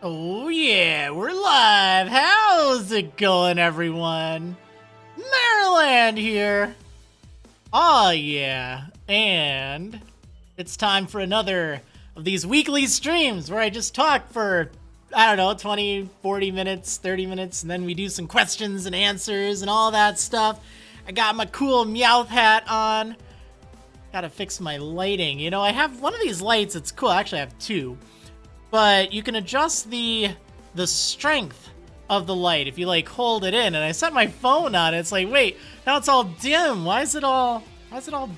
Oh yeah, we're live. How's it going, everyone? Maryland here. Oh yeah, and it's time for another of these weekly streams where I just talk for, I don't know, 20, 40 minutes, 30 minutes, and then we do some questions and answers and all that stuff. I got my cool Meowth hat on. Gotta fix my lighting. You know, I have one of these lights, it's cool. Actually, I have two. But you can adjust the strength of the light if you like hold it in, and I set my phone on it. It's like, wait, now it's all dim. Why is it all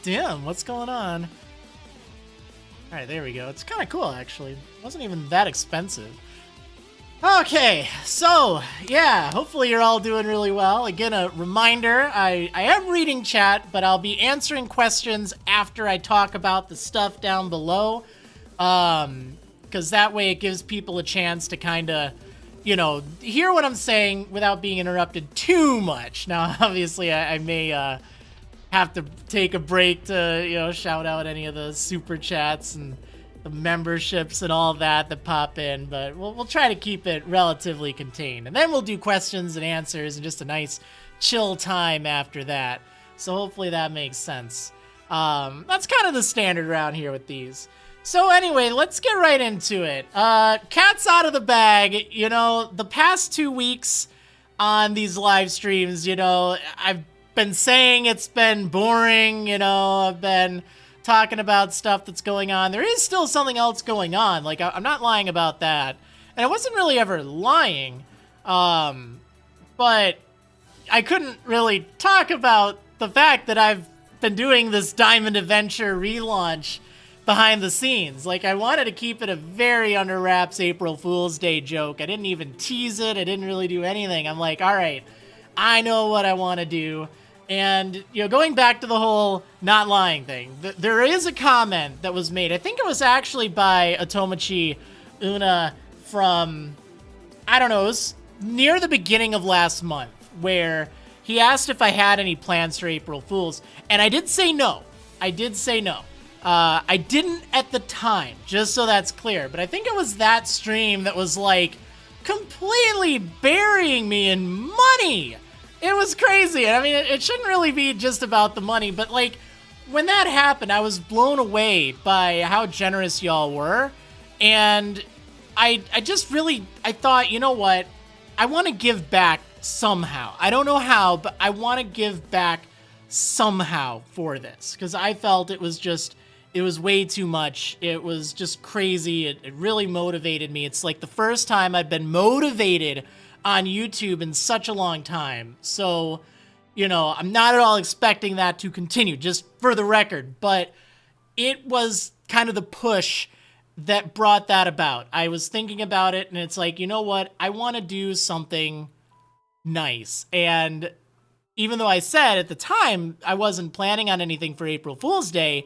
dim? What's going on? All right, there we go. It's kind of cool, actually. It wasn't even that expensive. Okay, so yeah, hopefully you're all doing really well. Again, a reminder, I am reading chat, but I'll be answering questions after I talk about the stuff down below. Because that way it gives people a chance to kind of, you know, hear what I'm saying without being interrupted too much. Now, obviously, I may have to take a break to, you know, shout out any of the super chats and the memberships and all that pop in, but we'll try to keep it relatively contained. And then we'll do questions and answers and just a nice chill time after that. So hopefully that makes sense. That's kind of the standard around here with these. So anyway, let's get right into it. Cat's out of the bag. You know, the past 2 weeks on these live streams, you know, I've been saying it's been boring, you know, I've been talking about stuff that's going on. There is still something else going on. Like, I'm not lying about that. And I wasn't really ever lying. But I couldn't really talk about the fact that I've been doing this Diamond Adventure relaunch behind the scenes. Like, I wanted to keep it a very under wraps April Fool's Day joke. I didn't even tease it. I didn't really do anything. I'm like, all right, I know what I want to do. And, you know, going back to the whole not lying thing, there is a comment that was made. I think it was actually by Atomichi Una from, I don't know, it was near the beginning of last month, where he asked if I had any plans for April Fools. And I did say no. I did say no. I didn't at the time, just so that's clear, but I think it was that stream that was like completely burying me in money. It was crazy. I mean, it shouldn't really be just about the money, but like when that happened, I was blown away by how generous y'all were. And I just really, I thought, you know what? I want to give back somehow. I don't know how, but I want to give back somehow for this, because I felt it was just, it was way too much. It was just crazy. It really motivated me. It's like the first time I've been motivated on YouTube in such a long time. So, you know, I'm not at all expecting that to continue, just for the record. But it was kind of the push that brought that about. I was thinking about it, and it's like, you know what? I want to do something nice. And even though I said at the time I wasn't planning on anything for April Fool's Day,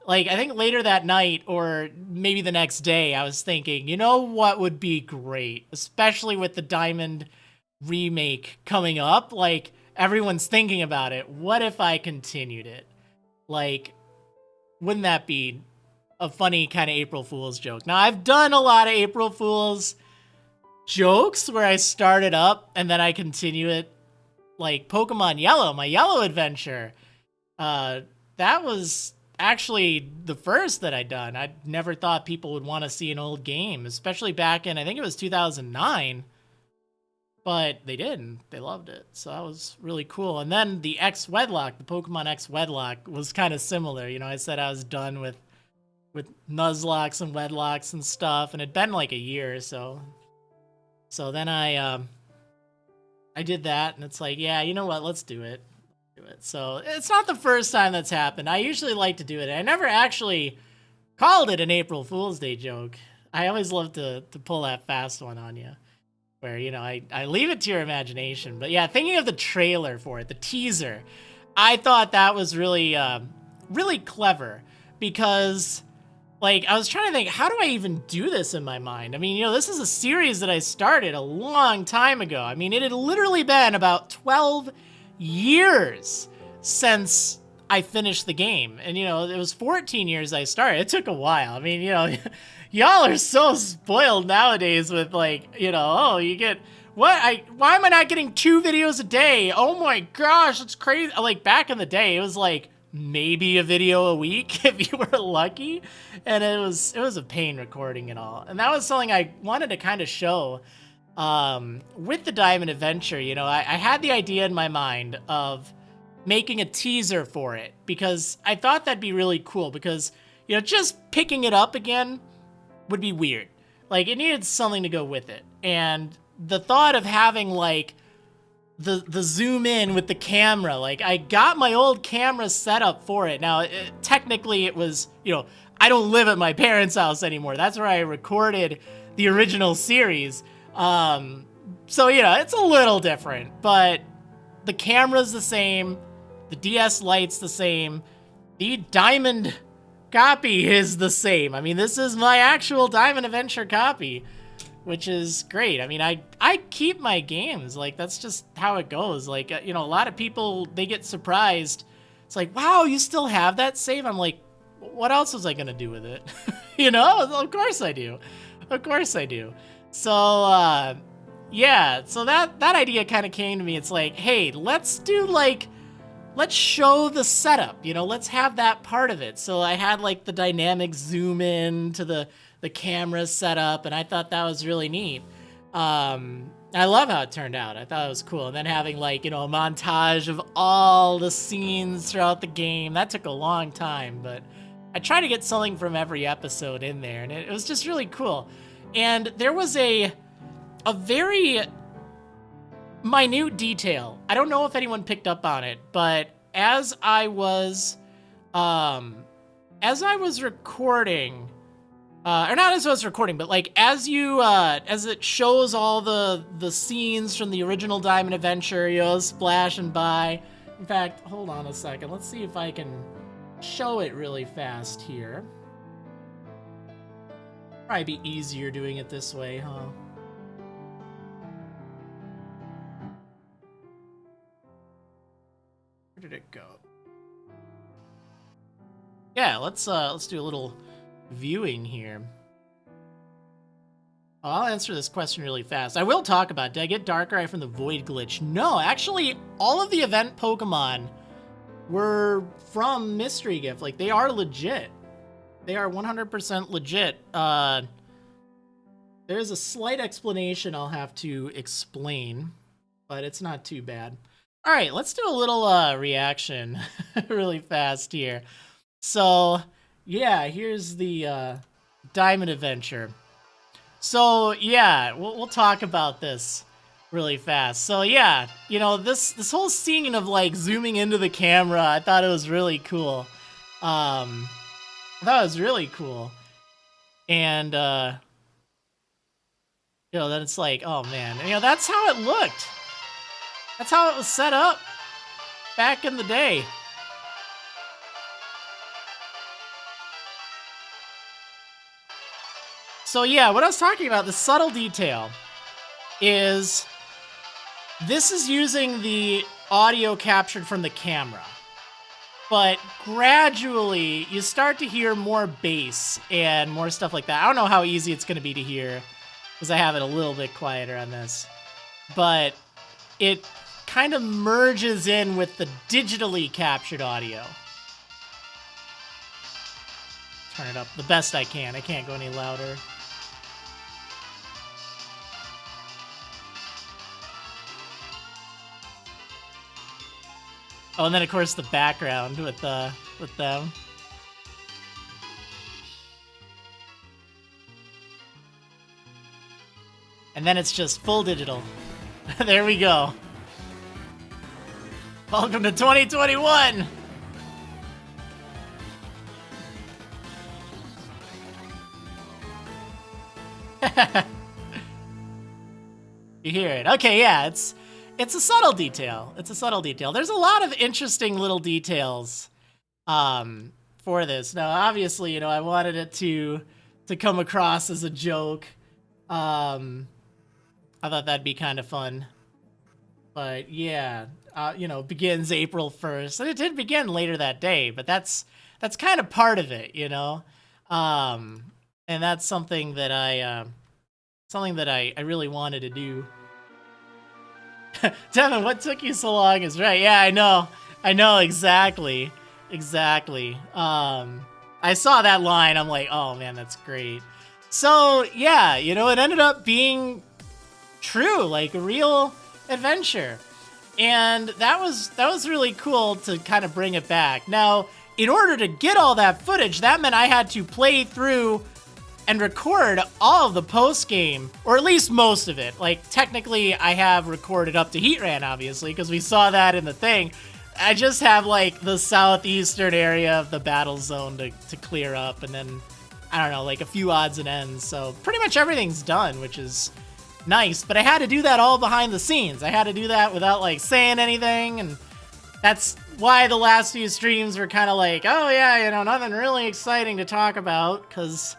like, I think later that night or maybe the next day, I was thinking, you know what would be great, especially with the Diamond remake coming up? Like, everyone's thinking about it. What if I continued it? Like, wouldn't that be a funny kind of April Fool's joke? Now, I've done a lot of April Fool's jokes where I start it up and then I continue it, like Pokemon Yellow, my Yellow adventure. That was actually the first that I'd done. I never thought people would want to see an old game, especially back in, I think it was 2009, but they did. They loved it. So that was really cool. And then the X Wedlock, the Pokemon X Wedlock, was kind of similar. You know, I said I was done with Nuzlocks and Wedlocks and stuff, and it'd been like a year or so. So then I did that, and it's like, yeah, you know what, let's do it. So it's not the first time that's happened. I usually like to do it. I never actually called it an April Fool's Day joke. I always love to pull that fast one on you, where, you know, I leave it to your imagination. But yeah, thinking of the trailer for it, the teaser, I thought that was really, really clever, because, like, I was trying to think, how do I even do this in my mind? I mean, you know, this is a series that I started a long time ago. I mean, it had literally been about 12 years since I finished the game. And, you know, it was 14 years I started. It took a while. I mean, you know, y'all are so spoiled nowadays with, like, you know, oh, you get... Why am I not getting 2 videos a day? Oh my gosh, it's crazy. Like, back in the day, it was like maybe a video a week if you were lucky. And it was a pain recording it all. And that was something I wanted to kind of show with the Diamond Adventure. You know, I had the idea in my mind of making a teaser for it because I thought that'd be really cool because, you know, just picking it up again would be weird. Like, it needed something to go with it. And the thought of having, like, the zoom in with the camera, like, I got my old camera set up for it. Now, technically, it was, you know, I don't live at my parents' house anymore. That's where I recorded the original series. So, you know, it's a little different, but the camera's the same. The DS Lite's the same. The Diamond copy is the same. I mean, this is my actual Diamond Adventure copy, which is great. I mean, I keep my games. Like, that's just how it goes. Like, you know, a lot of people, they get surprised. It's like, wow, you still have that save? I'm like, what else was I going to do with it? You know, of course I do. Of course I do. So, yeah, so that idea kind of came to me. It's like, hey, let's do, like, let's show the setup, you know, let's have that part of it. So I had, like, the dynamic zoom in to the camera setup, and I thought that was really neat. I love how it turned out. I thought it was cool. And then having, like, you know, a montage of all the scenes throughout the game. That took a long time, but I tried to get something from every episode in there, and it was just really cool. And there was a very minute detail. I don't know if anyone picked up on it, but as I was recording, or not as I was recording, but like as it shows all the scenes from the original Diamond Adventure, you know, splashing by. In fact, hold on a second. Let's see if I can show it really fast here. Probably be easier doing it this way, huh? Where did it go? Yeah, let's do a little viewing here. I'll answer this question really fast. I will talk about, did I get Darkrai from the Void Glitch? No, actually, all of the event Pokemon were from Mystery Gift. Like, they are legit. They are 100% legit. There's a slight explanation I'll have to explain, but it's not too bad. All right, let's do a little reaction really fast here. So, yeah, here's the Diamond Adventure. So, yeah, we'll talk about this really fast. So, yeah, you know, this whole scene of, like, zooming into the camera, I thought it was really cool. I thought it was really cool. And, you know, then it's like, oh, man. You know, that's how it looked. That's how it was set up back in the day. So yeah, what I was talking about, the subtle detail, is this is using the audio captured from the camera. But gradually, you start to hear more bass and more stuff like that. I don't know how easy it's going to be to hear, because I have it a little bit quieter on this. But it kind of merges in with the digitally captured audio. Turn it up the best I can. I can't go any louder. Oh, and then of course the background with them. And then it's just full digital. There we go. Welcome to 2021. You hear it. Okay, yeah, it's a subtle detail. It's a subtle detail. There's a lot of interesting little details for this. Now, obviously, you know, I wanted it to come across as a joke. I thought that'd be kind of fun. But yeah, you know, begins April 1st. And it did begin later that day, but that's kind of part of it, you know? And that's something that I really wanted to do. Devin, what took you so long is right. Yeah, I know, exactly. Exactly. I saw that line, I'm like, oh man, that's great. So yeah, you know, it ended up being true, like a real adventure. And that was really cool to kind of bring it back. Now, in order to get all that footage, that meant I had to play through and record all of the post-game, or at least most of it. Like, technically, I have recorded up to Heatran, obviously, because we saw that in the thing. I just have, like, the southeastern area of the battle zone to clear up, and then, I don't know, like, a few odds and ends. So, pretty much everything's done, which is nice. But I had to do that all behind the scenes. I had to do that without, like, saying anything, and that's why the last few streams were kind of like, oh, yeah, you know, nothing really exciting to talk about, because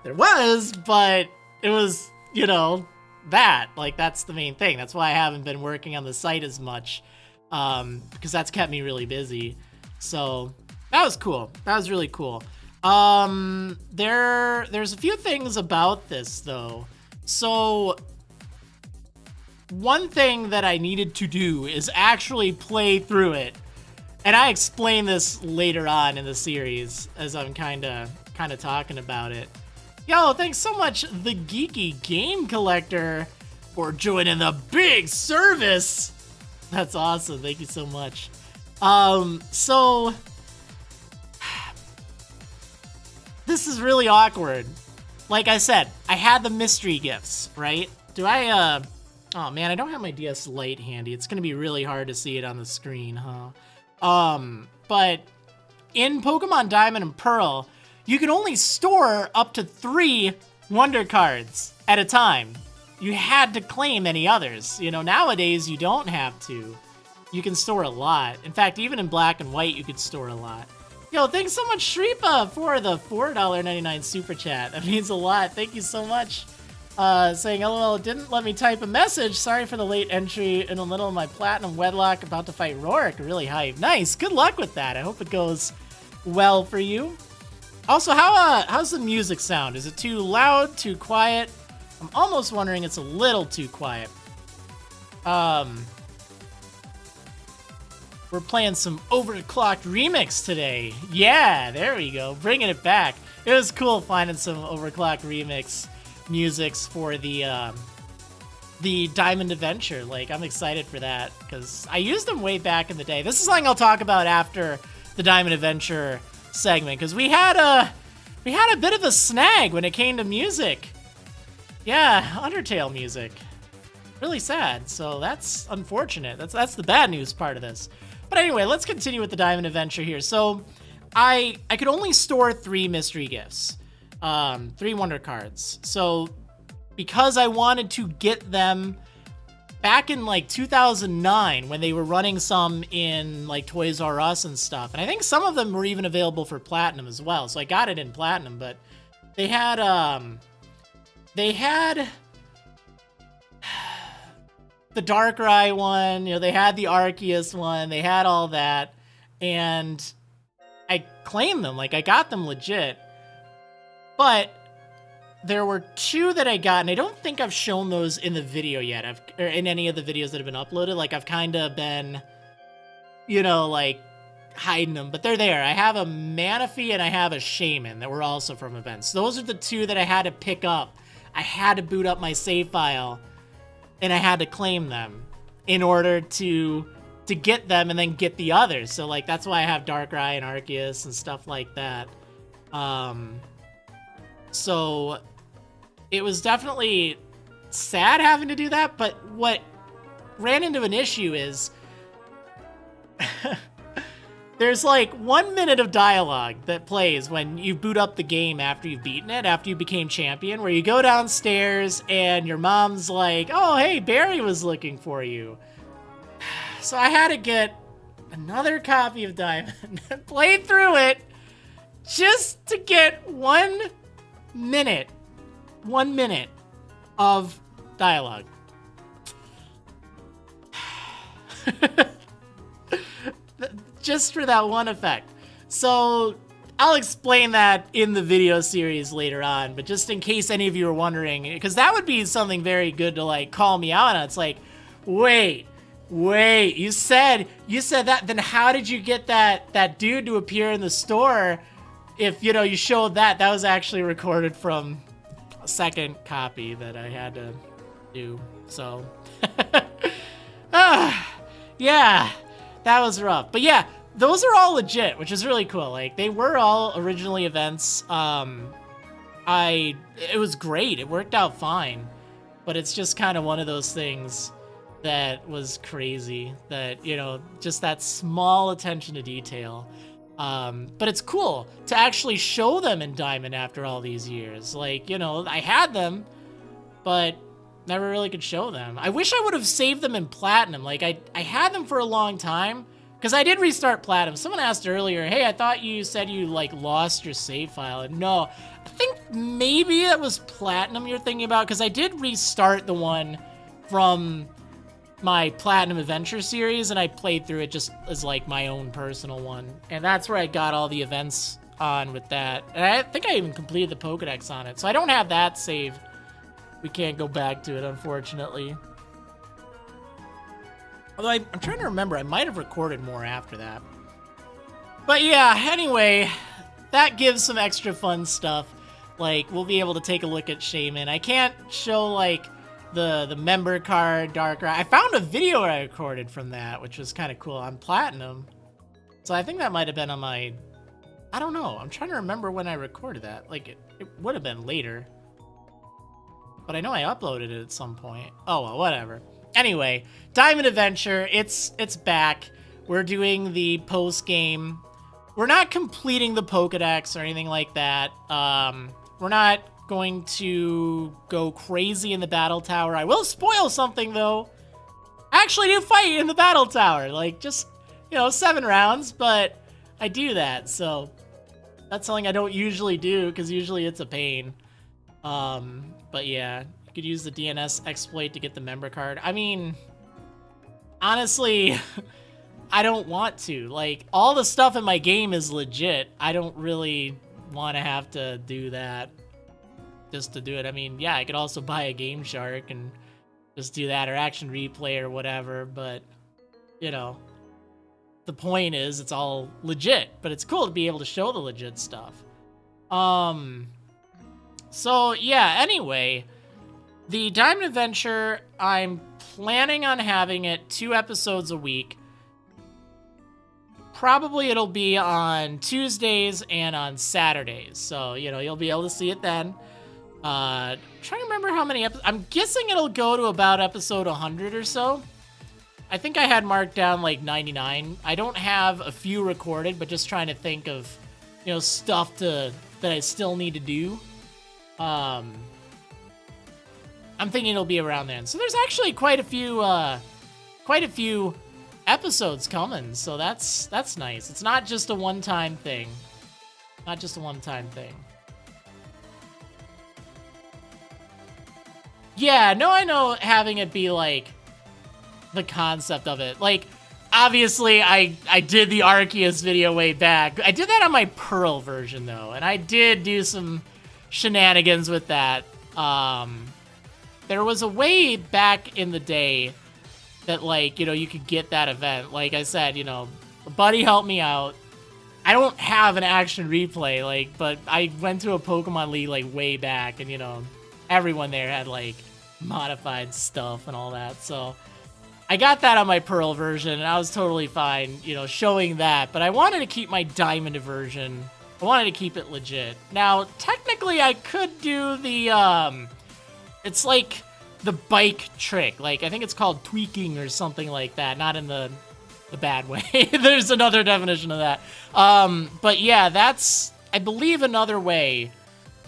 there was, but it was, you know, that. Like, that's the main thing. That's why I haven't been working on the site as much, because that's kept me really busy. So, that was cool. That was really cool. There's a few things about this, though. So, one thing that I needed to do is actually play through it. And I explain this later on in the series as I'm kind of talking about it. Yo, thanks so much, the Geeky Game Collector, for joining the big service. That's awesome. Thank you so much. So this is really awkward. Like I said, I had the mystery gifts, right? Do I, oh man, I don't have my DS Lite handy. It's gonna be really hard to see it on the screen, huh? But in Pokemon Diamond and Pearl, you can only store up to 3 Wonder Cards at a time. You had to claim any others. You know, nowadays you don't have to. You can store a lot. In fact, even in Black and White, you could store a lot. Yo, thanks so much, Shripa, for the $4.99 super chat. That means a lot. Thank you so much. Saying, LOL, didn't let me type a message. Sorry for the late entry in the middle of my Platinum Wedlock about to fight Rorik. Really hype. Nice. Good luck with that. I hope it goes well for you. Also, how's the music sound? Is it too loud, too quiet? I'm almost wondering it's a little too quiet. We're playing some Overclocked Remix today. Yeah, there we go. Bringing it back. It was cool finding some Overclocked Remix musics for the Diamond Adventure. Like, I'm excited for that because I used them way back in the day. This is something I'll talk about after the Diamond Adventure segment, because we had a bit of a snag when it came to music. Yeah, Undertale music. Really sad. So that's unfortunate. That's the bad news part of this. But anyway, let's continue with the Diamond Adventure here. So I could only store 3 mystery gifts, 3 Wonder Cards. So because I wanted to get them back in like 2009 when they were running some in like Toys R Us and stuff. And I think some of them were even available for Platinum as well. So I got it in Platinum, but they had the Darkrai one, you know, they had the Arceus one, they had all that, and I claimed them, like I got them legit. But there were 2 that I got, and I don't think I've shown those in the video yet, or in any of the videos that have been uploaded. Like, I've kind of been, you know, like, hiding them, but they're there. I have a Manaphy and I have a Shaman that were also from events. Those are the 2 that I had to pick up. I had to boot up my save file, and I had to claim them in order to get them and then get the others. So, like, that's why I have Darkrai and Arceus and stuff like that. So it was definitely sad having to do that, but what ran into an issue is there's like 1 minute of dialogue that plays when you boot up the game after you've beaten it, after you became champion, where you go downstairs and your mom's like, oh, hey, Barry was looking for you. So I had to get another copy of Diamond and play through it just to get 1 minute of dialogue. Just for that one effect. So I'll explain that in the video series later on, but just in case any of you are wondering, because that would be something very good to like call me out on. It's like, wait, you said that, then how did you get that dude to appear in the store if, you know, you showed that? That was actually recorded from a second copy that I had to do, so. Yeah, that was rough. But yeah, those are all legit, which is really cool. Like, they were all originally events. It was great. It worked out fine. But it's just kind of one of those things that was crazy. That, you know, just that small attention to detail. But it's cool to actually show them in Diamond after all these years. Like, you know, I had them, but never really could show them. I wish I would have saved them in Platinum. Like, I had them for a long time, because I did restart Platinum. Someone asked earlier, hey, I thought you said you, like, lost your save file. And no, I think maybe it was Platinum you're thinking about, because I did restart the one from my Platinum Adventure series, and I played through it just as, like, my own personal one. And that's where I got all the events on with that. And I think I even completed the Pokedex on it. So I don't have that saved. We can't go back to it, unfortunately. Although I'm trying to remember, I might have recorded more after that. But yeah, anyway, that gives some extra fun stuff. Like, we'll be able to take a look at Shaman. I can't show, like, the member card, Darkrai. I found a video I recorded from that, which was kind of cool, on Platinum. So I think that might have been on my... I don't know. I'm trying to remember when I recorded that. Like, it would have been later. But I know I uploaded it at some point. Oh, well, whatever. Anyway, Diamond Adventure, it's back. We're doing the post-game. We're not completing the Pokedex or anything like that. We're not going to go crazy in the Battle Tower. I will spoil something, though. I actually do fight in the Battle Tower. Like, just, you know, 7 rounds, but I do that. So that's something I don't usually do, because usually it's a pain. But yeah, you could use the DNS exploit to get the member card. I mean, honestly, I don't want to. Like, all the stuff in my game is legit. I don't really want to have to do that just to do it. I mean, yeah, I could also buy a Game Shark and just do that, or Action Replay or whatever, but, you know, the point is it's all legit, but it's cool to be able to show the legit stuff. So, yeah, anyway, the Diamond Adventure, I'm planning on having it 2 episodes a weck. Probably it'll be on Tuesdays and on Saturdays. So, you know, you'll be able to see it then. Trying to remember how many episodes. I'm guessing it'll go to about episode 100 or so. I think I had marked down like 99. I don't have a few recorded, but just trying to think of, you know, stuff that I still need to do. I'm thinking it'll be around then. So there's actually quite a few episodes coming. So that's nice. It's not just a one-time thing. Not just a one-time thing. Yeah, no, I know having it be like the concept of it. Like, obviously, I did the Arceus video way back. I did that on my Pearl version, though, and I did do some shenanigans with that. There was a way back in the day that, like, you know, you could get that event. Like I said, you know, a buddy helped me out. I don't have an Action Replay, like, but I went to a Pokemon League, like, way back, and, you know, everyone there had, like, modified stuff and all that, so I got that on my Pearl version, and I was totally fine, you know, showing that, but I wanted to keep my Diamond version. I wanted to keep it legit. Now, technically, I could do the, it's like the bike trick. Like, I think it's called tweaking or something like that, not in the bad way. There's another definition of that. But yeah, that's, I believe, another way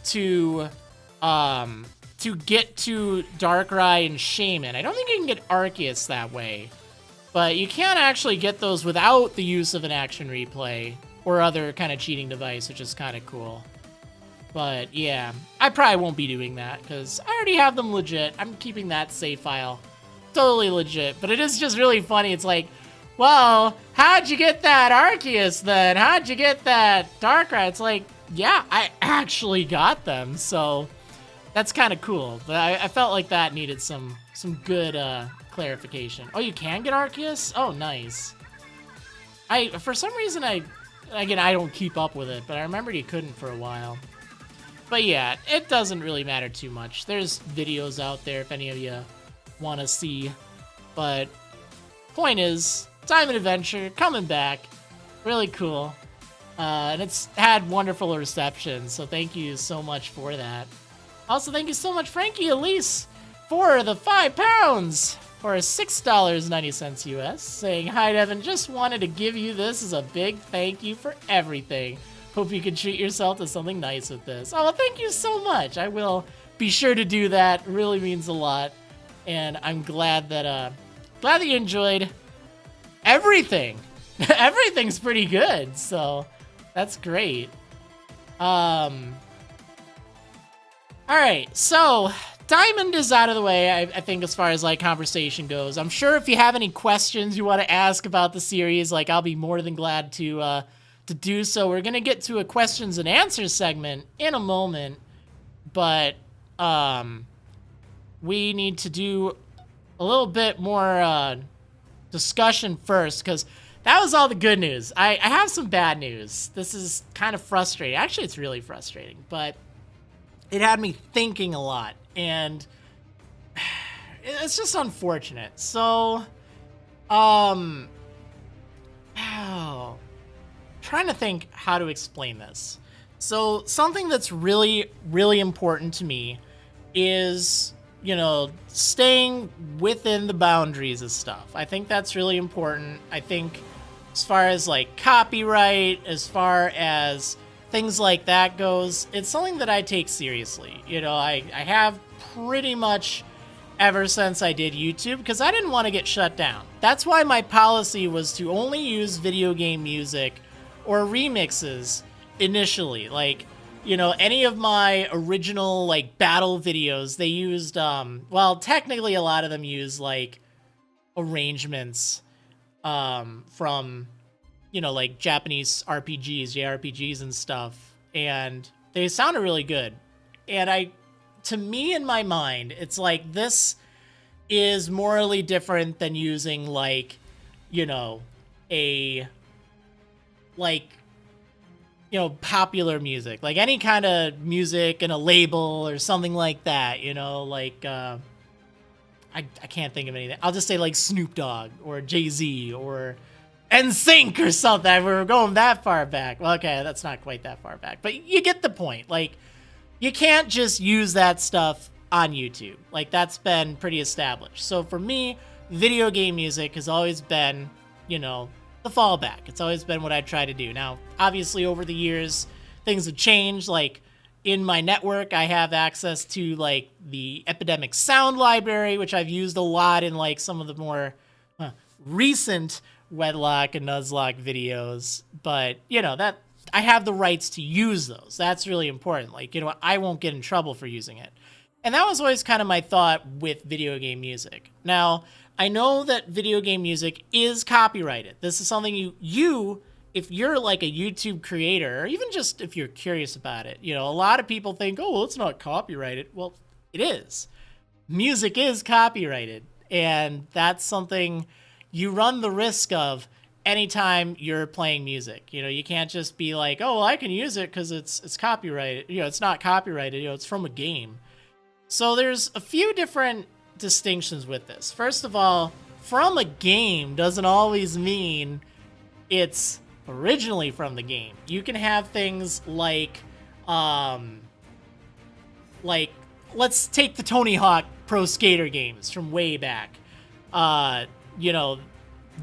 to get to Darkrai and Shaman. I don't think you can get Arceus that way, but you can actually get those without the use of an Action Replay or other kind of cheating device, which is kind of cool. But yeah, I probably won't be doing that because I already have them legit. I'm keeping that save file totally legit. But it is just really funny. It's like, well, how'd you get that Arceus then? How'd you get that Darkrai? It's like, yeah, I actually got them. So that's kind of cool. But I felt like that needed some good clarification. Oh, you can get Arceus? Oh, nice. For some reason, again, I don't keep up with it, but I remembered you couldn't for a while. But yeah, it doesn't really matter too much. There's videos out there if any of you want to see. But point is, Diamond Adventure coming back. Really cool. And it's had wonderful reception, so thank you so much for that. Also, thank you so much, Frankie Elise, for the £5 or $6.90 US, saying, "Hi, Devin, just wanted to give you this as a big thank you for everything. Hope you can treat yourself to something nice with this." Oh, well, thank you so much. I will be sure to do that. It really means a lot. And I'm glad that you enjoyed everything. Everything's pretty good, so that's great. All right, so Diamond is out of the way, I think, as far as like conversation goes. I'm sure if you have any questions you want to ask about the series, like, I'll be more than glad to do so. We're gonna get to a questions and answers segment in a moment, but we need to do a little bit more discussion first, because that was all the good news. I have some bad news. This is kind of frustrating. Actually, it's really frustrating, but it had me thinking a lot, and it's just unfortunate. So, trying to think how to explain this. So, something that's really, really important to me is, you know, staying within the boundaries of stuff. I think that's really important. I think as far as like copyright, as far as things like that goes, it's something that I take seriously. You know, I have pretty much ever since I did YouTube, because I didn't want to get shut down. That's why my policy was to only use video game music or remixes initially. Like, you know, any of my original like battle videos, they used well, technically a lot of them use like arrangements from, you know, like Japanese RPGs, JRPGs and stuff, and they sounded really good. And to me, in my mind, it's like, this is morally different than using like, you know, popular music, like any kind of music in a label or something like that, you know, like, I can't think of anything. I'll just say like Snoop Dogg or Jay-Z or NSYNC or something. We're going that far back. Well, okay, that's not quite that far back, but you get the point. Like, you can't just use that stuff on YouTube. Like, that's been pretty established. So for me, video game music has always been, you know, the fallback. It's always been what I try to do. Now, obviously, over the years, things have changed. Like, in my network, I have access to like the Epidemic Sound Library, which I've used a lot in like some of the more recent Wedlock and Nuzlocke videos. But, you know, that I have the rights to use those. That's really important. Like, you know, I won't get in trouble for using it. And that was always kind of my thought with video game music. Now, I know that video game music is copyrighted. This is something you if you're like a YouTube creator, or even just if you're curious about it, you know, a lot of people think, oh, well, it's not copyrighted. Well, it is. Music is copyrighted, and that's something you run the risk of anytime you're playing music. You know, you can't just be like, oh, well, I can use it because it's copyrighted. You know, it's not copyrighted. You know, it's from a game. So there's a few different distinctions with this. First of all, from a game doesn't always mean it's originally from the game. You can have things like let's take the Tony Hawk Pro Skater games from way back. You know,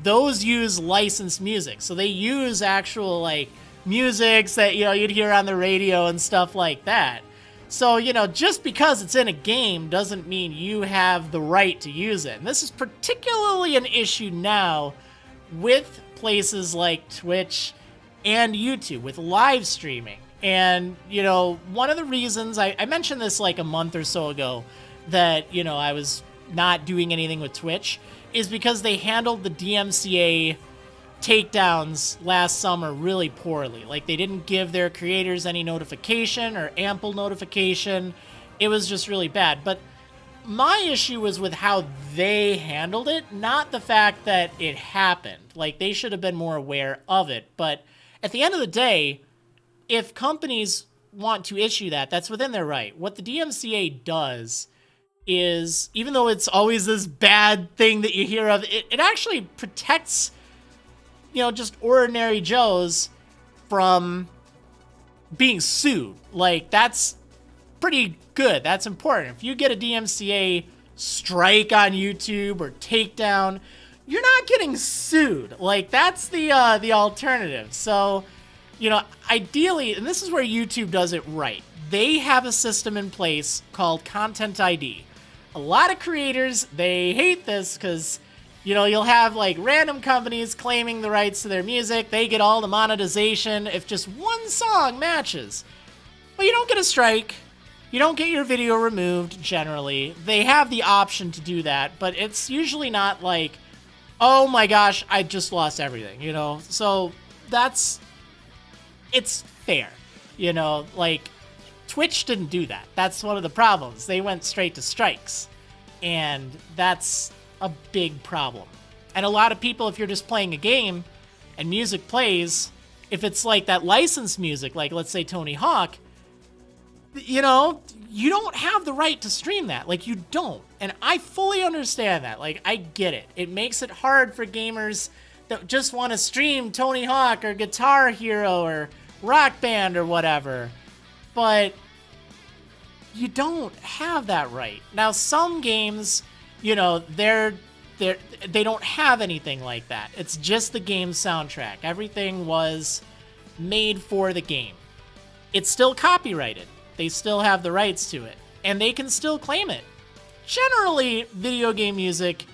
those use licensed music. So they use actual like musics that, you know, you'd hear on the radio and stuff like that. So, you know, just because it's in a game doesn't mean you have the right to use it. And this is particularly an issue now with places like Twitch and YouTube, with live streaming. And, you know, one of the reasons I mentioned this like a month or so ago, that, you know, I was not doing anything with Twitch is because they handled the DMCA takedowns last summer really poorly. Like, they didn't give their creators any notification or ample notification. It was just really bad. But my issue was with how they handled it, not the fact that it happened. Like, they should have been more aware of it. But at the end of the day, if companies want to issue that, that's within their right. What the DMCA does is, even though it's always this bad thing that you hear of, it actually protects, you know, just ordinary Joes from being sued. Like, that's pretty good. That's important. If you get a DMCA strike on YouTube or takedown, you're not getting sued. Like, that's the alternative. So, you know, ideally, and this is where YouTube does it right, they have a system in place called Content ID. A lot of creators, they hate this because, you know, you'll have like random companies claiming the rights to their music. They get all the monetization if just one song matches. But you don't get a strike. You don't get your video removed, generally. They have the option to do that, but it's usually not like, oh my gosh, I just lost everything, you know? So it's fair, you know? Like, Twitch didn't do that. That's one of the problems. They went straight to strikes, and that's a big problem. And a lot of people, if you're just playing a game and music plays, if it's like that licensed music, like let's say Tony Hawk, you know, you don't have the right to stream that. Like, you don't. And I fully understand that. Like, I get it. It makes it hard for gamers that just want to stream Tony Hawk or Guitar Hero or Rock Band or whatever. But you don't have that right. Now, some games, you know, they don't have anything like that. It's just the game soundtrack. Everything was made for the game. It's still copyrighted. They still have the rights to it, and they can still claim it. Generally, video game music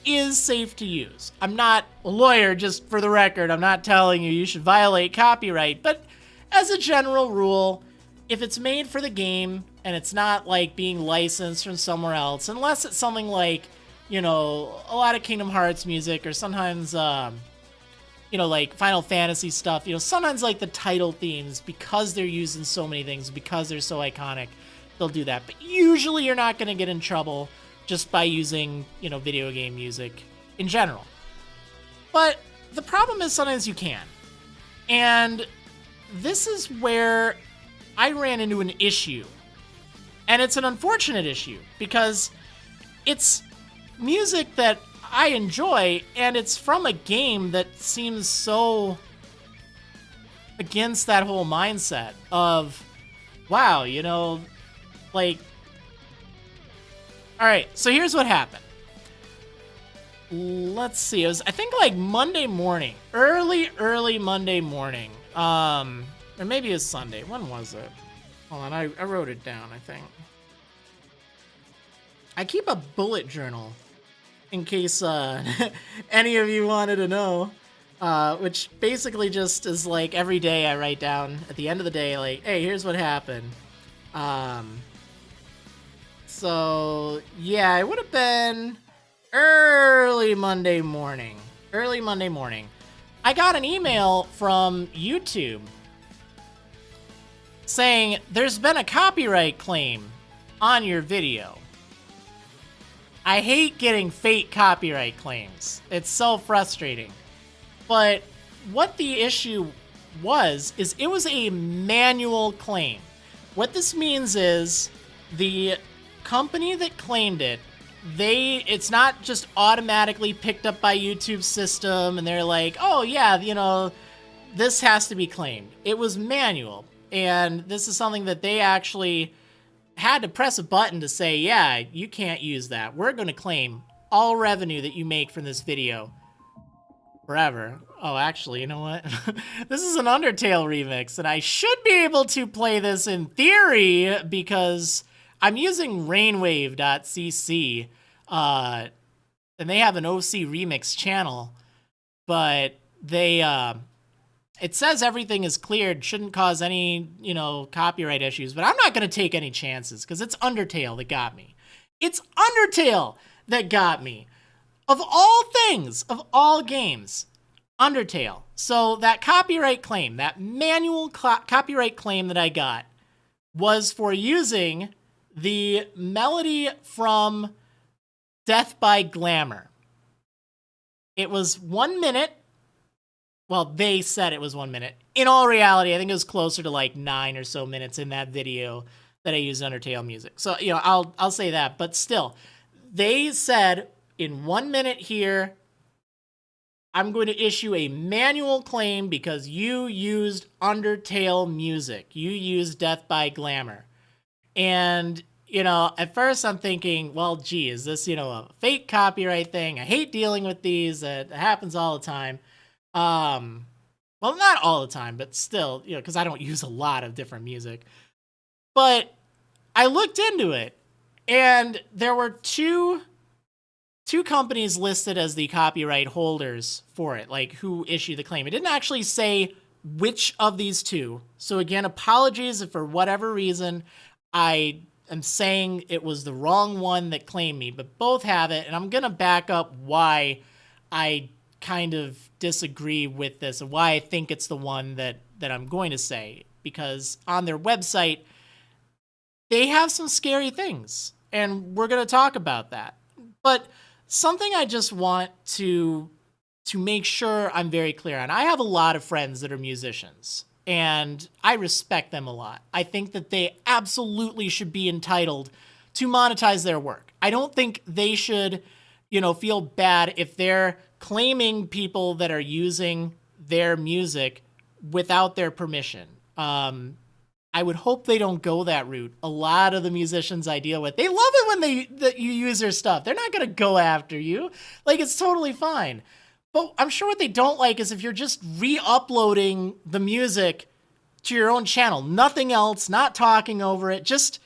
is safe to use. I'm not a lawyer, just for the record. I'm not telling you should violate copyright, but as a general rule, if it's made for the game and it's not like being licensed from somewhere else, unless it's something like, you know, a lot of Kingdom Hearts music, or sometimes, you know, like Final Fantasy stuff, you know, sometimes like the title themes, because they're used in so many things, because they're so iconic, they'll do that. But usually you're not going to get in trouble just by using, you know, video game music in general. But the problem is sometimes you can. And this is where I ran into an issue. And it's an unfortunate issue, because it's music that I enjoy, and it's from a game that seems so against that whole mindset of, wow, you know, like, all right, so here's what happened. Let's see, it was, I think, like Monday morning, early Monday morning, or maybe it was Sunday. When was it? Hold on, I wrote it down, I think. I keep a bullet journal in case any of you wanted to know, which basically just is like every day I write down at the end of the day, like, hey, here's what happened. So yeah, it would have been early Monday morning. I got an email from YouTube saying there's been a copyright claim on your video. I hate getting fake copyright claims. It's so frustrating. But what the issue was, is it was a manual claim. What this means is the company that claimed it, it's not just automatically picked up by YouTube's system and they're like, oh yeah, you know, this has to be claimed. It was manual. And this is something that they actually had to press a button to say, yeah, you can't use that. We're going to claim all revenue that you make from this video forever. Oh, actually, you know what? This is an Undertale remix, and I should be able to play this in theory because I'm using rainwave.cc, and they have an OC remix channel, but they, it says everything is cleared, shouldn't cause any, you know, copyright issues, but I'm not going to take any chances because it's Undertale that got me. It's Undertale! that got me. Of all things, of all games, Undertale. So that copyright claim, that manual copyright claim that I got was for using the melody from Death by Glamour. It was 1 minute. Well, they said it was 1 minute. In all reality, I think it was closer to like 9 or so minutes in that video that I used Undertale music. So, you know, I'll say that, but still, they said in 1 minute here, I'm going to issue a manual claim because you used Undertale music. You used Death by Glamour. And, you know, at first I'm thinking, well, gee, is this, you know, a fake copyright thing? I hate dealing with these. It happens all the time. Well, not all the time, but still, you know, because I don't use a lot of different music. But I looked into it, and there were two companies listed as the copyright holders for it, like who issued the claim. It didn't actually say which of these two. So again, apologies if for whatever reason I am saying it was the wrong one that claimed me, but both have it, and I'm going to back up why I kind of disagree with this and why I think it's the one that I'm going to say, because on their website, they have some scary things, and we're going to talk about that. But something I just want to make sure I'm very clear on. I have a lot of friends that are musicians, and I respect them a lot. I think that they absolutely should be entitled to monetize their work. I don't think they should, you know, feel bad if they're claiming people that are using their music without their permission. I would hope they don't go that route. A lot of the musicians I deal with, they love it when you use their stuff. They're not going to go after you. Like, it's totally fine. But I'm sure what they don't like is if you're just re-uploading the music to your own channel, nothing else, not talking over it, just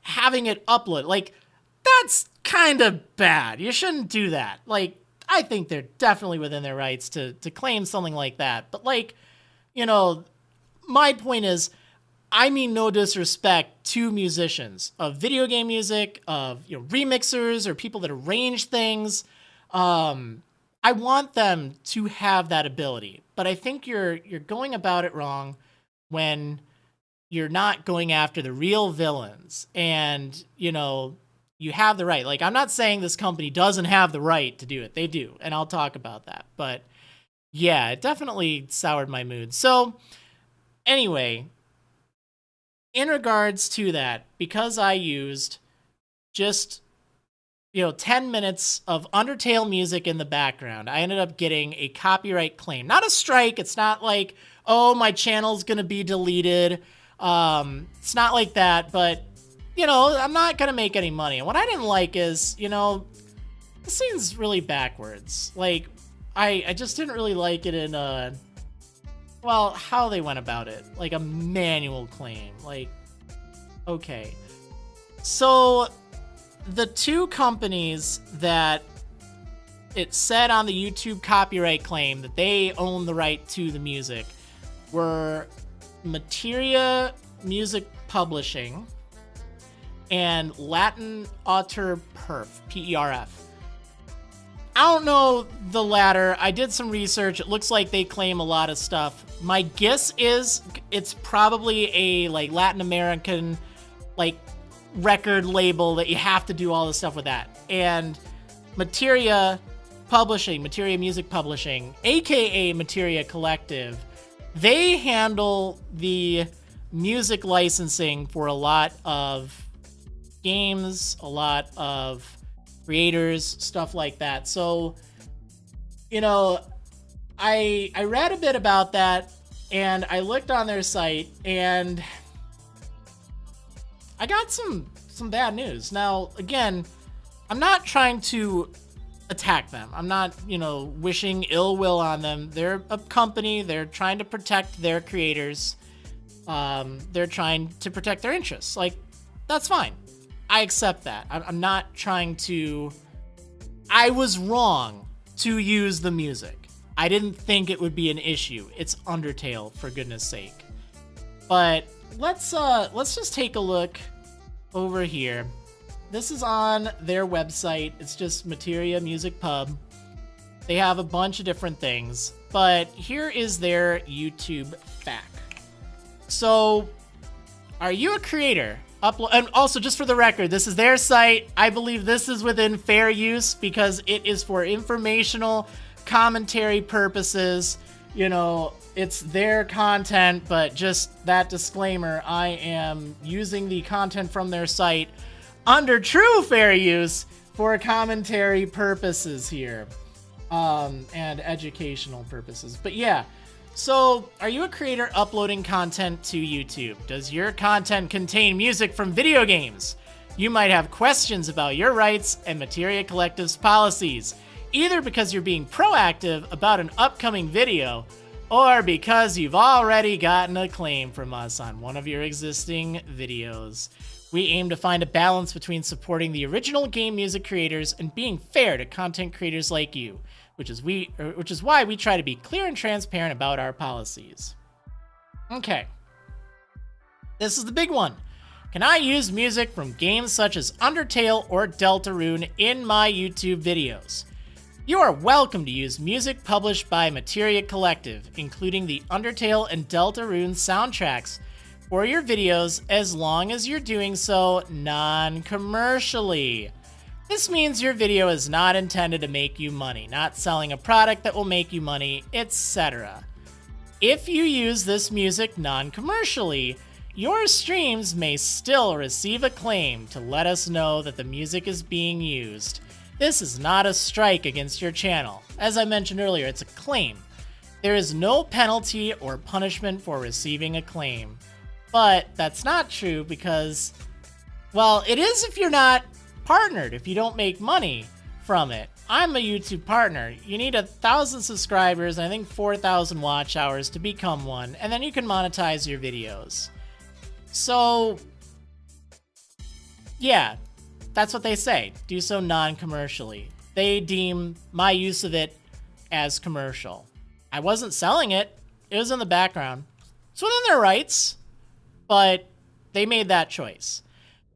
having it upload. Like, that's kind of bad. You shouldn't do that. Like, I think they're definitely within their rights to claim something like that. But, like, you know, my point is, I mean no disrespect to musicians of video game music, of, you know, remixers or people that arrange things. I want them to have that ability, but I think you're going about it wrong when you're not going after the real villains. And, you know, you have the right. Like, I'm not saying this company doesn't have the right to do it. They do, and I'll talk about that. But yeah, it definitely soured my mood. So anyway, in regards to that, because I used just, you know, 10 minutes of Undertale music in the background, I ended up getting a copyright claim. Not a strike. It's not like, oh, my channel's going to be deleted. It's not like that, but, you know, I'm not going to make any money. And what I didn't like is, you know, this seems really backwards. Like, I just didn't really like it in, well, how they went about it. Like a manual claim. Like, okay. So the two companies that it said on the YouTube copyright claim that they own the right to the music were Materia Music Publishing and Latin Autor Perf, P-E-R-F. I don't know the latter. I did some research. It looks like they claim a lot of stuff. My guess is it's probably a like Latin American like record label that you have to do all this stuff with that. And Materia Publishing, Materia Music Publishing, aka Materia Collective, they handle the music licensing for a lot of games, a lot of creators, stuff like that. So, you know, I read a bit about that, and I looked on their site, and I got some bad news. Now, again, I'm not trying to attack them. I'm not, you know, wishing ill will on them. They're a company. They're trying to protect their creators. They're trying to protect their interests. Like, that's fine. I accept that. I'm not trying to... I was wrong to use the music. I didn't think it would be an issue. It's Undertale, for goodness sake. But let's just take a look over here this is on their website. It's just Materia Music Pub. They have a bunch of different things, but here is their YouTube fact. So, are you a creator? And also, just for the record, this is their site. I believe this is within fair use because it is for informational commentary purposes. You know, it's their content, but just that disclaimer, I am using the content from their site under true fair use for commentary purposes here, and educational purposes. But yeah, so are you a creator uploading content to YouTube? Does your content contain music from video games? You might have questions about your rights and Materia Collective's policies, either because you're being proactive about an upcoming video, or because you've already gotten a claim from us on one of your existing videos. We aim to find a balance between supporting the original game music creators and being fair to content creators like you, which is why we try to be clear and transparent about our policies. Okay. This is the big one. Can I use music from games such as Undertale or Deltarune in my YouTube videos? You are welcome to use music published by Materia Collective, including the Undertale and Deltarune soundtracks, for your videos as long as you're doing so non-commercially. This means your video is not intended to make you money, not selling a product that will make you money, etc. If you use this music non-commercially, your streams may still receive a claim to let us know that the music is being used. This is not a strike against your channel. As I mentioned earlier, it's a claim. There is no penalty or punishment for receiving a claim. But that's not true because, well, it is if you're not partnered, if you don't make money from it. I'm a YouTube partner. You need 1,000 subscribers and I think 4,000 watch hours to become one, and then you can monetize your videos. So, yeah, that's what they say. Do so non-commercially. They deem my use of it as commercial. I wasn't selling it. It was in the background. It's within their rights. But they made that choice.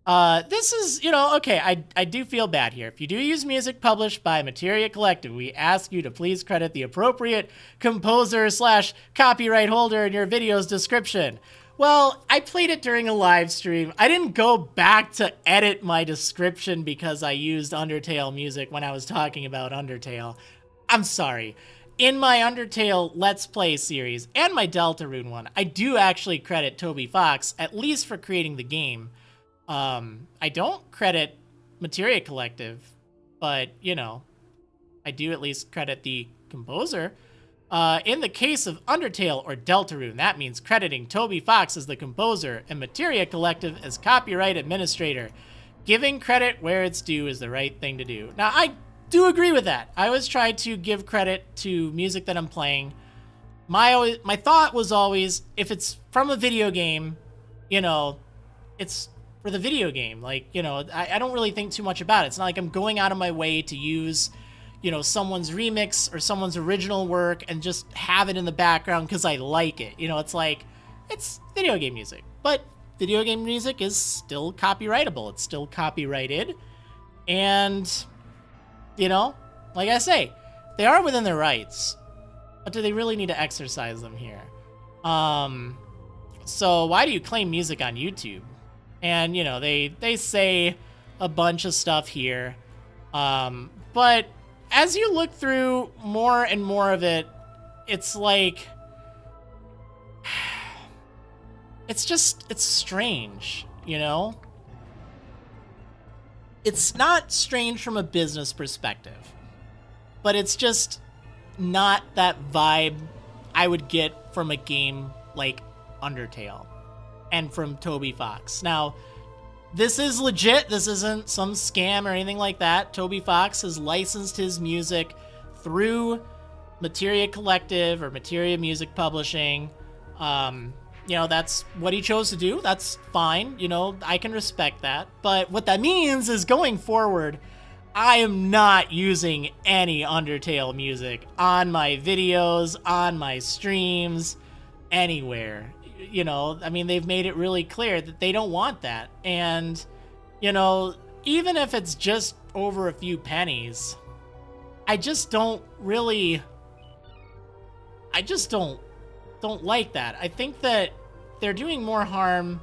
This is, okay, I do feel bad here. If you do use music published by Materia Collective, we ask you to please credit the appropriate composer/copyright holder in your video's description. Well, I played it during a live stream. I didn't go back to edit my description because I used Undertale music when I was talking about Undertale. I'm sorry. In my Undertale Let's Play series, and my Deltarune one, I do actually credit Toby Fox, at least for creating the game. I don't credit Materia Collective, but, I do at least credit the composer. In the case of Undertale or Deltarune, that means crediting Toby Fox as the composer and Materia Collective as copyright administrator. Giving credit where it's due is the right thing to do. Now, I do agree with that. I always try to give credit to music that I'm playing. My thought was always, if it's from a video game, it's for the video game. Like, I don't really think too much about it. It's not like I'm going out of my way to use, someone's remix or someone's original work and just have it in the background because I like it. It's like, it's video game music. But video game music is still copyrightable. It's still copyrighted. And like I say, they are within their rights, but do they really need to exercise them here? So why do you claim music on YouTube? And, they say a bunch of stuff here. But as you look through more and more of it, it's like, it's strange, It's not strange from a business perspective, but it's just not that vibe I would get from a game like Undertale and from Toby Fox. Now, this is legit. This isn't some scam or anything like that. Toby Fox has licensed his music through Materia Collective or Materia Music Publishing. That's what he chose to do. That's fine. I can respect that. But what that means is going forward, I am not using any Undertale music on my videos, on my streams, anywhere. They've made it really clear that they don't want that. And, even if it's just over a few pennies, I just don't really, I just don't like that. I think that they're doing more harm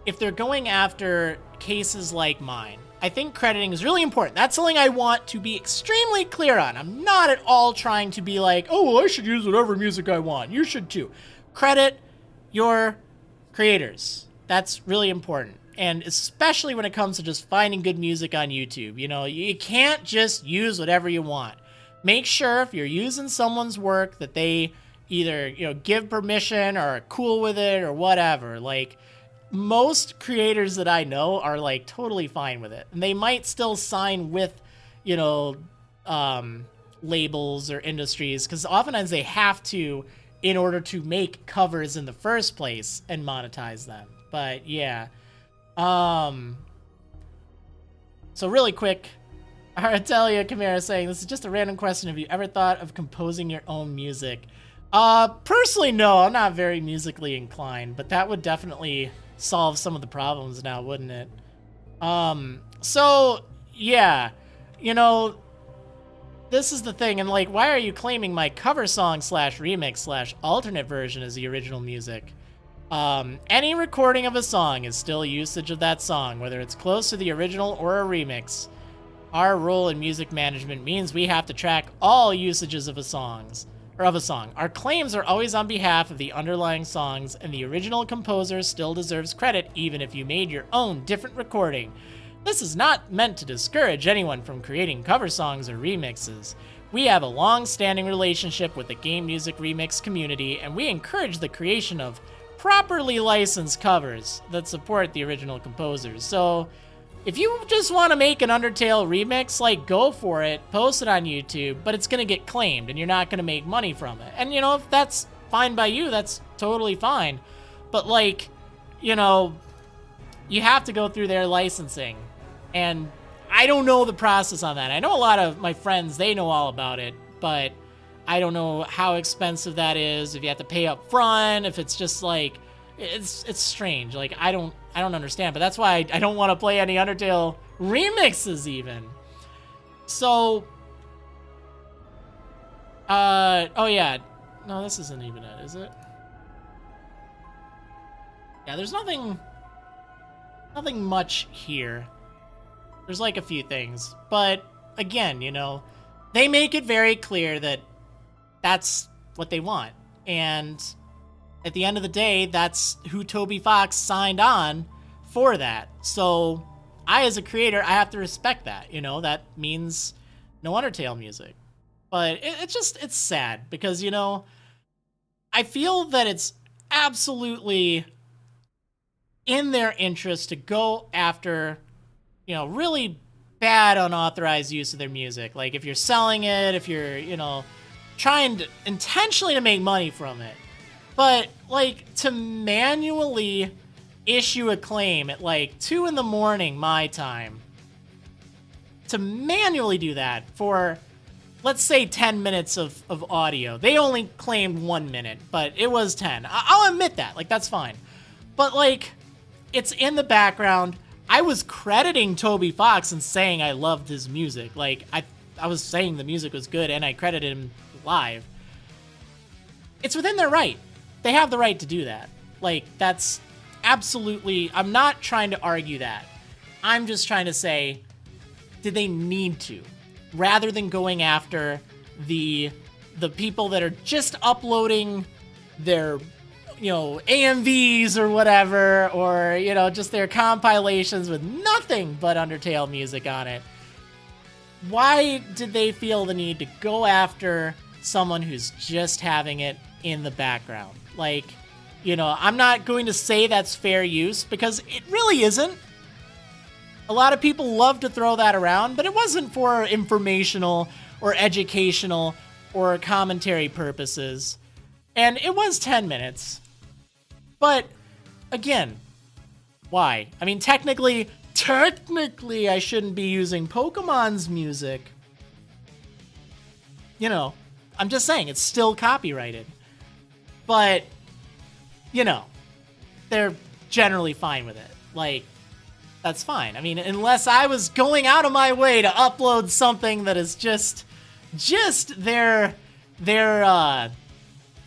if they're going after cases like mine. I think crediting is really important. That's something I want to be extremely clear on. I'm not at all trying to be like, oh, well, I should use whatever music I want. You should too. Credit your creators. That's really important. And especially when it comes to just finding good music on YouTube. You know, you can't just use whatever you want. Make sure if you're using someone's work that they either, you know, give permission or are cool with it or whatever. Like, most creators that I know are like totally fine with it. And they might still sign with, you know, labels or industries, because oftentimes they have to in order to make covers in the first place and monetize them. But yeah. So really quick, Artelia Chimera saying, this is just a random question. Have you ever thought of composing your own music? Personally, no, I'm not very musically inclined, but that would definitely solve some of the problems now, wouldn't it? So yeah, you know, this is the thing. And like, why are you claiming my cover song / remix / alternate version as the original music? Any recording of a song is still usage of that song, whether it's close to the original or a remix. Our role in music management means we have to track all usages of a song. Our claims are always on behalf of the underlying songs, and the original composer still deserves credit even if you made your own different recording. This is not meant to discourage anyone from creating cover songs or remixes. We have a long-standing relationship with the game music remix community, and we encourage the creation of properly licensed covers that support the original composers. So if you just want to make an Undertale remix, like, go for it, post it on YouTube, but it's going to get claimed and you're not going to make money from it. And, you know, if that's fine by you, that's totally fine. But, like, you know, you have to go through their licensing. And I don't know the process on that. I know a lot of my friends, they know all about it, but I don't know how expensive that is, if you have to pay up front, if it's just, like, it's strange. Like, I don't understand, but that's why I don't want to play any Undertale remixes even. So, oh yeah, no, this isn't even it, is it? Yeah, there's nothing much here. There's like a few things, but again, you know, they make it very clear that that's what they want. And at the end of the day, that's who Toby Fox signed on for that. So I, as a creator, I have to respect that. You know, that means no Undertale music. But it's sad because, you know, I feel that it's absolutely in their interest to go after, you know, really bad unauthorized use of their music. Like, if you're selling it, if you're, you know, trying to intentionally to make money from it. But, like, to manually issue a claim at, like, 2 in the morning my time, to manually do that for, let's say, 10 minutes of audio. They only claimed 1 minute, but it was 10. I'll admit that. Like, that's fine. But, like, it's in the background. I was crediting Toby Fox and saying I loved his music. Like, I was saying the music was good, and I credited him live. It's within their right. They have the right to do that. Like, that's absolutely... I'm not trying to argue that. I'm just trying to say, did they need to? Rather than going after the people that are just uploading their, you know, AMVs or whatever, or, you know, just their compilations with nothing but Undertale music on it. Why did they feel the need to go after someone who's just having it in the background? Like, you know, I'm not going to say that's fair use, because it really isn't. A lot of people love to throw that around, but it wasn't for informational or educational or commentary purposes. And it was 10 minutes. But, again, why? I mean, technically, I shouldn't be using Pokemon's music. You know, I'm just saying, it's still copyrighted. But, you know, they're generally fine with it. Like, that's fine. I mean, unless I was going out of my way to upload something that is just their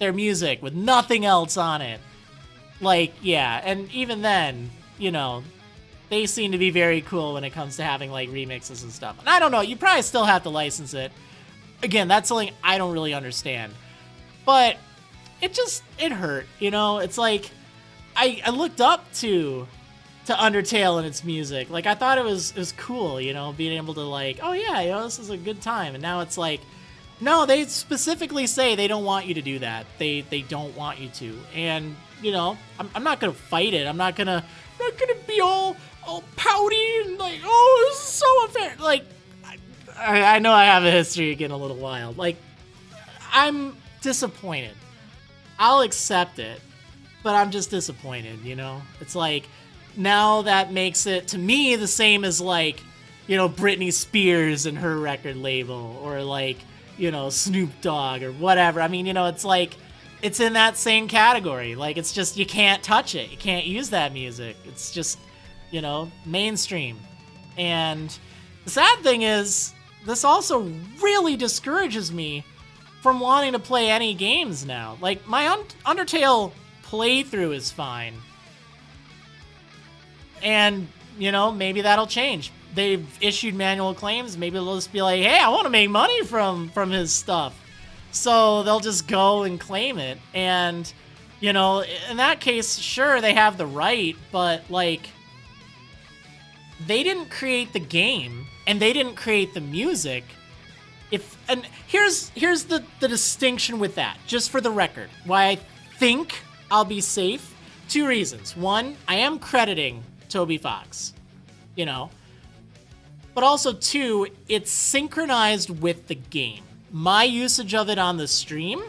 music with nothing else on it. Like, yeah, and even then, you know, they seem to be very cool when it comes to having, like, remixes and stuff. And I don't know, you probably still have to license it. Again, that's something I don't really understand. But it hurt, you know? It's like, I looked up to Undertale and its music. Like, I thought it was cool, you know, being able to, like, oh yeah, you know, this is a good time. And now it's like, no, they specifically say they don't want you to do that. They don't want you to. And, you know, I'm not gonna fight it. I'm not gonna be all pouty and like, oh, this is so unfair. Like, I know I have a history of getting a little wild. Like, I'm disappointed. I'll accept it, but I'm just disappointed, you know? It's like, now that makes it, to me, the same as, like, you know, Britney Spears and her record label, or, like, you know, Snoop Dogg or whatever. I mean, you know, it's like, it's in that same category. Like, it's just, you can't touch it. You can't use that music. It's just, you know, mainstream. And the sad thing is, this also really discourages me from wanting to play any games now. Like, my Undertale playthrough is fine. And, you know, maybe that'll change. They've issued manual claims. Maybe they'll just be like, hey, I want to make money from his stuff. So they'll just go and claim it. And, you know, in that case, sure, they have the right, but, like, they didn't create the game, and they didn't create the music. And here's the distinction with that, just for the record. Why I think I'll be safe. 2 reasons. 1, I am crediting Toby Fox, you know. But also 2, it's synchronized with the game. My usage of it on the stream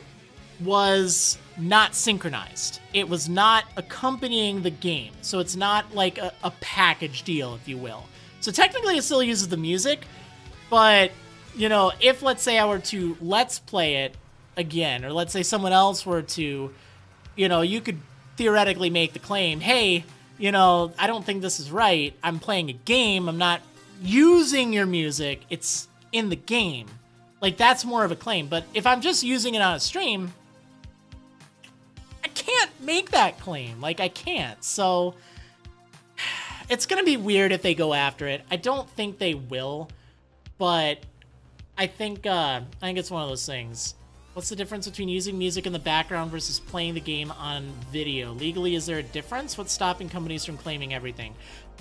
was not synchronized. It was not accompanying the game. So it's not like a package deal, if you will. So technically it still uses the music, but, you know, if, let's say, I were to let's play it again, or let's say someone else were to, you know, you could theoretically make the claim, hey, you know, I don't think this is right. I'm playing a game. I'm not using your music. It's in the game. Like, that's more of a claim. But if I'm just using it on a stream, I can't make that claim. Like, I can't. So it's going to be weird if they go after it. I don't think they will, but I think it's one of those things. What's the difference between using music in the background versus playing the game on video? Legally, is there a difference? What's stopping companies from claiming everything?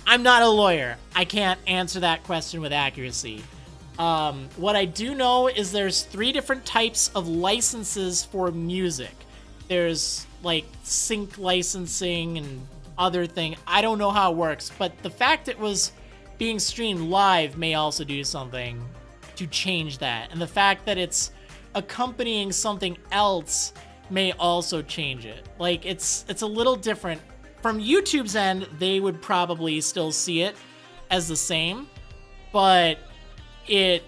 I'm not a lawyer. I can't answer that question with accuracy. What I do know is there's 3 different types of licenses for music. There's, like, sync licensing and other thing. I don't know how it works, but the fact it was being streamed live may also do something to change that. And the fact that it's accompanying something else may also change it. Like, it's a little different. From YouTube's end, they would probably still see it as the same, but it,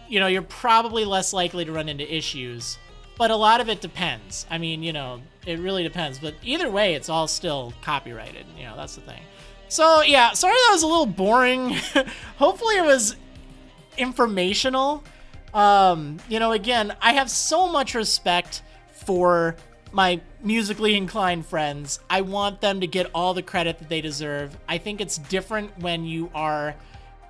you know, you're probably less likely to run into issues. But a lot of it depends. I mean, you know, it really depends. But either way, it's all still copyrighted. You know, that's the thing. So, yeah, sorry that was a little boring. Hopefully it was informational. You know, again, I have so much respect for my musically inclined friends. I want them to get all the credit that they deserve. I think it's different when you are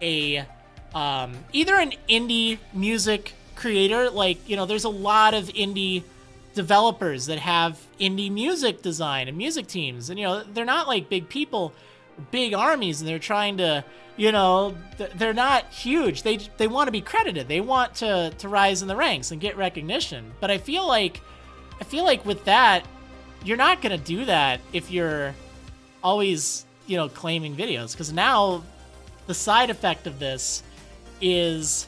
a either an indie music creator, like, you know, there's a lot of indie developers that have indie music design and music teams, and, you know, they're not like big people, big armies, and they're trying to, you know, they're not huge. They want to be credited. They want to rise in the ranks and get recognition. But I feel like with that, you're not going to do that if you're always, you know, claiming videos. Because now the side effect of this is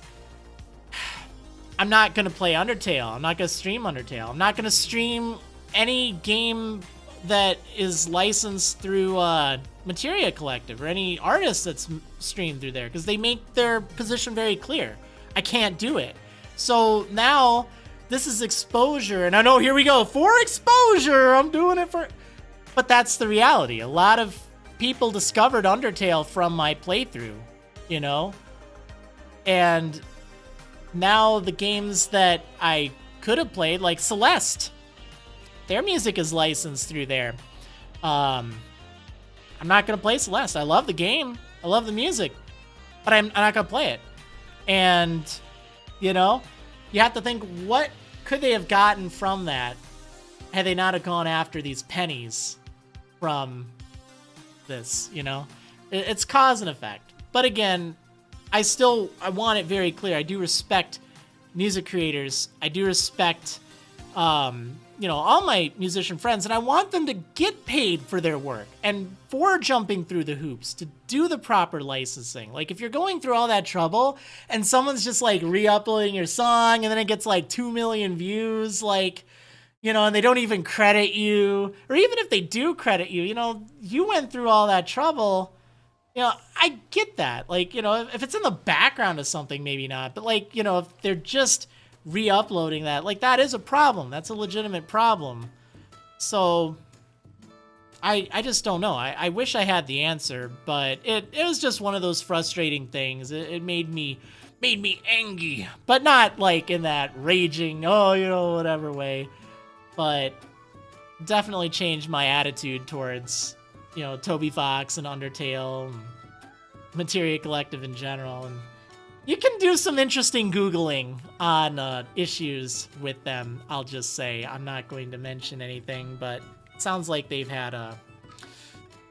I'm not going to play Undertale. I'm not going to stream Undertale. I'm not going to stream any game that is licensed through Materia Collective or any artist that's streamed through there, because they make their position very clear. I can't do it. So now this is exposure, and I know, here we go, for exposure, I'm doing it for... But that's the reality. A lot of people discovered Undertale from my playthrough, you know? And now the games that I could have played, like Celeste, their music is licensed through there. I'm not going to play Celeste. I love the game. I love the music. But I'm not going to play it. And, you know, you have to think, what could they have gotten from that had they not have gone after these pennies from this, you know? It's cause and effect. But again, I want it very clear. I do respect music creators. I do respect, you know, all my musician friends, and I want them to get paid for their work and for jumping through the hoops to do the proper licensing. Like, if you're going through all that trouble and someone's just like re-uploading your song and then it gets like 2 million views, like, you know, and they don't even credit you, or even if they do credit you, you know, you went through all that trouble. You know, I get that. Like, you know, if it's in the background of something, maybe not. But, like, you know, if they're just re-uploading that, like, that is a problem. That's a legitimate problem. So, I just don't know. I wish I had the answer, but it was just one of those frustrating things. It made me angry. But not, like, in that raging, oh, you know, whatever way. But definitely changed my attitude towards, you know, Toby Fox and Undertale and Materia Collective in general. And you can do some interesting Googling on issues with them, I'll just say. I'm not going to mention anything, but it sounds like they've had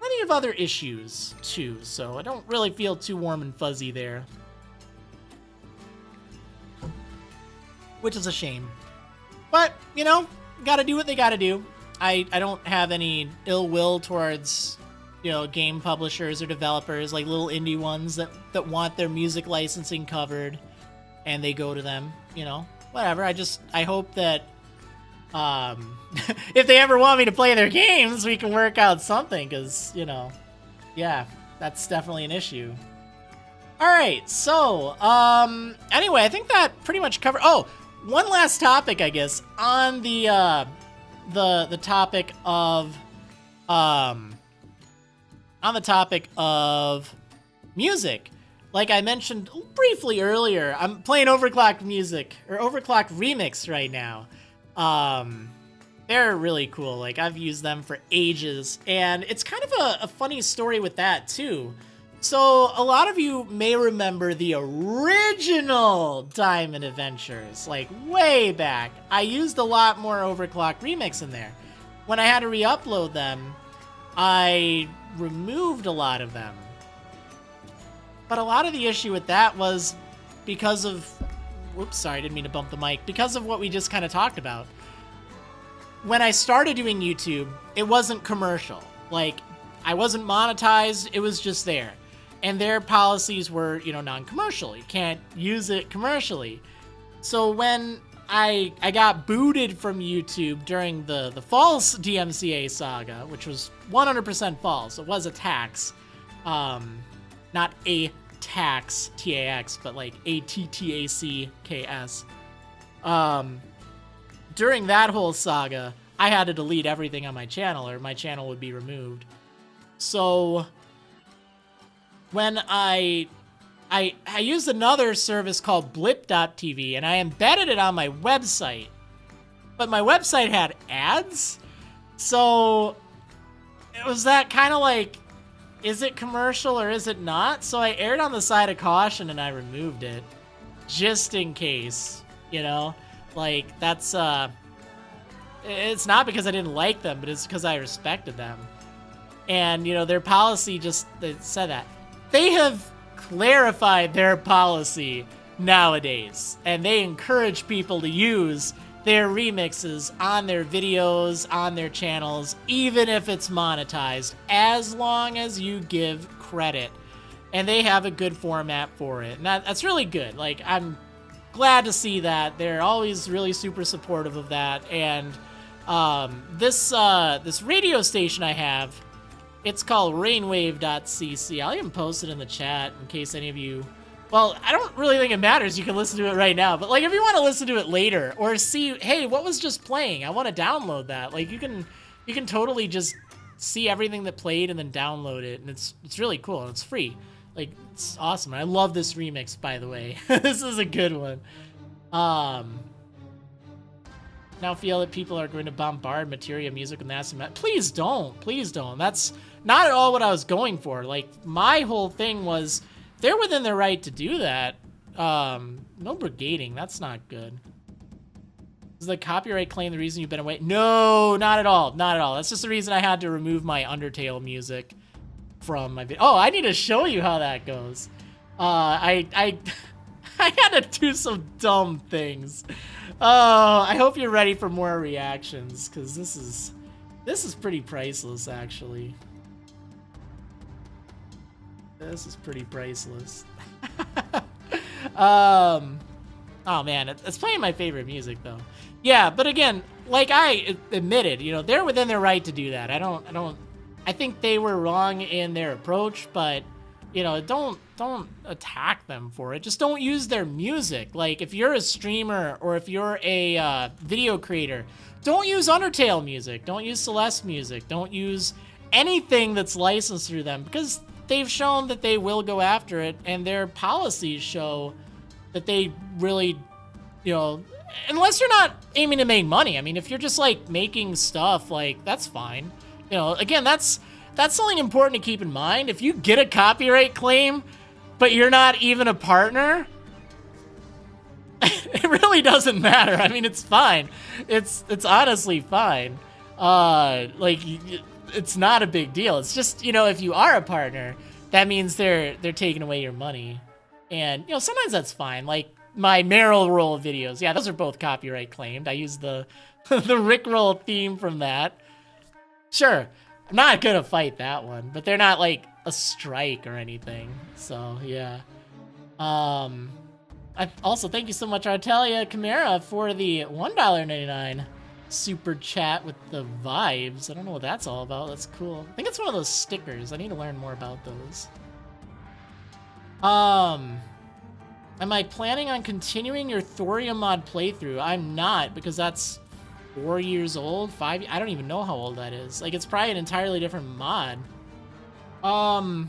plenty of other issues, too. So I don't really feel too warm and fuzzy there. Which is a shame. But, you know, gotta do what they gotta do. I don't have any ill will towards, you know, game publishers or developers, like little indie ones that want their music licensing covered and they go to them, you know, whatever. I hope that if they ever want me to play their games, we can work out something, because, you know, yeah, that's definitely an issue. All right, so anyway, I think that pretty much covered. Oh, one last topic, I guess, on the topic of music. Like I mentioned briefly earlier, I'm playing overclocked music, or overclocked remix right now. They're really cool. Like, I've used them for ages, and it's kind of a funny story with that too. So a lot of you may remember the original Diamond Adventures, like way back. I used a lot more overclocked remix in there. When I had to re-upload them, I removed a lot of them. But a lot of the issue with that was because of, whoops, sorry, I didn't mean to bump the mic, because of what we just kind of talked about. When I started doing YouTube, it wasn't commercial. Like, I wasn't monetized, it was just there. And their policies were, you know, non-commercial. You can't use it commercially. So when I got booted from YouTube during the false DMCA saga, which was 100% false. It was a tax. Not a tax, T-A-X, but like A-T-T-A-C-K-S. During that whole saga, I had to delete everything on my channel, or my channel would be removed. So when I used another service called blip.tv, and I embedded it on my website, but my website had ads, so it was that kind of like, is it commercial or is it not? So I erred on the side of caution and I removed it, just in case, you know? Like, that's, it's not because I didn't like them, but it's because I respected them. And, you know, their policy just, they said that. They have clarified their policy nowadays, and they encourage people to use their remixes on their videos, on their channels, even if it's monetized, as long as you give credit. And they have a good format for it, and that's really good. Like, I'm glad to see that. They're always really super supportive of that. And this radio station I have, it's called rainwave.cc. I'll even post it in the chat in case any of you... Well, I don't really think it matters. You can listen to it right now. But, like, if you want to listen to it later or see, hey, what was just playing? I want to download that. Like, you can totally just see everything that played and then download it, and it's really cool and it's free. Like, it's awesome. I love this remix, by the way. This is a good one. Now feel that people are going to bombard Materia music with nasty please don't. Please don't. That's not at all what I was going for. Like, my whole thing was they're within their right to do that. No brigading. That's not good. Is the copyright claim the reason you've been away? No, not at all. Not at all. That's just the reason I had to remove my Undertale music from my video. Oh, I need to show you how that goes. I had to do some dumb things. Oh, I hope you're ready for more reactions, because this is pretty priceless, actually. This is pretty priceless. Oh man, it's playing my favorite music though. Yeah, but again, like I admitted, you know, they're within their right to do that. I think they were wrong in their approach, but you know, don't attack them for it. Just don't use their music. Like, if you're a streamer or if you're a video creator, don't use Undertale music. Don't use Celeste music. Don't use anything that's licensed through them, because they've shown that they will go after it, and their policies show that they really, you know, unless you're not aiming to make money. I mean, if you're just like making stuff, like, that's fine. You know, again, that's something important to keep in mind. If you get a copyright claim, but you're not even a partner, it really doesn't matter. I mean, it's fine. It's honestly fine. Like, it's not a big deal. It's just, you know, if you are a partner, that means they're taking away your money. And, you know, sometimes that's fine. Like, my Meryl Roll videos. Yeah, those are both copyright claimed. I use the Rickroll theme from that. Sure. I'm not gonna fight that one, but they're not like a strike or anything. So yeah. Also thank you so much, Artelia Chimera, for the $1.99 super chat with the vibes. I don't know what that's all about. That's cool. I think it's one of those stickers. I need to learn more about those. Am I planning on continuing your Thorium mod playthrough? I'm not, because that's 4 years old, 5. I don't even know how old that is. Like, it's probably an entirely different mod. All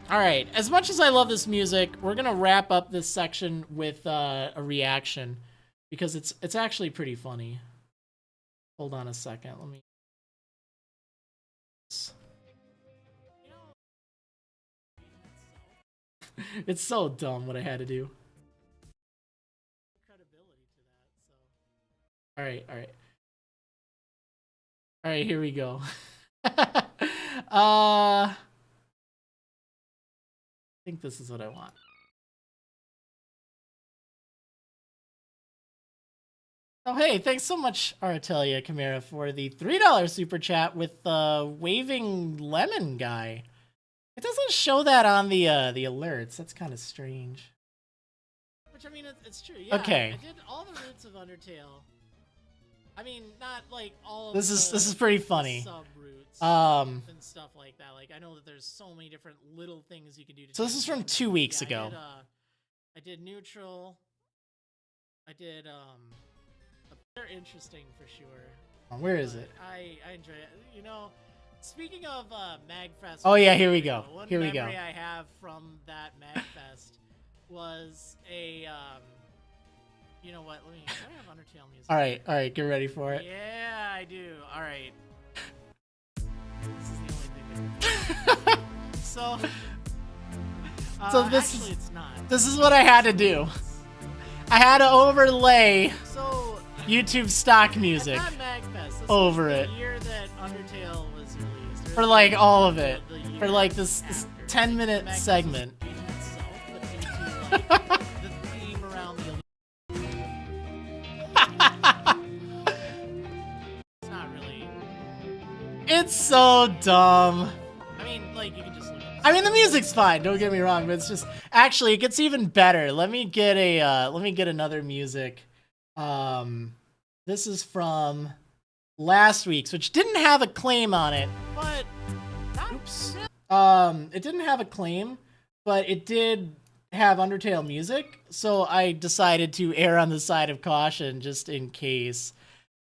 right. As much as I love this music, we're gonna wrap up this section with a reaction, because it's actually pretty funny. Hold on a second. Let me. It's so dumb what I had to do. All right. All right, here we go. I think this is what I want. Oh, hey, thanks so much, Artelia Chimera, for the $3 super chat with the waving lemon guy. It doesn't show that on the alerts. That's kind of strange. Which, I mean, it's true. Yeah, okay. I did all the roots of Undertale. I mean, not like all of this is pretty funny. Sub-roots and stuff like that. Like, I know that there's so many different little things you can do. So this is from 2 weeks ago. I did neutral. I did they're interesting for sure. Where is it? I enjoy it. You know, speaking of MagFest. Oh yeah, here we go. Here we go. One memory I have from that MagFest was a you know what? Let me have Undertale music. All right, get ready for it. Yeah, I do. All right. This is the only thing. So this actually, it's not. This is what I had to do. I had to overlay YouTube stock music over it. The year that Undertale was released. For like all of it. For like this 10-minute segment. It's so dumb. I mean, like, you can just look at it. I mean, the music's fine, don't get me wrong, but it's just actually it gets even better. Let me get another music. This is from last week's, which didn't have a claim on it, but oops. It didn't have a claim, but it did have Undertale music, so I decided to err on the side of caution just in case.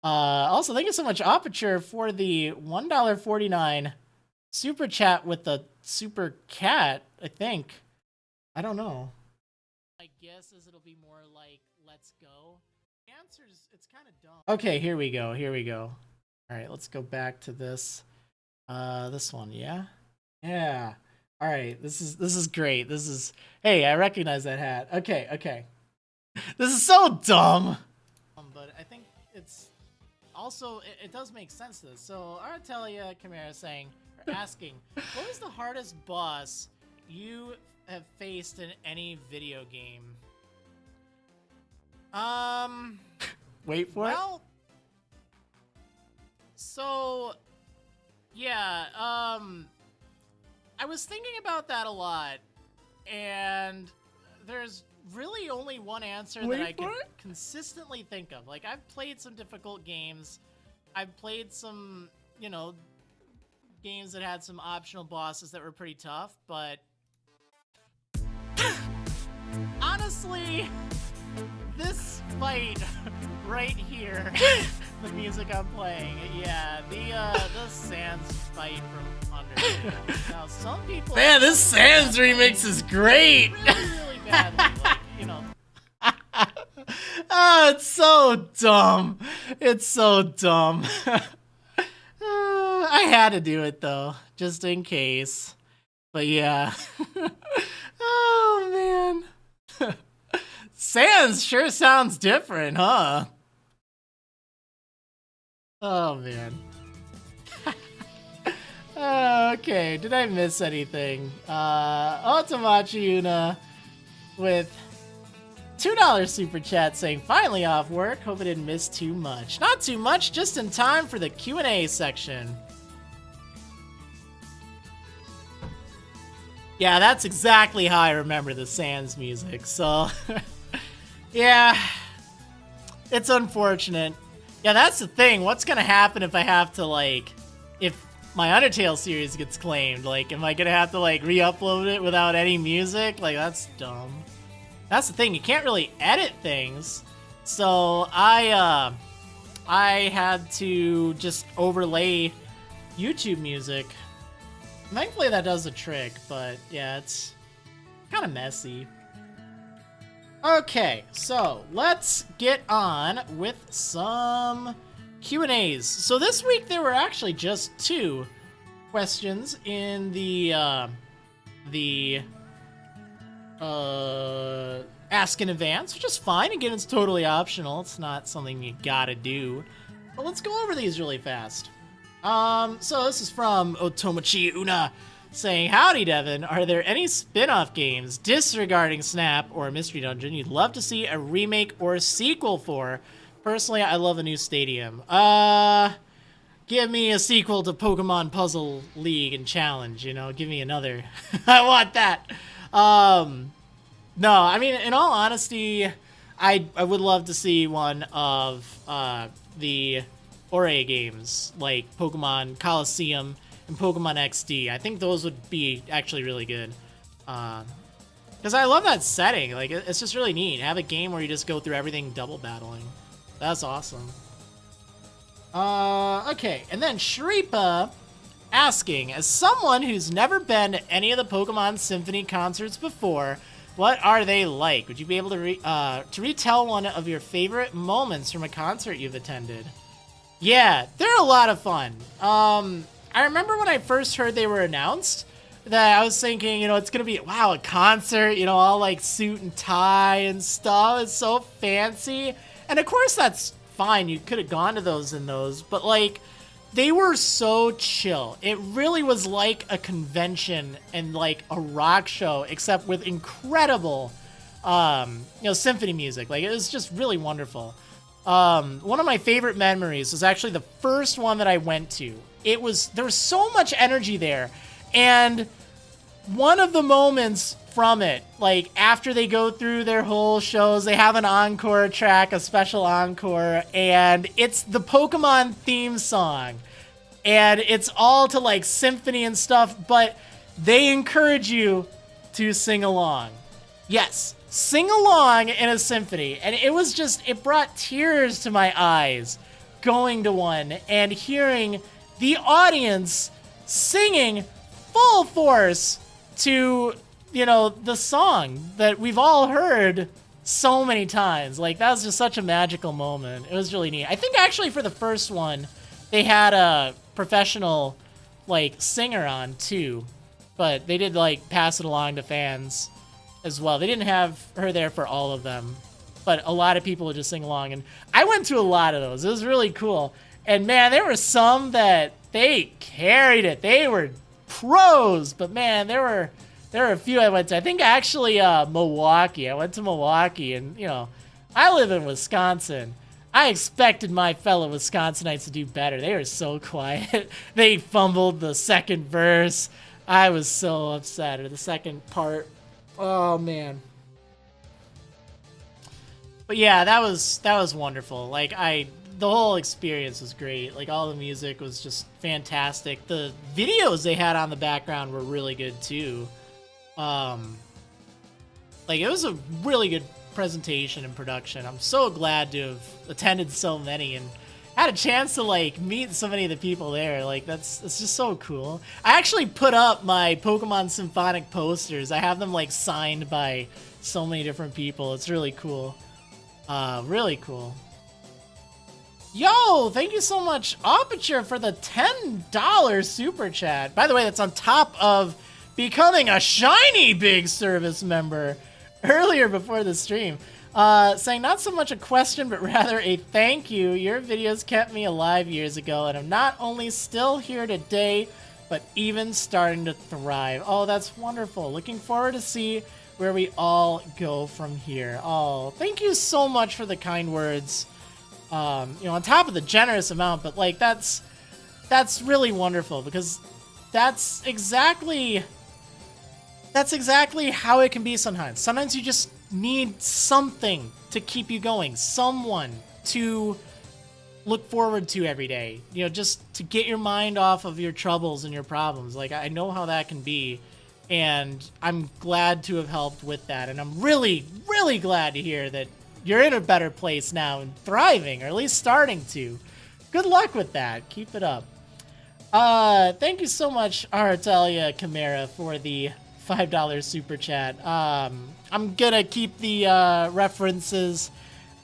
Also, thank you so much, Aperture, for the $1.49 super chat with the super cat, I think. I don't know. My guess is it'll be more like, let's go. The answer's, it's kind of dumb. Okay, here we go. All right, let's go back to this. This one, yeah? Yeah. All right, this is great. Hey, I recognize that hat. Okay. This is so dumb. But I think it's also, it does make sense to this. So, Artelia Chimera asking, what is the hardest boss you have faced in any video game? Wait for it. So, yeah, I was thinking about that a lot, and there's really only one answer that I can consistently think of. Like, I've played some difficult games. I've played some, you know, games that had some optional bosses that were pretty tough, but honestly, this fight right here, the music I'm playing, yeah, the Sans fight from Undertale. Now, some people... Man, this Sans remix is great! Really badly, like, you know... Oh, it's so dumb. It's so dumb. I had to do it, though, just in case. But yeah. Oh, man. Sans sure sounds different, huh? Oh, man. Okay, did I miss anything? Otomachi Una with $2 super chat saying, finally off work. Hope I didn't miss too much. Not too much, just in time for the Q&A section. Yeah, that's exactly how I remember the Sans music, so... Yeah, it's unfortunate. Yeah, that's the thing. What's gonna happen if I have to, like, if my Undertale series gets claimed? Like, am I gonna have to, like, re-upload it without any music? Like, that's dumb. That's the thing. You can't really edit things. So I had to just overlay YouTube music. Thankfully, that does the trick, but yeah, it's kind of messy. Okay, so let's get on with some Q&As. So this week there were actually just 2 questions in the ask in advance, which is fine. Again, it's totally optional. It's not something you gotta do. But let's go over these really fast. So this is from Otomachi Una saying, howdy Devin, are there any spin-off games disregarding Snap or Mystery Dungeon you'd love to see a remake or a sequel for? Personally, I love a new stadium. Give me a sequel to Pokemon Puzzle League and Challenge, you know, give me another. I want that. No, I mean, in all honesty, I would love to see one of the Ore games, like Pokemon Coliseum and Pokemon XD. I think those would be actually really good. Because I love that setting. Like, it's just really neat. Have a game where you just go through everything double battling. That's awesome. Okay, and then Shripa asking, as someone who's never been to any of the Pokemon Symphony concerts before, what are they like? Would you be able to retell one of your favorite moments from a concert you've attended? Yeah, they're a lot of fun. I remember when I first heard they were announced, that I was thinking, you know, it's gonna be, wow, a concert, you know, all like suit and tie and stuff. It's so fancy. And of course that's fine. You could have gone to those, but like, they were so chill. It really was like a convention and like a rock show, except with incredible, you know, symphony music. Like, it was just really wonderful. One of my favorite memories was actually the first one that I went to. There was so much energy there. And one of the moments from it, like after they go through their whole shows, they have an encore track, a special encore, and it's the Pokemon theme song. And it's all to like symphony and stuff, but they encourage you to sing along. Yes, sing along in a symphony. And it was just, it brought tears to my eyes. going to one and hearing the audience singing full force to, you know, the song that we've all heard so many times. Like, that was just such a magical moment. It was really neat. I think actually for the first one, they had a professional, like, singer on too, but they did, like, pass it along to fans as well. They didn't have her there for all of them, but a lot of people would just sing along, and I went to a lot of those. It was really cool. And man, there were some that they carried it. They were pros, but man, there were a few I went to. I think actually Milwaukee. I went to Milwaukee, and you know, I live in Wisconsin. I expected my fellow Wisconsinites to do better. They were so quiet. They fumbled the second verse. I was so upset. Or the second part. Oh man. But yeah, that was wonderful. Like, the whole experience was great. Like, all the music was just fantastic. The videos they had on the background were really good too. Like, it was a really good presentation and production. I'm so glad to have attended so many and had a chance to like meet so many of the people there. Like, it's just so cool. I actually put up my Pokemon Symphonic posters. I have them like signed by so many different people. It's really cool. Really cool. Yo, thank you so much, Aperture, for the $10 super chat. By the way, that's on top of becoming a shiny big service member earlier before the stream. Saying not so much a question, but rather a thank you. Your videos kept me alive years ago, and I'm not only still here today, but even starting to thrive. Oh, that's wonderful. Looking forward to see where we all go from here. Oh, thank you so much for the kind words. You know, on top of the generous amount, but like that's really wonderful, because that's exactly how it can be sometimes. Sometimes you just need something to keep you going, someone to look forward to every day, you know, just to get your mind off of your troubles and your problems. Like, I know how that can be, and I'm glad to have helped with that, and I'm really, really glad to hear that you're in a better place now and thriving, or at least starting to. Good luck with that. Keep it up. Thank you so much, Artalia Chimera, for the $5 super chat. I'm gonna keep the references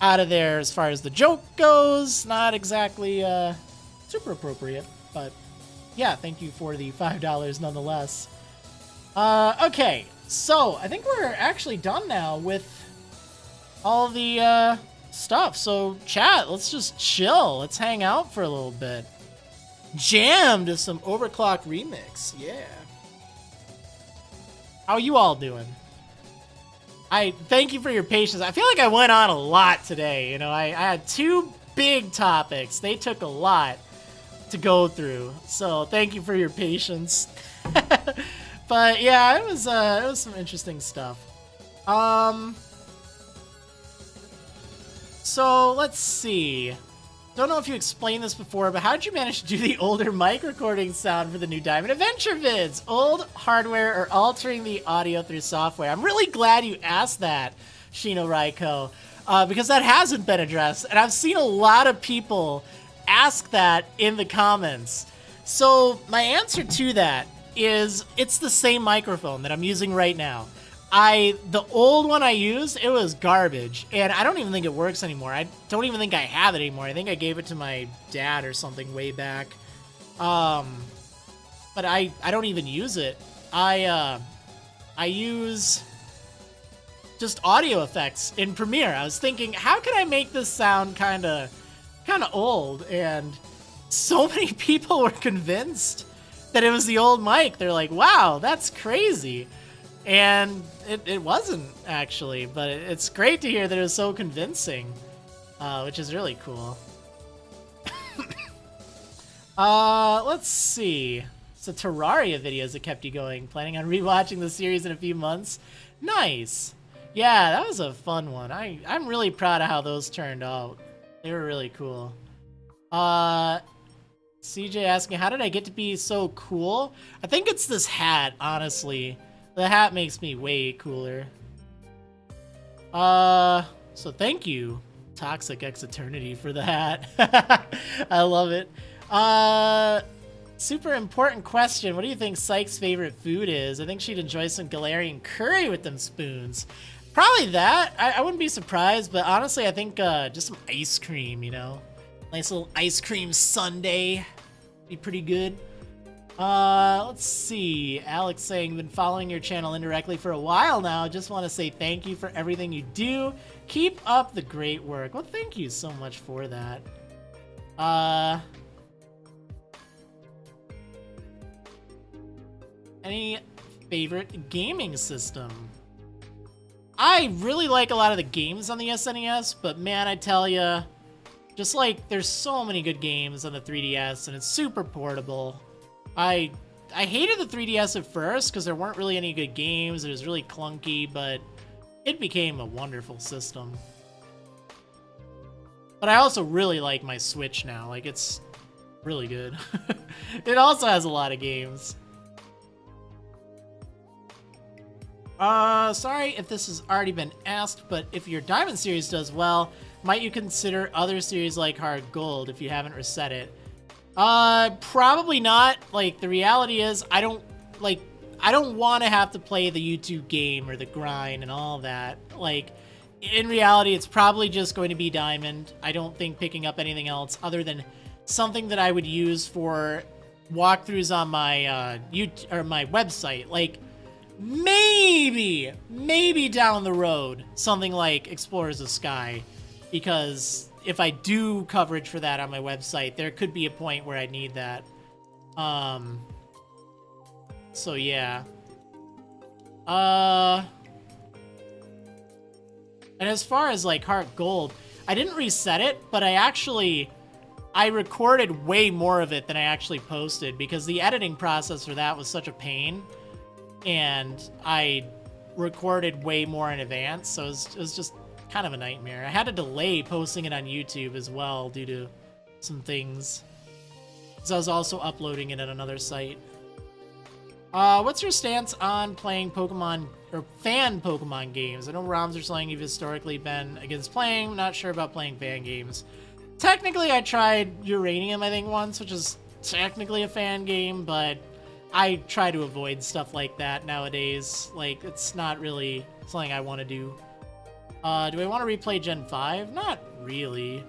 out of there as far as the joke goes. Not exactly super appropriate, but yeah, thank you for the $5 nonetheless. Okay, so I think we're actually done now with all the stuff. So chat, let's just chill. Let's hang out for a little bit. Jam to some Overclock remix. Yeah. How you all doing? I thank you for your patience. I feel like I went on a lot today. You know, I had two big topics. They took a lot to go through. So thank you for your patience. But yeah, it was some interesting stuff. So let's see. Don't know if you explained this before, but how did you manage to do the older mic recording sound for the new Diamond Adventure vids? Old hardware or altering the audio through software? I'm really glad you asked that, Shino Raiko, because that hasn't been addressed, and I've seen a lot of people ask that in the comments. So my answer to that is it's the same microphone that I'm using right now. The old one I used, it was garbage, and I don't even think it works anymore. I don't even think I have it anymore. I think I gave it to my dad or something way back. But I don't even use it. I use just audio effects in Premiere. I was thinking, how can I make this sound kind of old? And so many people were convinced that it was the old mic. They're like, wow, that's crazy. And it wasn't, actually, but it's great to hear that it was so convincing, which is really cool. Let's see. It's the Terraria videos that kept you going. Planning on rewatching the series in a few months? Nice. Yeah, that was a fun one. I'm really proud of how those turned out. They were really cool. CJ asking, how did I get to be so cool? I think it's this hat, honestly. The hat makes me way cooler. So thank you, Toxic X Eternity for that. I love it. Super important question. What do you think Psyche's favorite food is? I think she'd enjoy some Galarian curry with them spoons. Probably that. I wouldn't be surprised, but honestly, I think just some ice cream, you know? Nice little ice cream sundae. Be pretty good. Let's see. Alex saying, been following your channel indirectly for a while now. Just want to say thank you for everything you do. Keep up the great work. Well, thank you so much for that. Any favorite gaming system? I really like a lot of the games on the SNES, but man, I tell ya, just like there's so many good games on the 3DS and it's super portable. I hated the 3DS at first because there weren't really any good games. It was really clunky, but it became a wonderful system. But I also really like my Switch now. Like, it's really good. It also has a lot of games. Sorry if this has already been asked, but if your Diamond series does well, might you consider other series like Hard Gold if you haven't reset it? Probably not. Like, the reality is, I don't want to have to play the YouTube game or the grind and all that. Like, in reality, it's probably just going to be Diamond. I don't think picking up anything else other than something that I would use for walkthroughs on my, YouTube, or my website. Like, maybe down the road, something like Explorers of Sky, because if I do coverage for that on my website, there could be a point where I need that. So yeah. And as far as like Heart Gold, I didn't reset it, but I recorded way more of it than I actually posted because the editing process for that was such a pain. And I recorded way more in advance, so it was just kind of a nightmare. I had to delay posting it on YouTube as well due to some things. So I was also uploading it on another site. What's your stance on playing Pokemon, or fan Pokemon games? I know ROMs are something you've historically been against playing. I'm not sure about playing fan games. Technically, I tried Uranium, I think, once, which is technically a fan game, but I try to avoid stuff like that nowadays. Like, it's not really something I want to do. Do I want to replay Gen 5? Not really.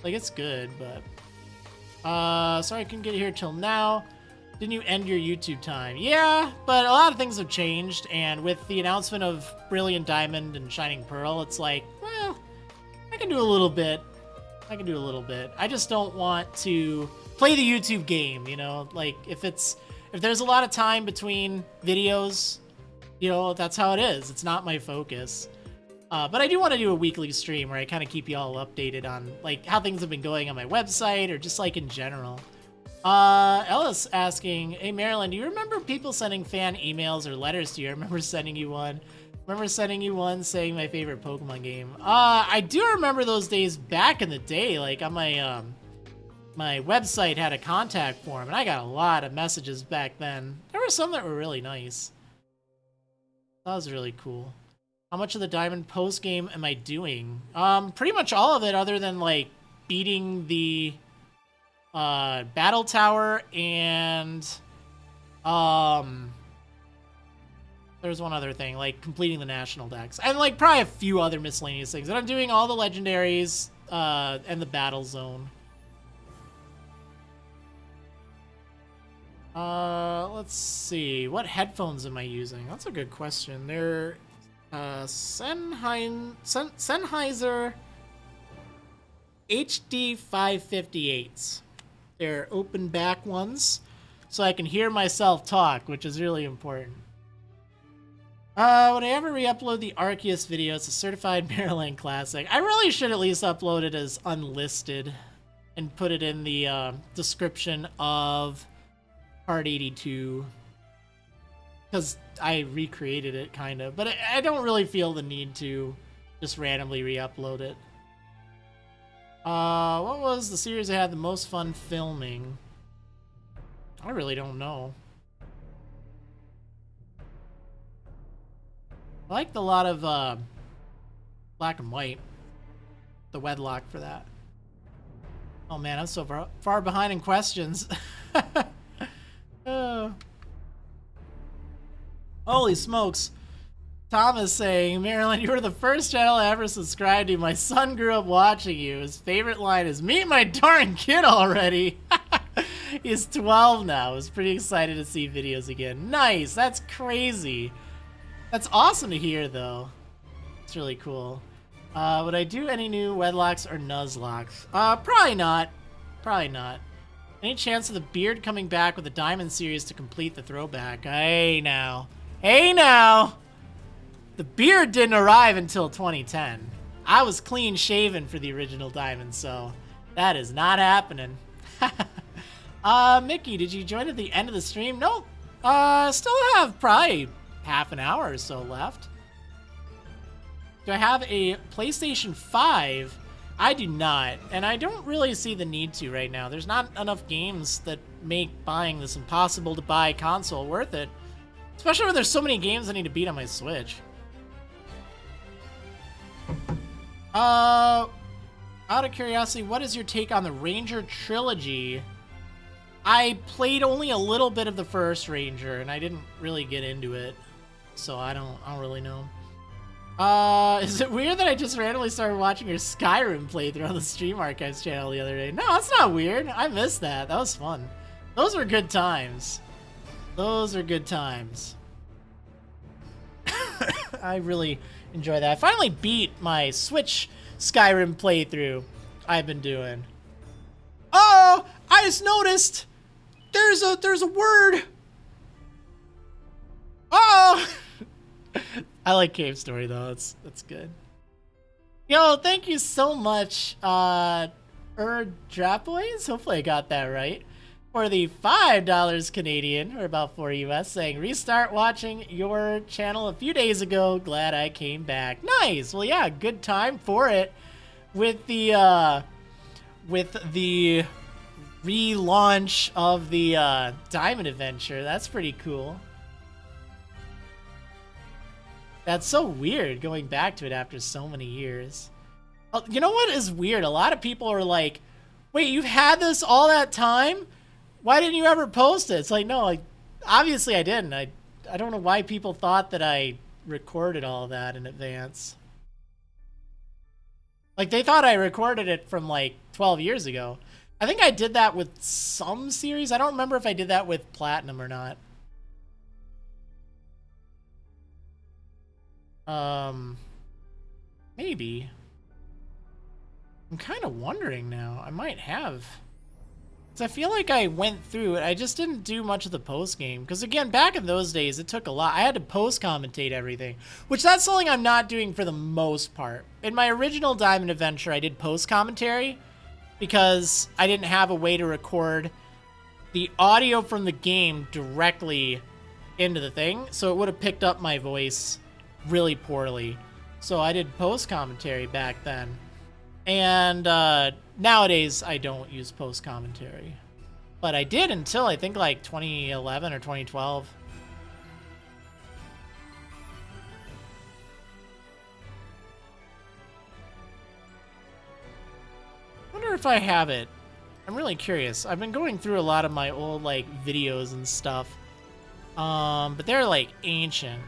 Like, it's good, but... sorry I couldn't get here till now. Didn't you end your YouTube time? Yeah, but a lot of things have changed, and with the announcement of Brilliant Diamond and Shining Pearl, it's like, well, I can do a little bit. I can do a little bit. I just don't want to play the YouTube game, you know? Like, if there's a lot of time between videos, you know, that's how it is. It's not my focus. But I do want to do a weekly stream where I kind of keep you all updated on, like, how things have been going on my website or just, like, in general. Ellis asking, hey, Marilyn, do you remember people sending fan emails or letters to you? I remember sending you one. Saying my favorite Pokemon game. I do remember those days back in the day. Like, on my, my website had a contact form, and I got a lot of messages back then. There were some that were really nice. That was really cool. How much of the Diamond post game am I doing? Pretty much all of it, other than, like, beating the Battle Tower and there's one other thing, like completing the national decks, and like probably a few other miscellaneous things. And I'm doing all the legendaries and the battle zone. Let's see, what headphones am I using? That's a good question. They're Sennheiser HD 558s. They're open back ones, so I can hear myself talk, which is really important. Would I ever re-upload the Arceus video? It's a certified Maryland classic. I really should at least upload it as unlisted and put it in the description of Part 82. Because I recreated it, kind of. But I don't really feel the need to just randomly re-upload it. What was the series I had the most fun filming? I really don't know. I liked a lot of, Black and white. The wedlock for that. Oh man, I'm so far behind in questions. Holy smokes. Thomas saying, Marilyn, you were the first channel I ever subscribed to. My son grew up watching you. His favorite line is, meet my darn kid already. He's 12 now. I was pretty excited to see videos again. Nice. That's crazy. That's awesome to hear, though. It's really cool. Would I do any new wedlocks or nuzlocks? Probably not. Probably not. Any chance of the beard coming back with the Diamond series to complete the throwback? Hey, now. Hey, now. The beard didn't arrive until 2010. I was clean shaven for the original Diamond, so that is not happening. Mickey, did you join at the end of the stream? Nope. Still have probably half an hour or so left. Do I have a PlayStation 5? I do not, and I don't really see the need to right now. There's not enough games that make buying this impossible to buy console worth it. Especially when there's so many games I need to beat on my Switch. Out of curiosity, what is your take on the Ranger trilogy? I played only a little bit of the first Ranger, and I didn't really get into it, so I don't really know. Is it weird that I just randomly started watching your Skyrim playthrough on the Stream Archives channel the other day? No, that's not weird. I missed that. That was fun. Those were good times. Those are good times. I really enjoy that. I finally beat my Switch Skyrim playthrough I've been doing. Oh, I just noticed there's a word. Oh. I like Cave Story though. That's good. Yo, thank you so much, Drapoys. Hopefully I got that right. For the $5 Canadian, or about $4 US, saying restart watching your channel a few days ago. Glad I came back. Nice. Well, yeah, good time for it. With the relaunch of the Diamond Adventure. That's pretty cool. That's so weird going back to it after so many years. You know what is weird? A lot of people are like, wait, you've had this all that time? Why didn't you ever post it? It's like, no, obviously I didn't. I don't know why people thought that I recorded all that in advance. Like, they thought I recorded it from, like, 12 years ago. I think I did that with some series. I don't remember if I did that with Platinum or not. Maybe. I'm kind of wondering now. I might have. Because I feel like I went through it. I just didn't do much of the post game. Because again, back in those days, it took a lot. I had to post commentate everything, which that's something I'm not doing for the most part. In my original Diamond Adventure, I did post commentary because I didn't have a way to record the audio from the game directly into the thing. So it would have picked up my voice really poorly. So I did post commentary back then. And nowadays I don't use post commentary, but I did until I think like 2011 or 2012. Wonder if I have it. I'm really curious. I've been going through a lot of my old like videos and stuff, but they're like ancient.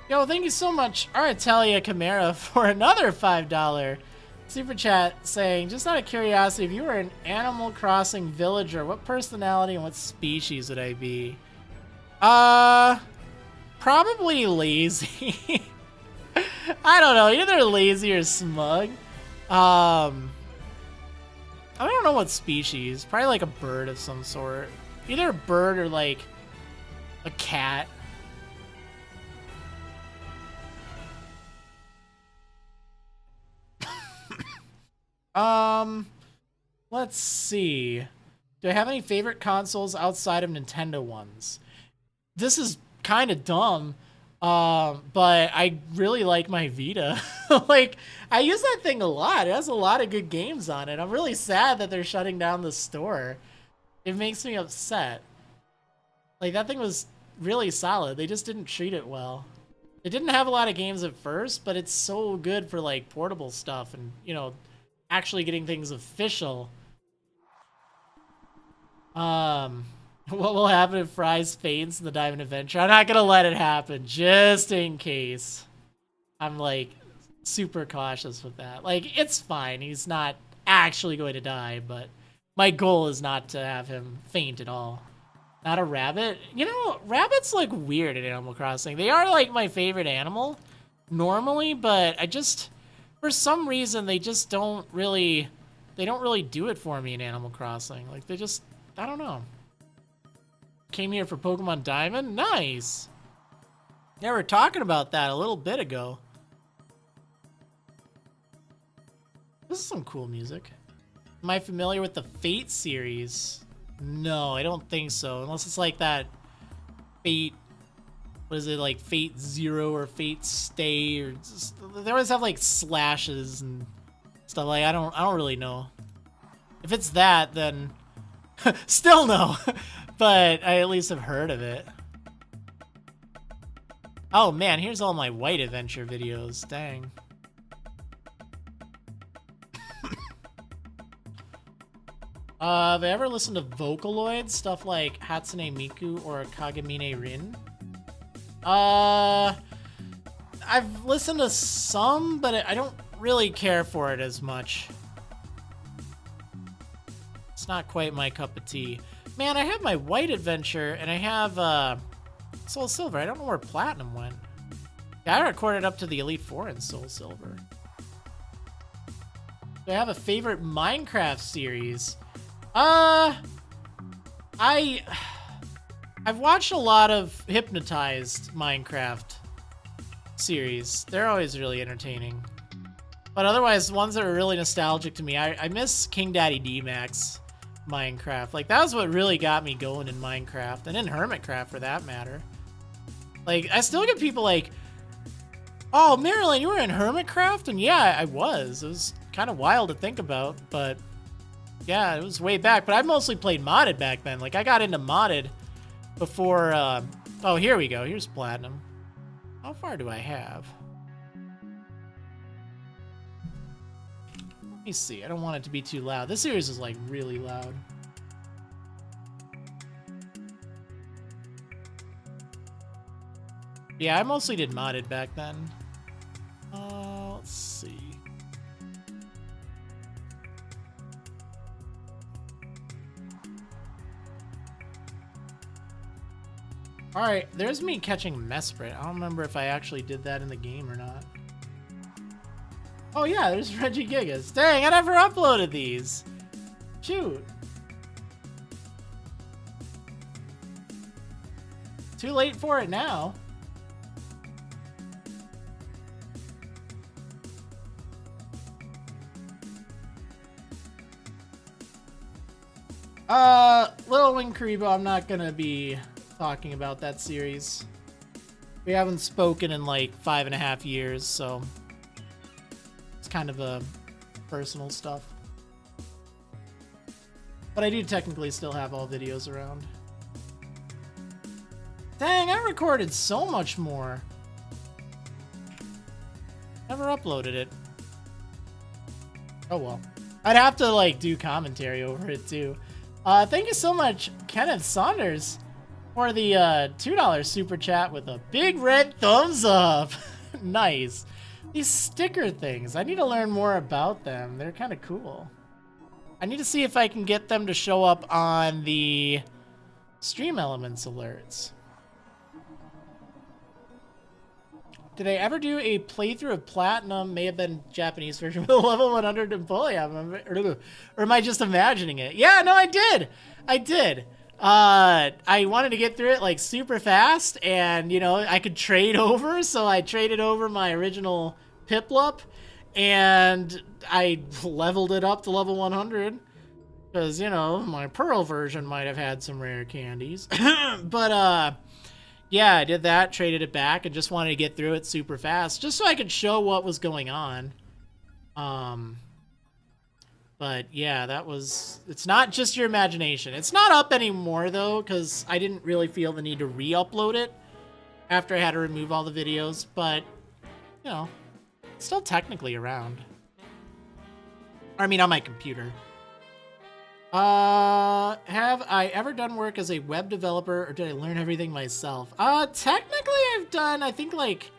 Yo, thank you so much, Aratalia Chimera, for another $5 super chat saying, just out of curiosity, if you were an Animal Crossing villager, what personality and what species would I be? Probably lazy. I don't know, either lazy or smug. I don't know what species. Probably like a bird of some sort. Either a bird or like a cat. Let's see. Do I have any favorite consoles outside of Nintendo ones? This is kind of dumb, but I really like my Vita. Like, I use that thing a lot. It has a lot of good games on it. I'm really sad that they're shutting down the store. It makes me upset. Like, that thing was really solid. They just didn't treat it well. It didn't have a lot of games at first, but it's so good for like portable stuff and, you know, actually getting things official. What will happen if Fry's faints in the Diamond Adventure? I'm not gonna let it happen, just in case. I'm like super cautious with that. Like, it's fine. He's not actually going to die, but my goal is not to have him faint at all. Not a rabbit. You know, rabbits look weird in Animal Crossing. They are like my favorite animal normally, but I just, for some reason, they just don't really do it for me in Animal Crossing. Like, they just, I don't know. Came here for Pokemon Diamond? Nice. Yeah, we were talking about that a little bit ago. This is some cool music. Am I familiar with the Fate series? No, I don't think so. Unless it's like that Fate, what is it, like Fate Zero or Fate Stay, or just, they always have like slashes and stuff. Like, I don't really know. If it's that, then still no. But I at least have heard of it. Oh man, here's all my White Adventure videos. Dang. Have I ever listened to Vocaloid? Stuff like Hatsune Miku or Kagemine Rin? I've listened to some, but I don't really care for it as much. It's not quite my cup of tea. Man, I have my White Adventure, and I have Soul Silver. I don't know where Platinum went. Yeah, I recorded up to the Elite Four in Soul Silver. Do I have a favorite Minecraft series? I've watched a lot of Hypnotized Minecraft series. They're always really entertaining. But otherwise, ones that are really nostalgic to me, I miss King Daddy D-Max Minecraft. Like, that was what really got me going in Minecraft, and in Hermitcraft for that matter. Like, I still get people like, oh, Marilyn, you were in Hermitcraft? And yeah, I was. It was kind of wild to think about, but yeah, it was way back. But I mostly played modded back then. Like, I got into modded before, oh, here we go. Here's Platinum. How far do I have? Let me see. I don't want it to be too loud. This series is, like, really loud. Yeah, I mostly did modded back then. Let's see. Alright, there's me catching Mesprit. I don't remember if I actually did that in the game or not. Oh yeah, there's Reggie Gigas. Dang, I never uploaded these. Shoot. Too late for it now. Little Wing Karibo, I'm not gonna be talking about that series. We haven't spoken in like 5.5 years, so it's kind of a personal stuff. But I do technically still have all videos around. Dang, I recorded so much more. Never uploaded it. Oh well. I'd have to like do commentary over it too. Thank you so much, Kenneth Saunders, for the $2 super chat with a big red thumbs up. Nice. These sticker things, I need to learn more about them. They're kind of cool. I need to see if I can get them to show up on the Stream Elements alerts. Did I ever do a playthrough of Platinum? May have been Japanese version with a level 100 Napoleon. Or am I just imagining it? Yeah, no, I did. I did. I wanted to get through it like super fast, and you know, I could trade over, so I traded over my original Piplup, and I leveled it up to level 100. Because, you know, my Pearl version might have had some rare candies. But, yeah, I did that, traded it back, and just wanted to get through it super fast, just so I could show what was going on. But yeah, that was, it's not just your imagination. It's not up anymore though, because I didn't really feel the need to re-upload it after I had to remove all the videos, but, you know, still technically around. I mean, on my computer. Have I ever done work as a web developer, or did I learn everything myself? Technically I've done, I think, like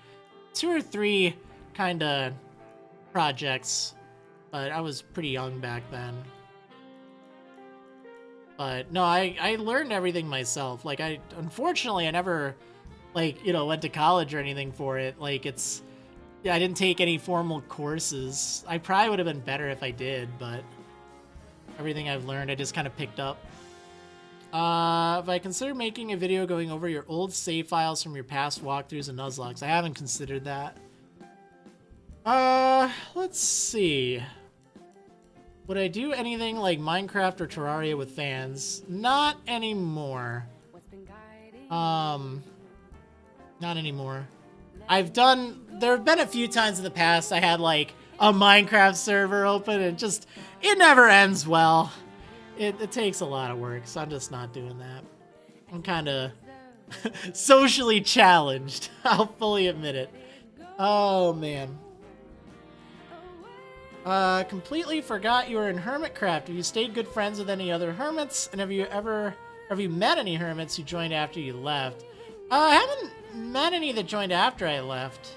2 or 3 kind of projects, but I was pretty young back then. But no, I learned everything myself. Like, unfortunately, I never, like, you know, went to college or anything for it. Like, yeah, I didn't take any formal courses. I probably would have been better if I did, but everything I've learned, I just kind of picked up. If I consider making a video going over your old save files from your past walkthroughs and Nuzlockes, I haven't considered that. Let's see. Would I do anything like Minecraft or Terraria with fans? Not anymore. Not anymore. There have been a few times in the past I had like a Minecraft server open and it never ends well. It takes a lot of work, so I'm just not doing that. I'm kind of socially challenged. I'll fully admit it. Oh, man. Completely forgot you were in Hermitcraft. Have you stayed good friends with any other hermits? And have you met any hermits who joined after you left? I haven't met any that joined after I left.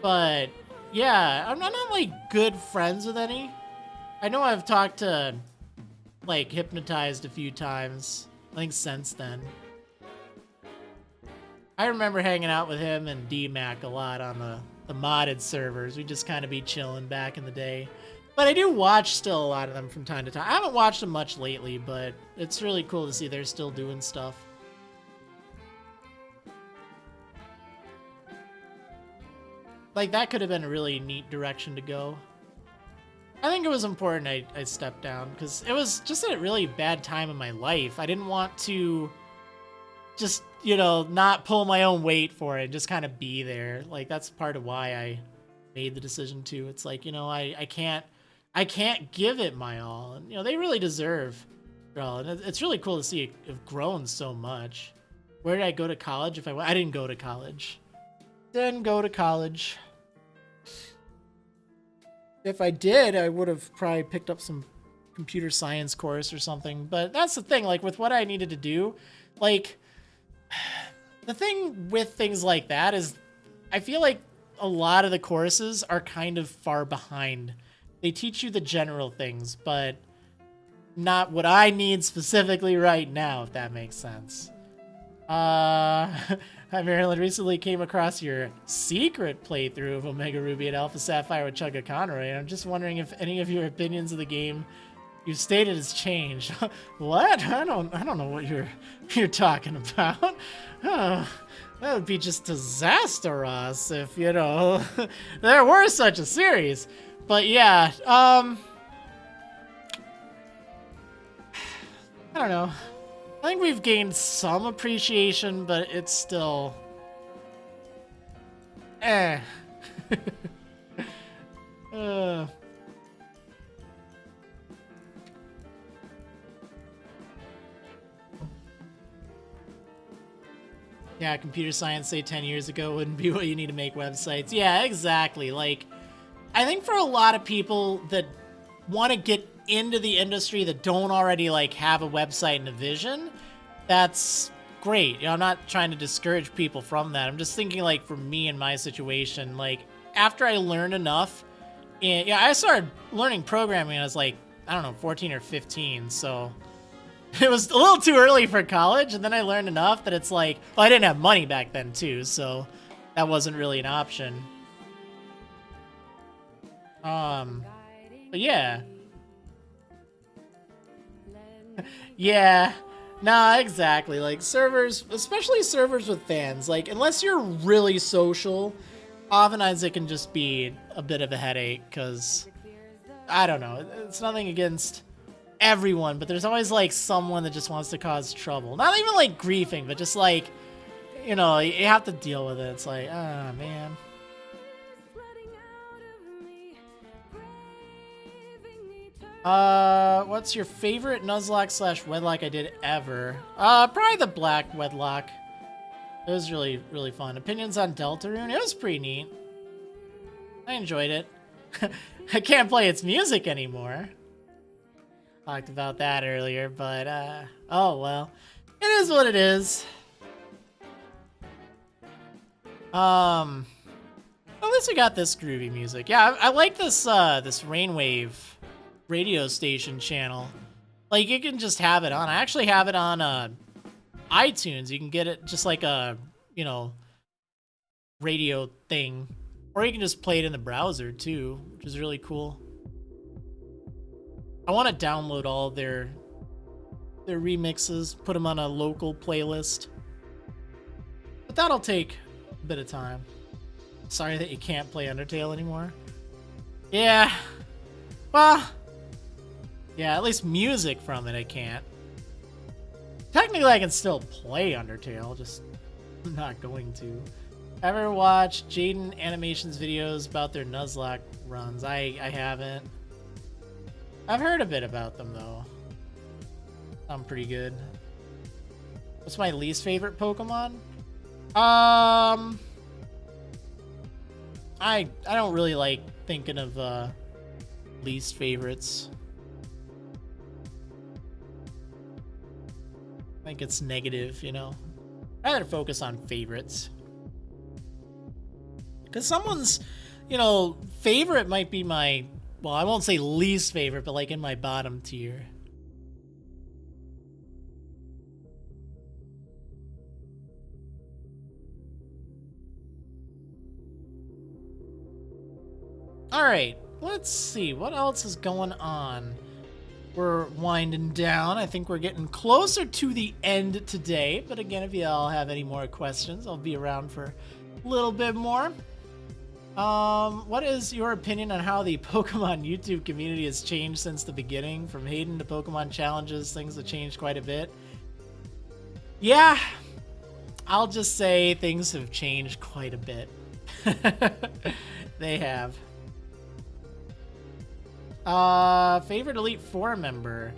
But, yeah, I'm not like good friends with any. I know I've talked to, like, Hypnotized a few times, I think since then. I remember hanging out with him and D-Mac a lot on the modded servers. We'd just kind of be chilling back in the day. But I do watch still a lot of them from time to time. I haven't watched them much lately, but it's really cool to see they're still doing stuff. Like, that could have been a really neat direction to go. I think it was important I stepped down, because it was just a really bad time in my life. I didn't want to just, you know, not pull my own weight for it, just kind of be there. Like, that's part of why I made the decision to. It's like, you know, I can't give it my all. And, you know, they really deserve it all. And it's really cool to see it have grown so much. Where did I go to college? I didn't go to college. Didn't go to college. If I did, I would have probably picked up some computer science course or something. But that's the thing, like, with what I needed to do, like, the thing with things like that is I feel like a lot of the courses are kind of far behind. They teach you the general things, but not what I need specifically right now, if that makes sense. I Marilyn recently came across your secret playthrough of Omega Ruby and Alpha Sapphire with Chugga Conroy, and I'm just wondering if any of your opinions of the game you've stated has changed. What? I don't know what you're talking about. Oh, that would be just disastrous if, you know, there were such a series. But yeah, I don't know. I think we've gained some appreciation, but it's still... Yeah, computer science, say 10 years ago, wouldn't be what you need to make websites. Yeah, exactly. Like, I think for a lot of people that want to get into the industry that don't already like have a website and a vision, that's great. You know, I'm not trying to discourage people from that. I'm just thinking, like, for me in my situation, like, after I learned enough, I started learning programming when I was like, I don't know, 14 or 15, so it was a little too early for college, and then I learned enough that it's like, well, I didn't have money back then too, so that wasn't really an option. But yeah. Yeah. Nah, exactly. Like, servers, especially servers with fans, like, unless you're really social, oftentimes it can just be a bit of a headache, because, I don't know, it's nothing against everyone, but there's always, like, someone that just wants to cause trouble. Not even, like, griefing, but just, like, you know, you have to deal with it. It's like, ah, man. What's your favorite Nuzlocke / Wedlock I did ever? Probably the Black Wedlock. It was really, really fun. Opinions on Deltarune? It was pretty neat. I enjoyed it. I can't play its music anymore. Talked about that earlier, but, oh well. It is what it is. At least we got this groovy music. Yeah, I like this, this Rainwave radio station channel. Like, you can just have it on. I actually have it on, iTunes. You can get it just like a, you know, radio thing. Or you can just play it in the browser, too, which is really cool. I want to download all of their remixes, put them on a local playlist. But that'll take a bit of time. Sorry that you can't play Undertale anymore. Yeah. Well, yeah, at least music from it I can't. Technically, I can still play Undertale, just I'm not going to. Ever watch Jaden Animations videos about their Nuzlocke runs? I haven't. I've heard a bit about them, though. Sound pretty good. What's my least favorite Pokemon? I don't really like thinking of least favorites. I think it's negative, you know. I'd rather focus on favorites. Because someone's, you know, favorite might be my, well, I won't say least favorite, but like in my bottom tier. All right, let's see what else is going on. We're winding down. I think we're getting closer to the end today. But again, if you all have any more questions, I'll be around for a little bit more. What is your opinion on how the Pokemon YouTube community has changed since the beginning? From Hayden to Pokemon challenges, things have changed quite a bit. Yeah, I'll just say things have changed quite a bit. They have. Favorite Elite Four member?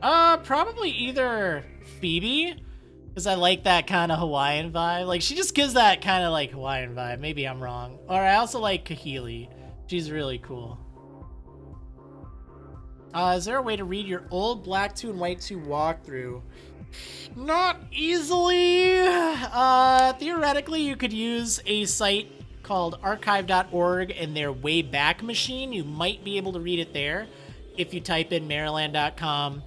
Probably either Phoebe, because I like that kind of Hawaiian vibe. Like, she just gives that kind of, like, Hawaiian vibe. Maybe I'm wrong. Or I also like Kahili. She's really cool. Is there a way to read your old Black 2 and White 2 walkthrough? Not easily. Theoretically, you could use a site called archive.org and their Wayback Machine. You might be able to read it there if you type in maryland.com,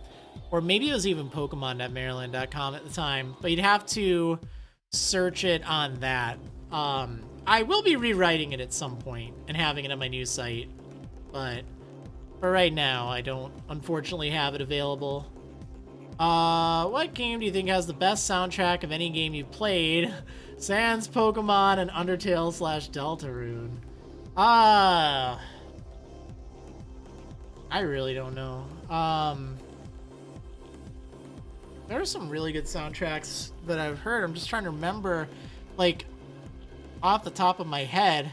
or maybe it was even pokemon.maryland.com at the time, but you'd have to search it on that. I will be rewriting it at some point and having it on my new site, but for right now, I don't unfortunately have it available. What game do you think has the best soundtrack of any game you've played? Sans Pokemon and Undertale / Deltarune. I really don't know. There are some really good soundtracks that I've heard. I'm just trying to remember, like, off the top of my head.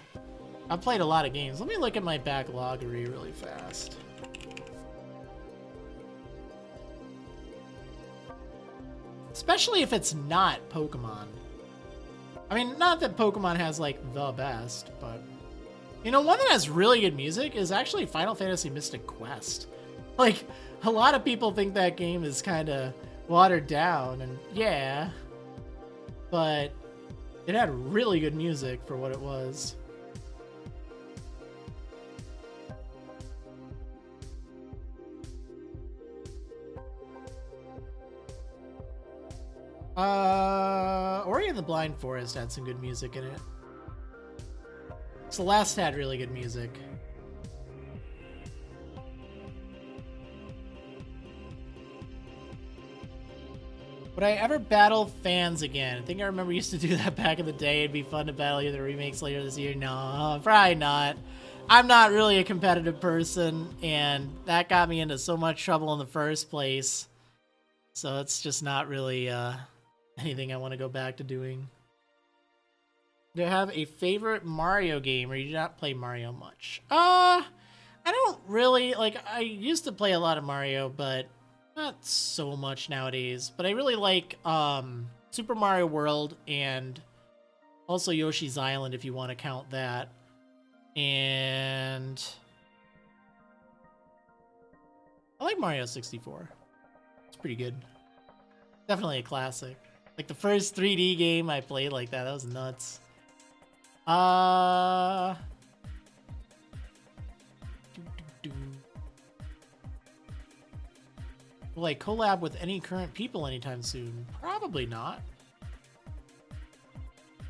I've played a lot of games. Let me look at my backloggery really fast. Especially if it's not Pokemon. I mean, not that Pokemon has, like, the best, but... You know, one that has really good music is actually Final Fantasy Mystic Quest. Like, a lot of people think that game is kind of watered down, and yeah. But it had really good music for what it was. Ori and the Blind Forest had some good music in it. Celeste had really good music. Would I ever battle fans again? I think I remember used to do that back in the day. It'd be fun to battle either remakes later this year. No, probably not. I'm not really a competitive person, and that got me into so much trouble in the first place. So it's just not really anything I want to go back to doing. Do you have a favorite Mario game, or you do not play Mario much? I don't really, like, I used to play a lot of Mario, but not so much nowadays. But I really like Super Mario World, and also Yoshi's Island if you want to count that. And I like Mario 64. It's pretty good. Definitely a classic. Like the first 3D game I played like that was nuts. Will I collab with any current people anytime soon? Probably not.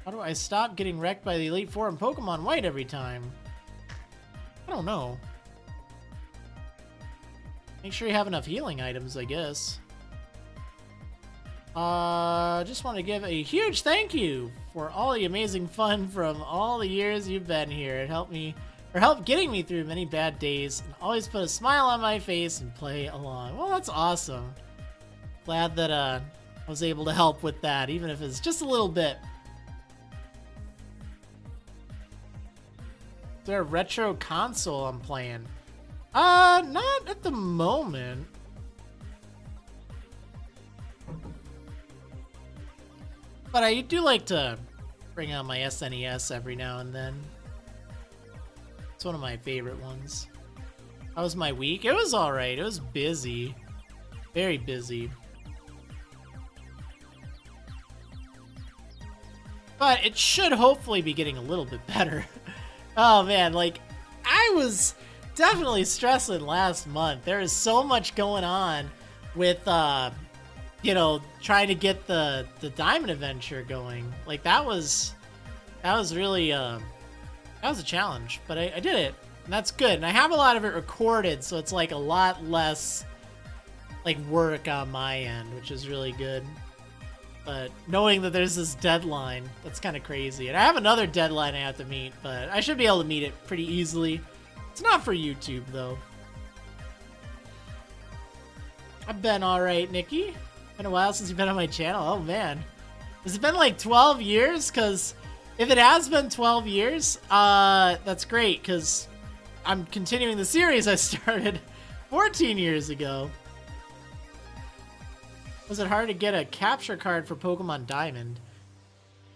How do I stop getting wrecked by the Elite Four in Pokemon White every time? I don't know. Make sure you have enough healing items, I guess. Just want to give a huge thank you for all the amazing fun from all the years you've been here. It helped getting me through many bad days and always put a smile on my face and play along. Well, that's awesome. Glad that I was able to help with that, even if it's just a little bit. Is there a retro console I'm playing? Not at the moment. But I do like to bring out my SNES every now and then. It's one of my favorite ones. How was my week? It was alright. It was busy. Very busy. But it should hopefully be getting a little bit better. Oh man, like, I was definitely stressing last month. There is so much going on with, you know, trying to get the Diamond Adventure going. Like, that was really, that was a challenge, but I did it, and that's good. And I have a lot of it recorded, so it's like a lot less like work on my end, which is really good. But knowing that there's this deadline, that's kind of crazy. And I have another deadline I have to meet, but I should be able to meet it pretty easily. It's not for YouTube, though. I've been alright, Nikki. Been a while since you've been on my channel. Oh, man. Has it been like 12 years? Because if it has been 12 years, that's great, because I'm continuing the series I started 14 years ago. Was it hard to get a capture card for Pokemon Diamond?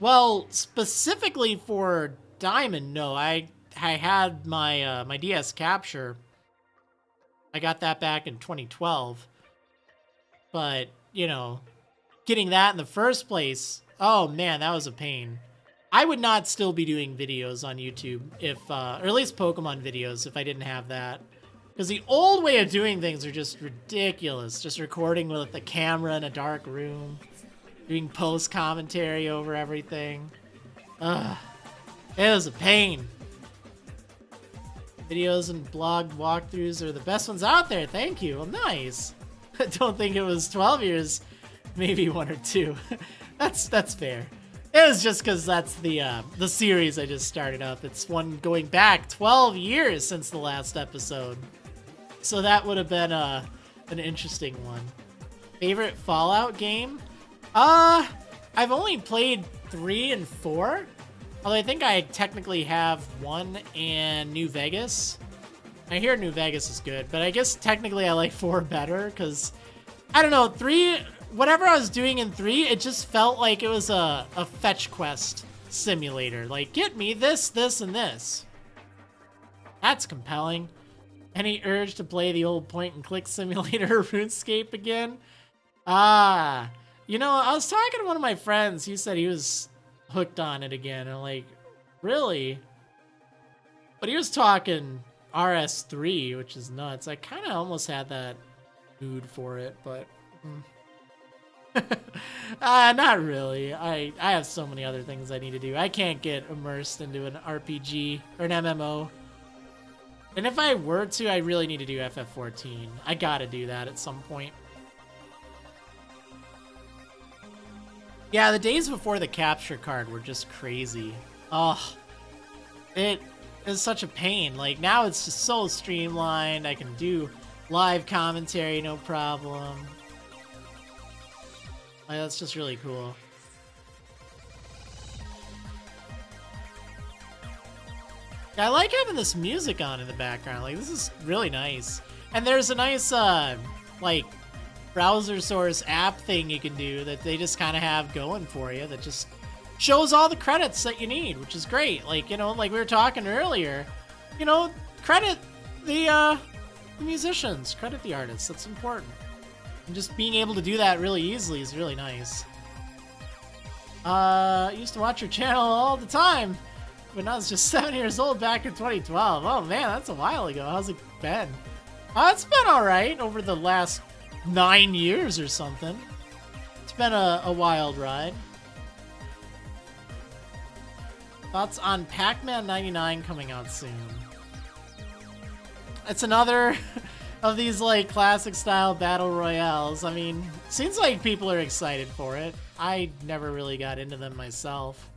Well, specifically for Diamond, no. I had my my DS capture. I got that back in 2012. But, you know, getting that in the first place, oh man, that was a pain. I would not still be doing videos on YouTube if, or at least Pokemon videos, if I didn't have that. Because the old way of doing things are just ridiculous. Just recording with a camera in a dark room, doing post commentary over everything. Ugh, it was a pain. Videos and blog walkthroughs are the best ones out there. Thank you. Well, nice. I don't think it was 12 years, maybe 1 or 2. That's fair. It was just because that's the series I just started up. It's one going back 12 years since the last episode. So that would have been an interesting one. Favorite Fallout game? I've only played 3 and 4. Although I think I technically have 1 and New Vegas. I hear New Vegas is good, but I guess technically I like 4 better because, I don't know, 3, whatever I was doing in 3, it just felt like it was a fetch quest simulator. Like, get me this, this, and this. That's compelling. Any urge to play the old point-and-click simulator RuneScape again? You know, I was talking to one of my friends. He said he was hooked on it again. And I'm like, really? But he was talking RS3, which is nuts. I kind of almost had that mood for it, but not really. I have so many other things I need to do. I can't get immersed into an RPG or an MMO. And if I were to, I really need to do FF14. I gotta do that at some point. Yeah, the days before the capture card were just crazy. Oh, it is such a pain. Like, now it's just so streamlined. I can do live commentary, no problem. Like, that's just really cool. I like having this music on in the background. Like, this is really nice. And there's a nice, like, browser source app thing you can do that they just kind of have going for you that just shows all the credits that you need, which is great. Like, you know, like we were talking earlier, you know, credit the musicians, credit the artists. That's important. And just being able to do that really easily is really nice. I used to watch your channel all the time when I was just 7 years old back in 2012. Oh man, that's a while ago. How's it been? It's been alright over the last 9 years or something. It's been a wild ride. Thoughts on Pac-Man 99 coming out soon? It's another of these like classic style battle royales. I mean, seems like people are excited for it. I never really got into them myself.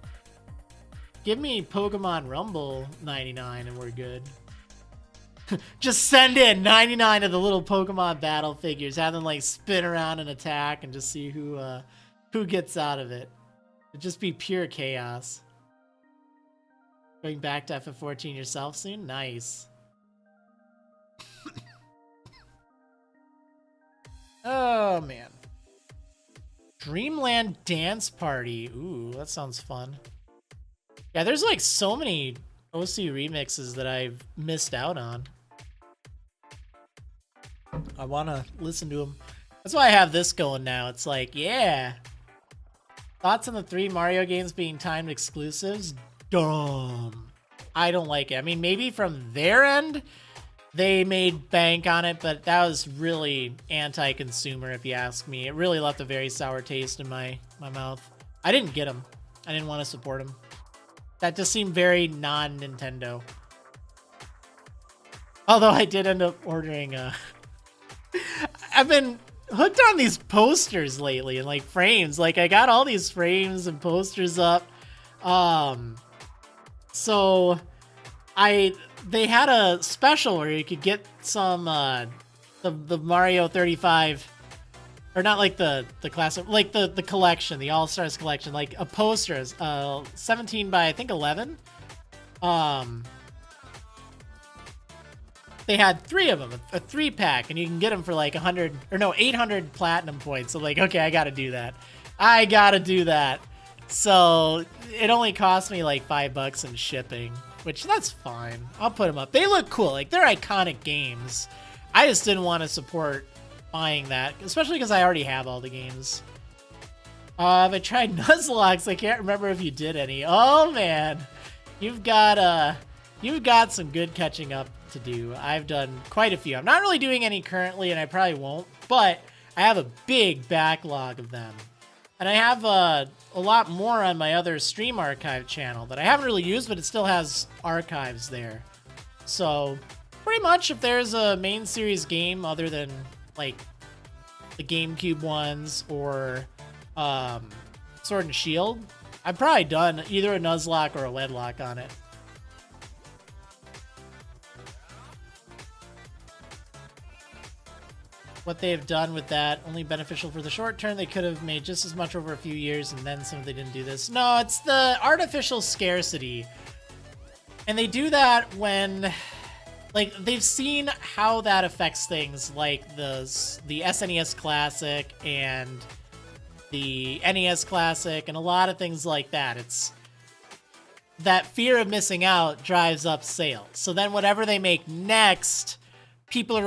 Give me Pokemon Rumble 99 and we're good. Just send in 99 of the little Pokemon battle figures, have them like spin around and attack and just see who gets out of it. It'd just be pure chaos. Going back to FF14 yourself soon? Nice. Oh, man. Dreamland Dance Party. Ooh, that sounds fun. Yeah, there's like so many OC remixes that I've missed out on. I want to listen to them. That's why I have this going now. It's like, yeah. Thoughts on the 3 Mario games being timed exclusives? Dumb. I don't like it. I mean, maybe from their end, they made bank on it, but that was really anti-consumer, if you ask me. It really left a very sour taste in my mouth. I didn't get them. I didn't want to support them. That just seemed very non-Nintendo. Although I did end up ordering I've been hooked on these posters lately and like frames. Like I got all these frames and posters up. So they had a special where you could get some the Mario 35, or not like the classic, like the collection, the All Stars collection, like a poster, 17 by I think 11. They had 3 of them, a 3-pack, and you can get them for like 800 platinum points. So like, okay, I gotta do that. I gotta do that. So it only cost me like $5 in shipping, which that's fine. I'll put them up. They look cool. Like they're iconic games. I just didn't want to support buying that, especially because I already have all the games. I tried Nuzlocke. I can't remember if you did any. Oh man, you've got some good catching up to do. I've done quite a few. I'm not really doing any currently, and I probably won't, but I have a big backlog of them. And I have a lot more on my other stream archive channel that I haven't really used, but it still has archives there. So pretty much if there's a main series game other than like the GameCube ones or Sword and Shield, I've probably done either a Nuzlocke or a Wedlock on it. What they have done with that, only beneficial for the short term. They could have made just as much over a few years, and then some of they didn't do this. No, it's the artificial scarcity. And they do that when, like, they've seen how that affects things like the SNES Classic and the NES Classic and a lot of things like that. It's that fear of missing out drives up sales. So then whatever they make next, people are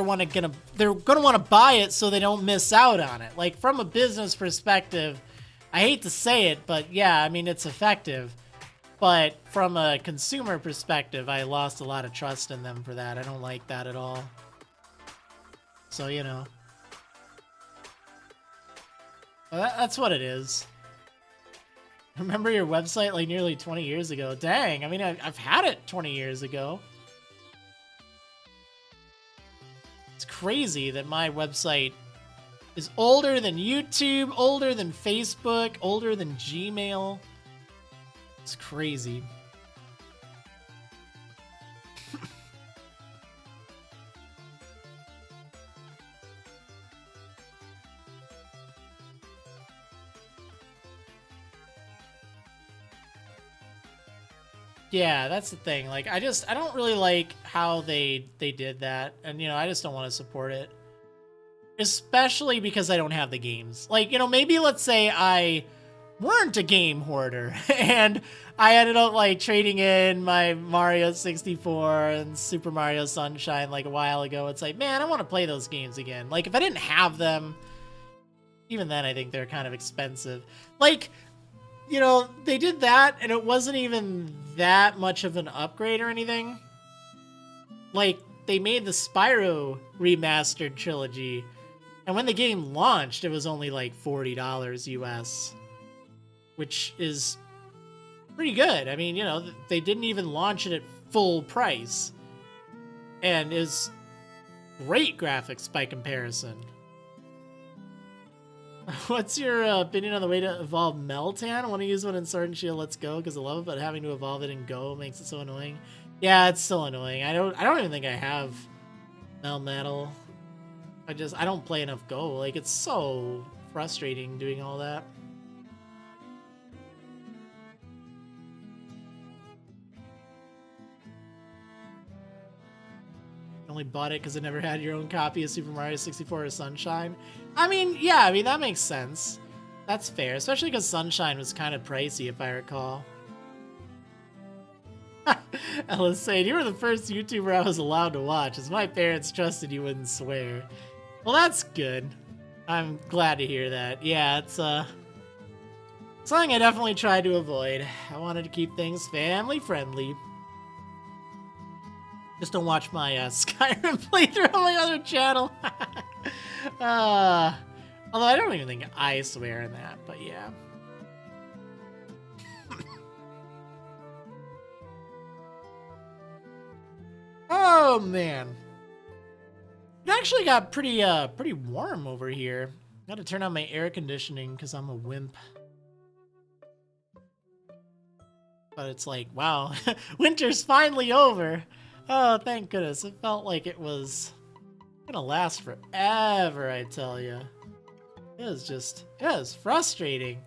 they're gonna want to buy it so they don't miss out on it. Like from a business perspective, I hate to say it, but yeah, I mean it's effective. But from a consumer perspective, I lost a lot of trust in them for that. I don't like that at all. So you know, well, that's what it is. Remember your website like nearly 20 years ago. Dang, I mean I've had it 20 years ago. It's crazy that my website is older than YouTube, older than Facebook, older than Gmail. It's crazy. Yeah, that's the thing. Like, I don't really like how they did that, and you know, I just don't want to support it. especially because I don't have the games. Like, you know, maybe let's say I weren't a game hoarder and I ended up like trading in my Mario 64 and Super Mario Sunshine like a while ago. It's like, man, I want to play those games again. Like if I didn't have them, even then I think they're kind of expensive. Like, you know, they did that and it wasn't even that much of an upgrade or anything. Like they made the Spyro remastered trilogy, and when the game launched, it was only like $40 US, which is pretty good. I mean, you know, they didn't even launch it at full price, and is great graphics by comparison. What's your opinion on the way to evolve Meltan? I want to use one in Sword and Shield Let's Go because I love it, but having to evolve it in Go makes it so annoying. Yeah, it's so annoying. I don't even think I have Melmetal. I don't play enough Go. Like, it's so frustrating doing all that. Only bought it because I never had your own copy of Super Mario 64 or Sunshine. I mean, yeah, I mean, that makes sense. That's fair, especially because Sunshine was kind of pricey, if I recall. Ellis saying, you were the first YouTuber I was allowed to watch, as my parents trusted you wouldn't swear. Well, that's good. I'm glad to hear that. Yeah, it's something I definitely tried to avoid. I wanted to keep things family friendly. Just don't watch my Skyrim playthrough on my other channel. Although I don't even think I swear in that, but yeah. Oh man, it actually got pretty warm over here. Got to turn on my air conditioning because I'm a wimp. But it's like, wow, winter's finally over. Oh, thank goodness. It felt like it was gonna last forever, I tell you. It was frustrating.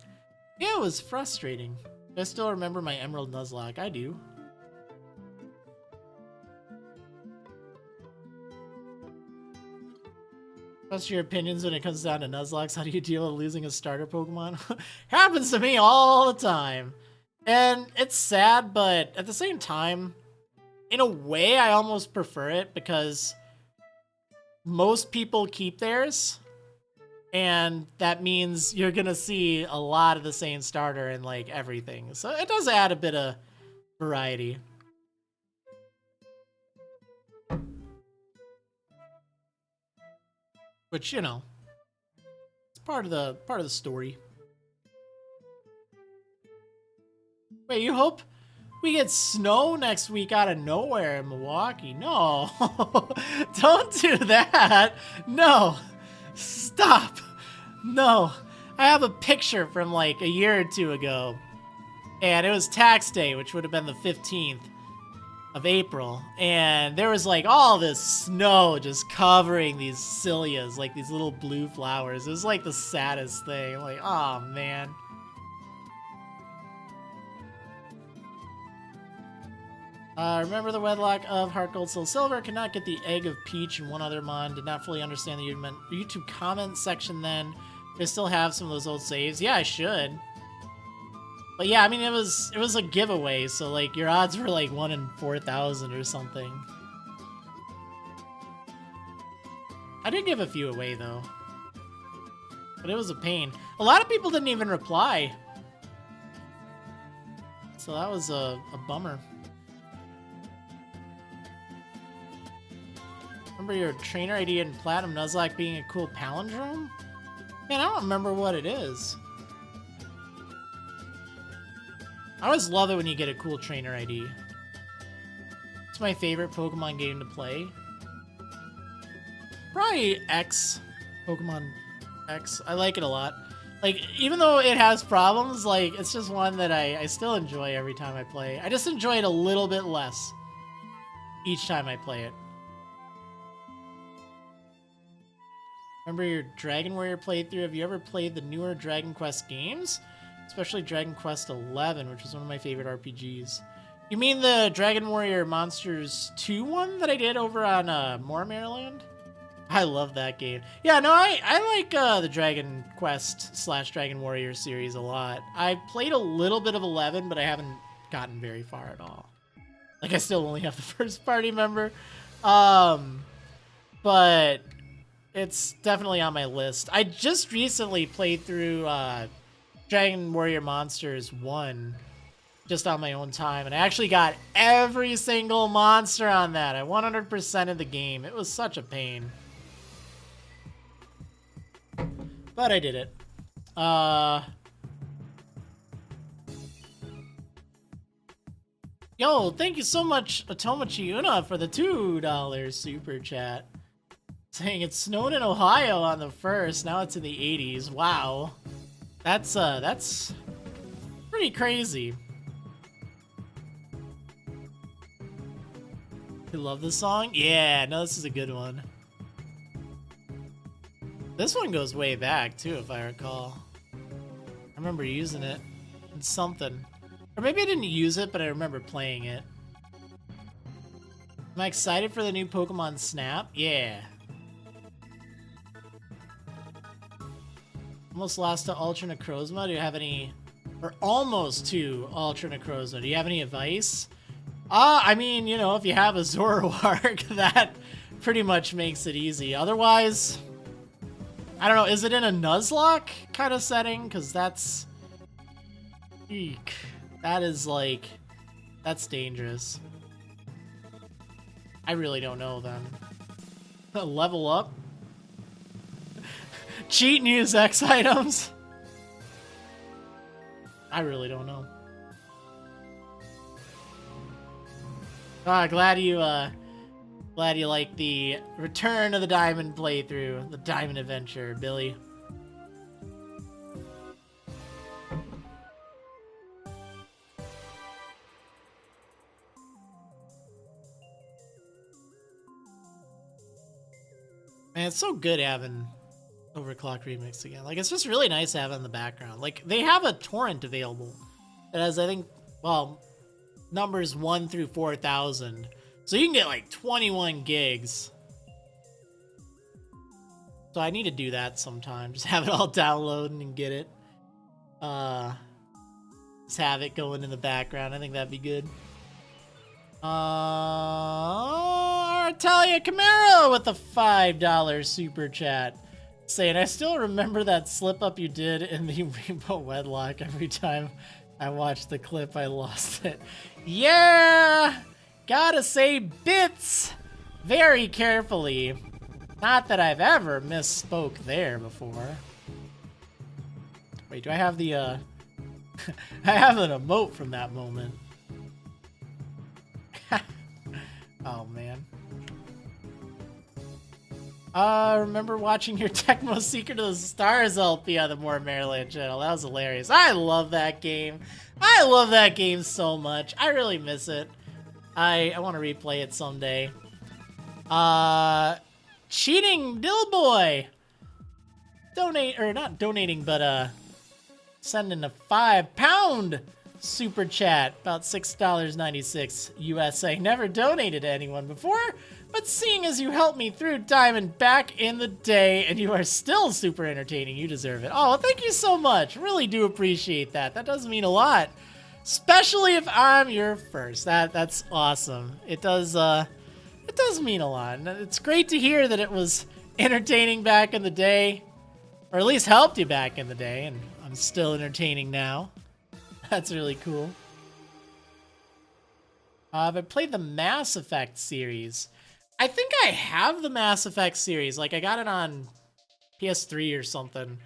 It was frustrating. I still remember my Emerald Nuzlocke. I do. What's your opinions when it comes down to Nuzlocks? How do you deal with losing a starter Pokemon? Happens to me all the time. And it's sad, but at the same time, in a way, I almost prefer it because most people keep theirs. And that means you're going to see a lot of the same starter in like everything. So it does add a bit of variety. Which, you know, it's part of the story. Wait, you hope we get snow next week out of nowhere in Milwaukee? No. Don't do that. No. Stop. No. I have a picture from like a year or two ago. And it was tax day, which would have been the 15th of April, and there was like all this snow just covering these cilias, like these little blue flowers. It was like the saddest thing. Like, oh man. Remember the wedlock of Heart Gold Soul Silver. Could not get the egg of Peach and one other mon. Did not fully understand the YouTube comment section then. I still have some of those old saves. Yeah, I should. But yeah, I mean, it was a giveaway, so like your odds were like 1 in 4,000 or something. I did give a few away though, but it was a pain. A lot of people didn't even reply, so that was a bummer. Remember your trainer ID in Platinum Nuzlocke being a cool palindrome? Man, I don't remember what it is. I always love it when you get a cool trainer ID. It's my favorite Pokemon game to play. Probably X. Pokemon X. I like it a lot. Like, even though it has problems, like, it's just one that I still enjoy every time I play. I just enjoy it a little bit less each time I play it. Remember your Dragon Warrior playthrough? Have you ever played the newer Dragon Quest games? Especially Dragon Quest XI, which is one of my favorite RPGs. You mean the Dragon Warrior Monsters 2 one that I did over on Moore, Maryland? I love that game. Yeah, no, I like the Dragon Quest / Dragon Warrior series a lot. I played a little bit of 11, but I haven't gotten very far at all. Like, I still only have the first party member. But it's definitely on my list. I just recently played through Dragon Warrior Monsters 1 just on my own time, and I actually got every single monster on that. I 100%ed the game. It was such a pain. But I did it. Yo, thank you so much, Atoma Chiuna, for the $2 super chat. Saying it snowed in Ohio on the 1st, now it's in the 80s. Wow. That's pretty crazy. You love this song? Yeah, no, this is a good one. This one goes way back, too, if I recall. I remember using it in something. Or maybe I didn't use it, but I remember playing it. Am I excited for the new Pokemon Snap? Yeah. Almost lost to Ultra Necrozma. Do you have any... Or almost to Ultra Necrozma. Do you have any advice? I mean, you know, if you have a Zoroark, that pretty much makes it easy. Otherwise... I don't know, is it in a Nuzlocke kind of setting? Because that's... Eek. That is, like... That's dangerous. I really don't know, then. Level up? Cheat and use X items? I really don't know. Glad you like the return of the Diamond playthrough, the Diamond Adventure, Billy. Man, it's so good having Overclock Remix again. Like, it's just really nice to have it in the background. Like, they have a torrent available that has, I think, well, numbers 1 through 4,000. So you can get like 21 gigs. So I need to do that sometime. Just have it all downloaded and get it. Just have it going in the background. I think that'd be good. Artalia Camaro with the $5 super chat. Saying, I still remember that slip up you did in the Rainbow Wedlock. Every time I watched the clip, I lost it. Yeah! Gotta say bits very carefully. Not that I've ever misspoke there before. Wait, do I have the, I have an emote from that moment. Oh, man. Remember watching your Tecmo Secret of the Stars LP on the More Maryland channel. That was hilarious. I love that game. I love that game so much. I really miss it. I want to replay it someday. Cheating Dillboy. Donate, or not donating, but sending a £5 super chat, about $6.96 USA. Never donated to anyone before, but seeing as you helped me through Diamond back in the day, and you are still super entertaining, you deserve it. Oh, well, thank you so much. Really do appreciate that. That does mean a lot. Especially if I'm your first. That's awesome. It does mean a lot. And it's great to hear that it was entertaining back in the day, or at least helped you back in the day, and I'm still entertaining now. That's really cool. I've played the Mass Effect series. I think I have the Mass Effect series. Like, I got it on PS3 or something.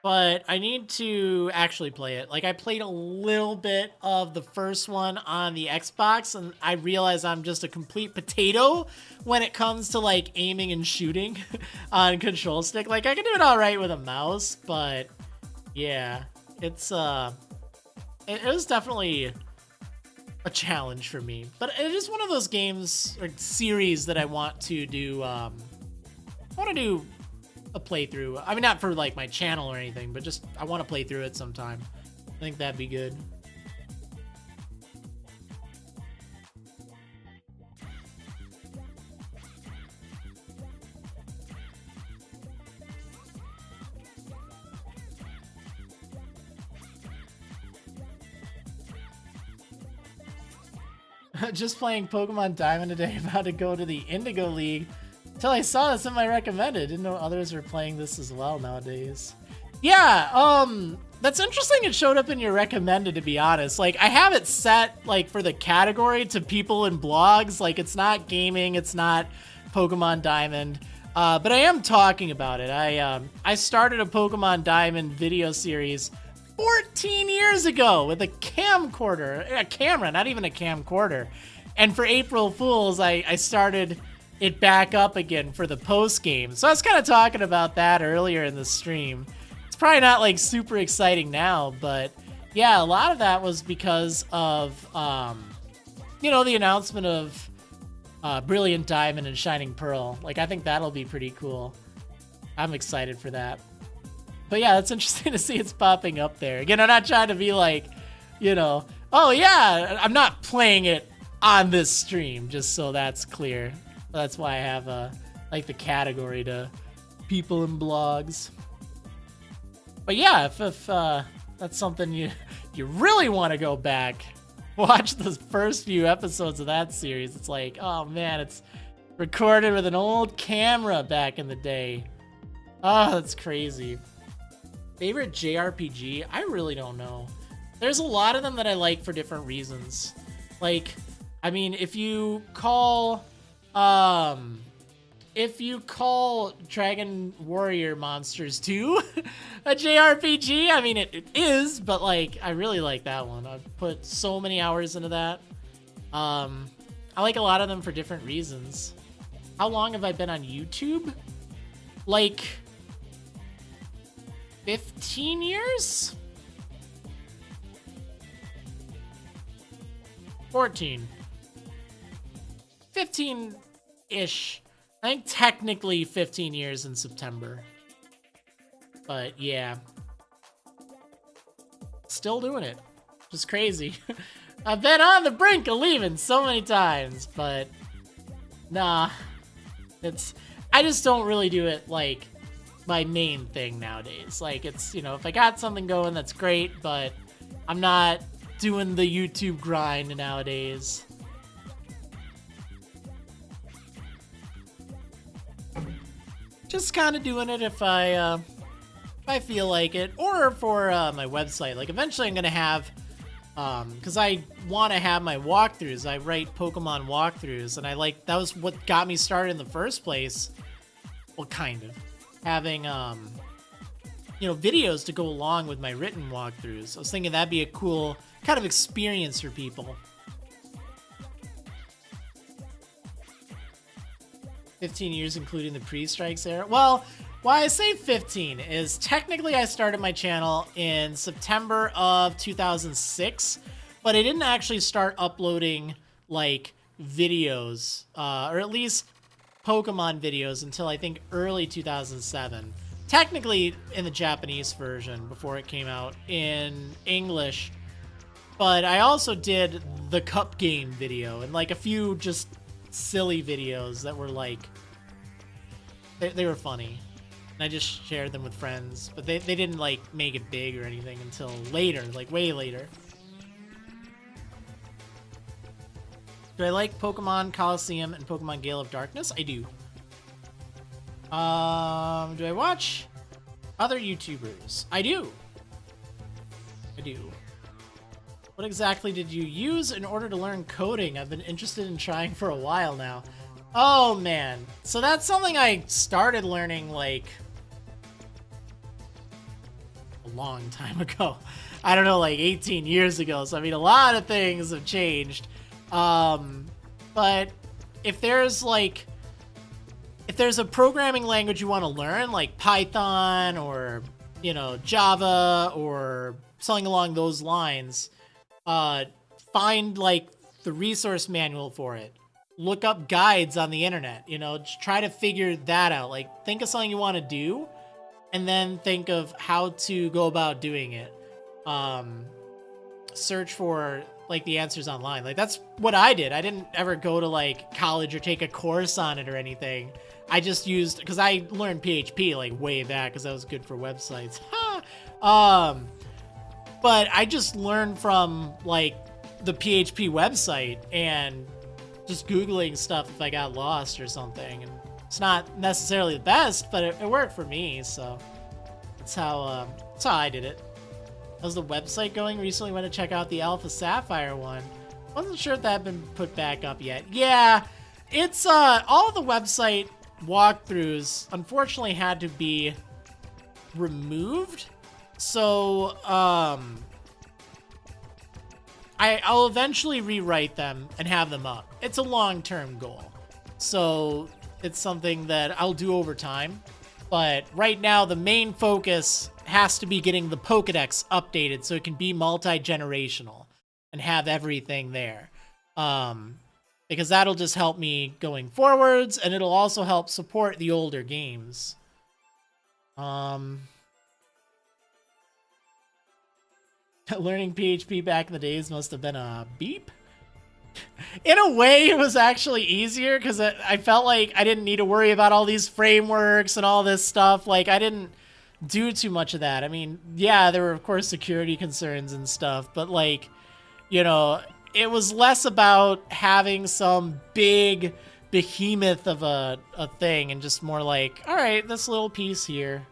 But I need to actually play it. Like, I played a little bit of the first one on the Xbox, and I realize I'm just a complete potato when it comes to, like, aiming and shooting on control stick. Like, I can do it all right with a mouse, but yeah, it's, it was definitely a challenge for me. But it is one of those games or series that I want to do, I want to do a playthrough. I mean, not for like my channel or anything, but just I want to play through it sometime. I think that'd be good. Just playing Pokemon Diamond today, about to go to the Indigo League. Until I saw this in my recommended. Didn't know others were playing this as well nowadays. Yeah, that's interesting it showed up in your recommended, to be honest. Like, I have it set, like, for the category to people in blogs. Like, it's not gaming, it's not Pokemon Diamond. But I am talking about it. I started a Pokemon Diamond video series 14 years ago with a camera, not even a camcorder. And for April Fools, I started it back up again for the post game. So I was kind of talking about that earlier in the stream. It's probably not like super exciting now, but yeah, a lot of that was because of, you know, the announcement of Brilliant Diamond and Shining Pearl. Like, I think that'll be pretty cool. I'm excited for that. But yeah, it's interesting to see it's popping up there. Again, I'm not trying to be like, you know, oh yeah, I'm not playing it on this stream, just so that's clear. That's why I have like the category to people in blogs. But yeah, if that's something you really want to go back, watch the first few episodes of that series. It's like, oh man, it's recorded with an old camera back in the day. Oh, that's crazy. Favorite JRPG? I really don't know. There's a lot of them that I like for different reasons. Like, I mean, if you call Dragon Warrior Monsters 2 a JRPG, I mean, it is, but like, I really like that one. I've put so many hours into that. I like a lot of them for different reasons. How long have I been on YouTube? Like 15 years? 14. 15-ish. I think technically 15 years in September. But yeah. Still doing it. Just crazy. I've been on the brink of leaving so many times, but nah. I just don't really do it like my main thing nowadays. Like, it's, you know, if I got something going, that's great, but I'm not doing the YouTube grind nowadays. Just kind of doing it if I feel like it, or for my website. Like, eventually I'm gonna have, because I want to have my walkthroughs. I write Pokemon walkthroughs, and that was what got me started in the first place. Well, kind of. Having, you know, videos to go along with my written walkthroughs. I was thinking that'd be a cool kind of experience for people. 15 years, including the pre-strikes era. Well, why I say 15 is technically I started my channel in September of 2006, but I didn't actually start uploading like videos, or at least Pokemon videos, until I think early 2007. Technically in the Japanese version before it came out in English, but I also did the Cup game video and like a few just silly videos that were like, they were funny. And I just shared them with friends, but they didn't like make it big or anything until later, like way later. Do I like Pokemon Coliseum and Pokemon Gale of Darkness? I do. Do I watch other YouTubers? I do. I do. What exactly did you use in order to learn coding? I've been interested in trying for a while now. Oh man. So that's something I started learning like a long time ago. I don't know, like 18 years ago. So I mean, a lot of things have changed. But if there's a programming language you want to learn, like Python or, you know, Java or something along those lines, find like the resource manual for it. Look up guides on the internet, you know, just try to figure that out. Like, think of something you want to do and then think of how to go about doing it. Search for like the answers online. Like, that's what I did. I didn't ever go to like college or take a course on it or anything. I just used, because I learned PHP like way back because that was good for websites. But I just learned from like the PHP website and just Googling stuff if I got lost or something. And it's not necessarily the best, but it worked for me, so that's how I did it. How's the website going? Recently went to check out the Alpha Sapphire one. Wasn't sure if that had been put back up yet. Yeah, it's all the website walkthroughs unfortunately had to be removed. So I'll eventually rewrite them and have them up. It's a long-term goal. So it's something that I'll do over time. But right now, the main focus has to be getting the Pokedex updated so it can be multi-generational and have everything there. Because that'll just help me going forwards, and it'll also help support the older games. Learning PHP back in the days must have been a beep. In a way, it was actually easier because I felt like I didn't need to worry about all these frameworks and all this stuff. Like, I didn't do too much of that. I mean, yeah, there were, of course, security concerns and stuff, but, like, you know, it was less about having some big behemoth of a thing and just more like, all right, this little piece here.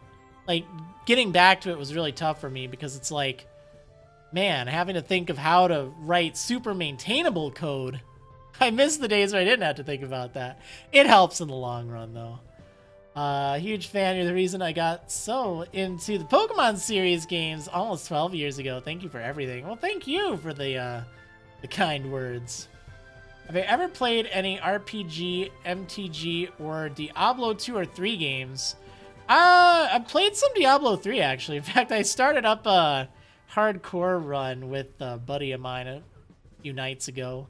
Like, getting back to it was really tough for me because it's like, man, having to think of how to write super maintainable code. I miss the days where I didn't have to think about that. It helps in the long run, though. Huge fan. You're the reason I got so into the Pokemon series games almost 12 years ago. Thank you for everything. Well, thank you for the kind words. Have I ever played any RPG, MTG, or Diablo 2 or 3 games? I played some Diablo 3, actually. In fact, I started up a hardcore run with a buddy of mine a few nights ago.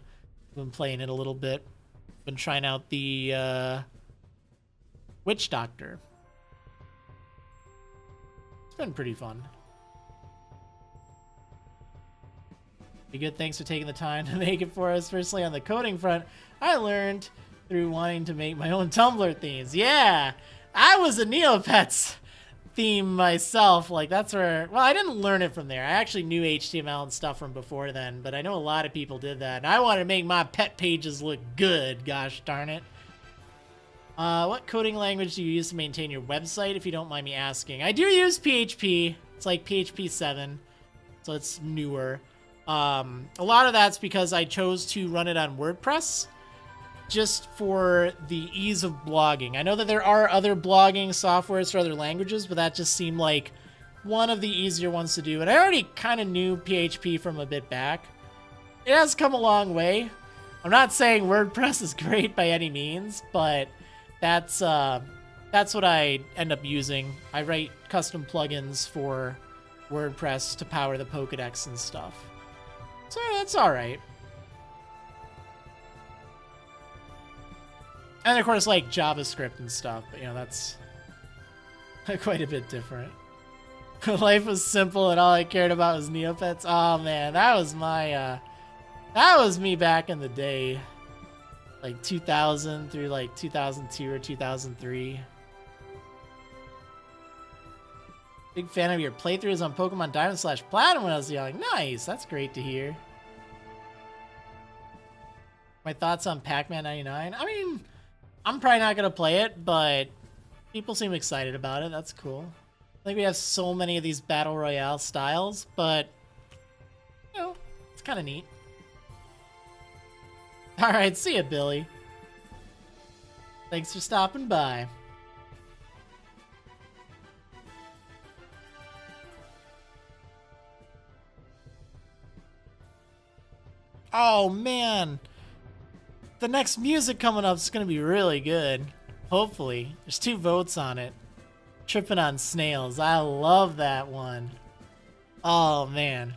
Been playing it a little bit. Been trying out the Witch Doctor. It's been pretty fun. Be good. Thanks for taking the time to make it for us. Firstly, on the coding front, I learned through wanting to make my own Tumblr themes. Yeah, I was a Neopets theme myself. Like, that's where, well, I didn't learn it from there. I actually knew HTML and stuff from before then, but I know a lot of people did that. And I wanted to make my pet pages look good, gosh darn it. What coding language do you use to maintain your website, if you don't mind me asking? I do use PHP. It's like PHP 7, so it's newer. A lot of that's because I chose to run it on WordPress just for the ease of blogging. I know that there are other blogging softwares for other languages, but that just seemed like one of the easier ones to do. And I already kind of knew PHP from a bit back. It has come a long way. I'm not saying WordPress is great by any means, but that's what I end up using. I write custom plugins for WordPress to power the Pokedex and stuff. So that's all right. And of course, like JavaScript and stuff, but you know, that's quite a bit different. Life was simple and all I cared about was Neopets. Oh man, that was my, that was me back in the day. Like 2000 through like 2002 or 2003. Big fan of your playthroughs on Pokemon Diamond / Platinum when I was young. Nice, that's great to hear. My thoughts on Pac-Man 99? I mean, I'm probably not going to play it, but people seem excited about it. That's cool. I think we have so many of these Battle Royale styles, but, you know, it's kind of neat. Alright, see ya, Billy. Thanks for stopping by. Oh, man. The next music coming up is going to be really good. Hopefully. There's 2 votes on it. Tripping on Snails. I love that one. Oh, man.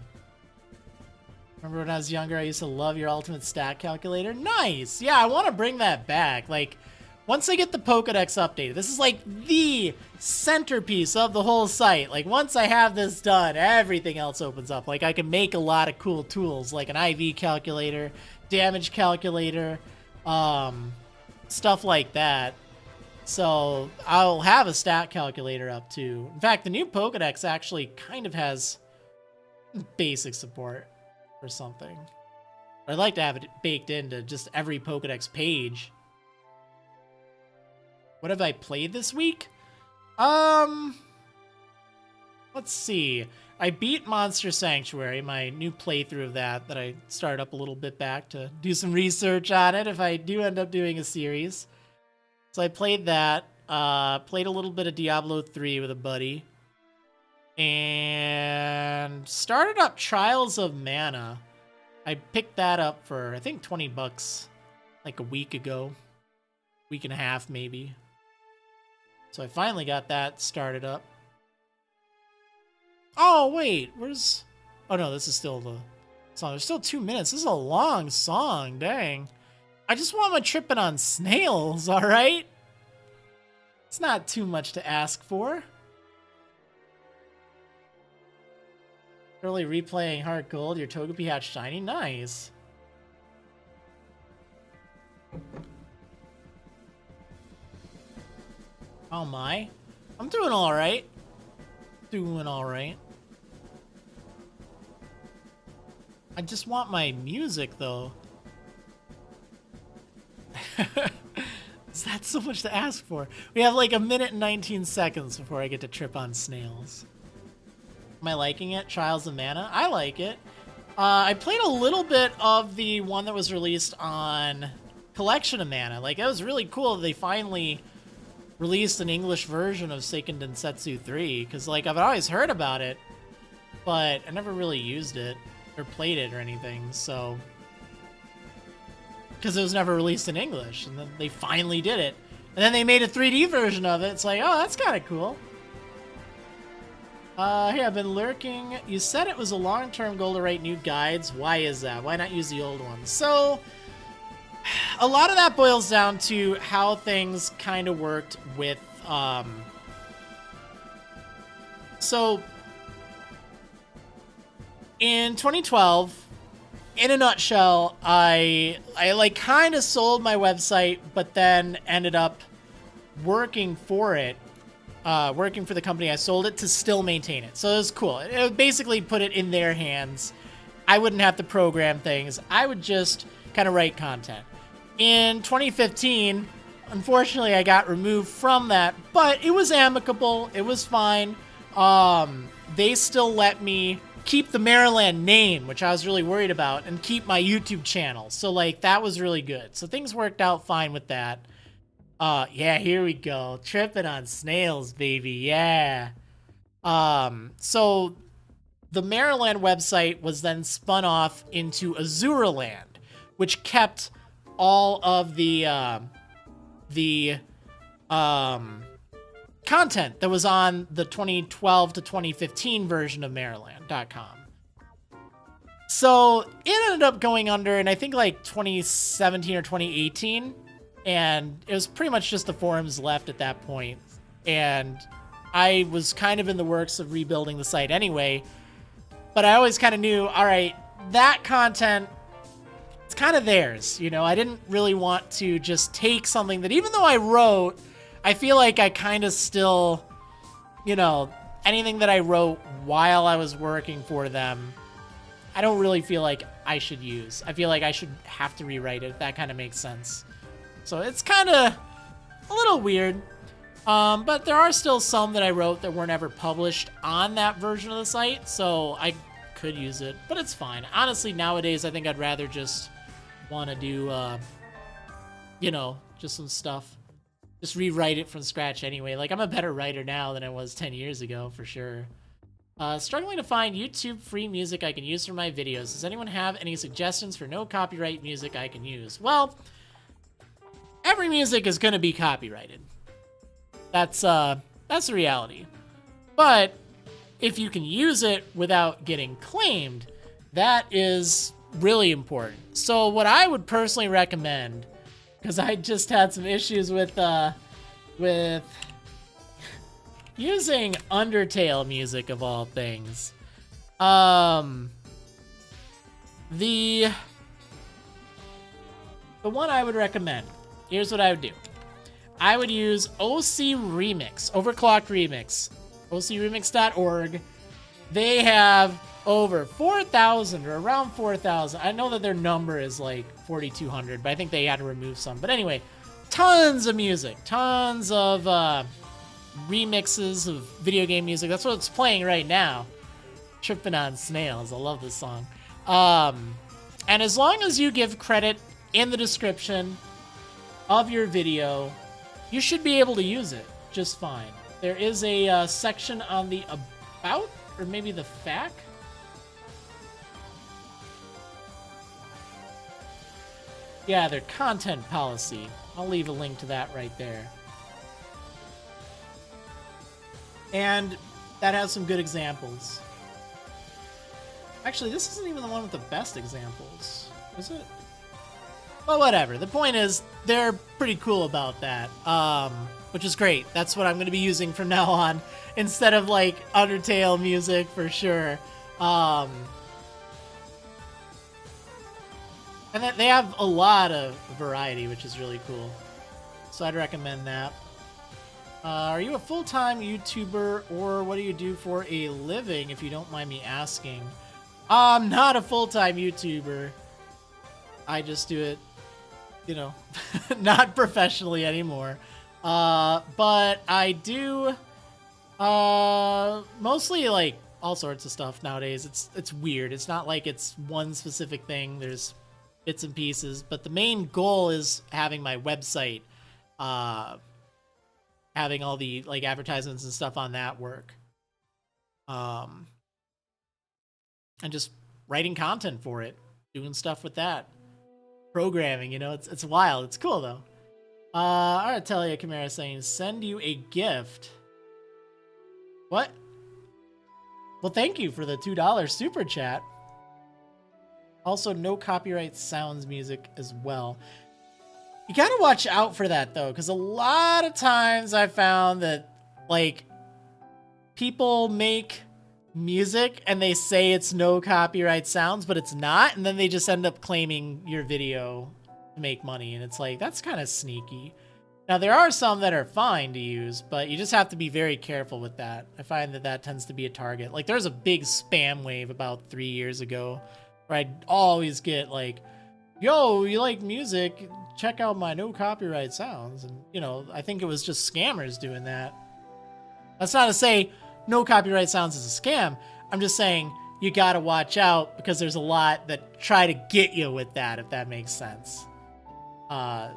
Remember when I was younger, I used to love your ultimate stat calculator? Nice! Yeah, I want to bring that back. Like, once I get the Pokedex updated, this is like the centerpiece of the whole site. Like, once I have this done, everything else opens up. Like, I can make a lot of cool tools, like an IV calculator, damage calculator, stuff like that. So, I'll have a stat calculator up too. In fact, the new Pokedex actually kind of has basic support for something. I'd like to have it baked into just every Pokedex page. What have I played this week? Let's see. I beat Monster Sanctuary, my new playthrough of that I started up a little bit back to do some research on it if I do end up doing a series. So I played that. Played a little bit of Diablo 3 with a buddy. And started up Trials of Mana. I picked that up for, I think, 20 bucks like a week ago. Week and a half, maybe. So I finally got that started up. Oh, wait, where's... Oh, no, this is still the song. There's still 2 minutes. This is a long song, dang. I just want my tripping on snails, all right? It's not too much to ask for. Early replaying Heart Gold, your Togepi hatched shiny. Nice. Oh my. I'm doing alright. Doing alright. I just want my music though. Is that so much to ask for? We have like 1 minute and 19 seconds before I get to trip on snails. Am I liking it? Trials of Mana? I like it. I played a little bit of the one that was released on Collection of Mana. Like, it was really cool that they finally released an English version of Seiken Densetsu 3. Because, like, I've always heard about it, but I never really used it or played it or anything, so... Because it was never released in English, and then they finally did it. And then they made a 3D version of it. It's like, oh, that's kind of cool. Hey, I've been lurking. You said it was a long-term goal to write new guides. Why is that? Why not use the old ones? So, a lot of that boils down to how things kind of worked with, So, in 2012, in a nutshell, I like kind of sold my website, but then ended up working for it. Working for the company I sold it to still maintain it. So it was cool. It would basically put it in their hands. I wouldn't have to program things. I would just kind of write content. In 2015, unfortunately, I got removed from that, but it was amicable. It was fine. They still let me keep the Maryland name, which I was really worried about, and keep my YouTube channel. So, like, that was really good. So things worked out fine with that. Yeah, here we go. Tripping on snails, baby. Yeah. So the Maryland website was then spun off into Azuraland, which kept all of the content that was on the 2012 to 2015 version of Maryland.com. So it ended up going under in, I think, like 2017 or 2018. And it was pretty much just the forums left at that point. And I was kind of in the works of rebuilding the site anyway. But I always kind of knew, all right, that content, it's kind of theirs. You know, I didn't really want to just take something that, even though I wrote, I feel like I kind of still, you know, anything that I wrote while I was working for them, I don't really feel like I should use. I feel like I should have to rewrite it, if that kind of makes sense. So it's kind of a little weird, but there are still some that I wrote that weren't ever published on that version of the site, so I could use it, but it's fine. Honestly, nowadays, I think I'd rather just want to do, you know, just some stuff. Just rewrite it from scratch anyway. Like, I'm a better writer now than I was 10 years ago, for sure. Struggling to find YouTube free music I can use for my videos. Does anyone have any suggestions for no copyright music I can use? Well... every music is going to be copyrighted. That's the reality. But if you can use it without getting claimed, that is really important. So what I would personally recommend, because I just had some issues with using Undertale music of all things. The one I would recommend, here's what I would do. I would use OC Remix, Overclocked Remix, ocremix.org. They have over 4,000 or around 4,000. I know that their number is like 4,200, but I think they had to remove some. But anyway, tons of music, tons of remixes of video game music. That's what it's playing right now. Tripping on Snails. I love this song. And as long as you give credit in the description of your video, you should be able to use it just fine. There is a section on the about, or maybe the FAQ. Yeah, their content policy. I'll leave a link to that right there. And that has some good examples. Actually, this isn't even the one with the best examples, is it? Well, whatever. The point is, they're pretty cool about that, which is great. That's what I'm going to be using from now on, instead of, like, Undertale music, for sure. And then they have a lot of variety, which is really cool. So I'd recommend that. Are you a full-time YouTuber, or what do you do for a living, if you don't mind me asking? I'm not a full-time YouTuber. I just do it, you know, not professionally anymore. But I do mostly, like, all sorts of stuff nowadays. It's weird. It's not like it's one specific thing. There's bits and pieces, but the main goal is having my website, having all the, like, advertisements and stuff on that work. And just writing content for it, doing stuff with that. Programming, you know, it's wild. It's cool, though. Aratelia Chimera saying, send you a gift. What? Well, thank you for the $2 super chat. Also, no copyright sounds music as well. You gotta watch out for that, though, because a lot of times I found that, like, people make music and they say it's no copyright sounds, but it's not, and then they just end up claiming your video to make money, and it's like, that's kind of sneaky. Now, there are some that are fine to use, but you just have to be very careful with that. I find that that tends to be a target. Like, there's a big spam wave about 3 years ago where I'd always get like, yo, you like music, check out my no copyright sounds. And, you know, I think it was just scammers doing that. That's not to say no copyright sounds is a scam. I'm just saying you gotta watch out, because there's a lot that try to get you with that, if that makes sense.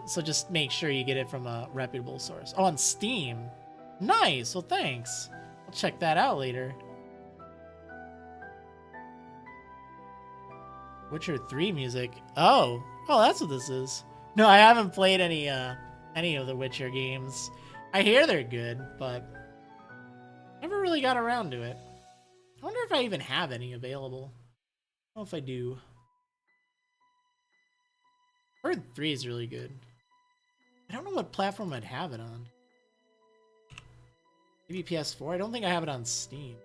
So just make sure you get it from a reputable source. Oh, on Steam. Nice. Well, thanks. I'll check that out later. Witcher 3 music. Oh, that's what this is. No, I haven't played any of the Witcher games. I hear they're good, but never really got around to it. I wonder if I even have any available. I don't know if I do. I heard 3 is really good. I don't know what platform I'd have it on. Maybe PS4? I don't think I have it on Steam.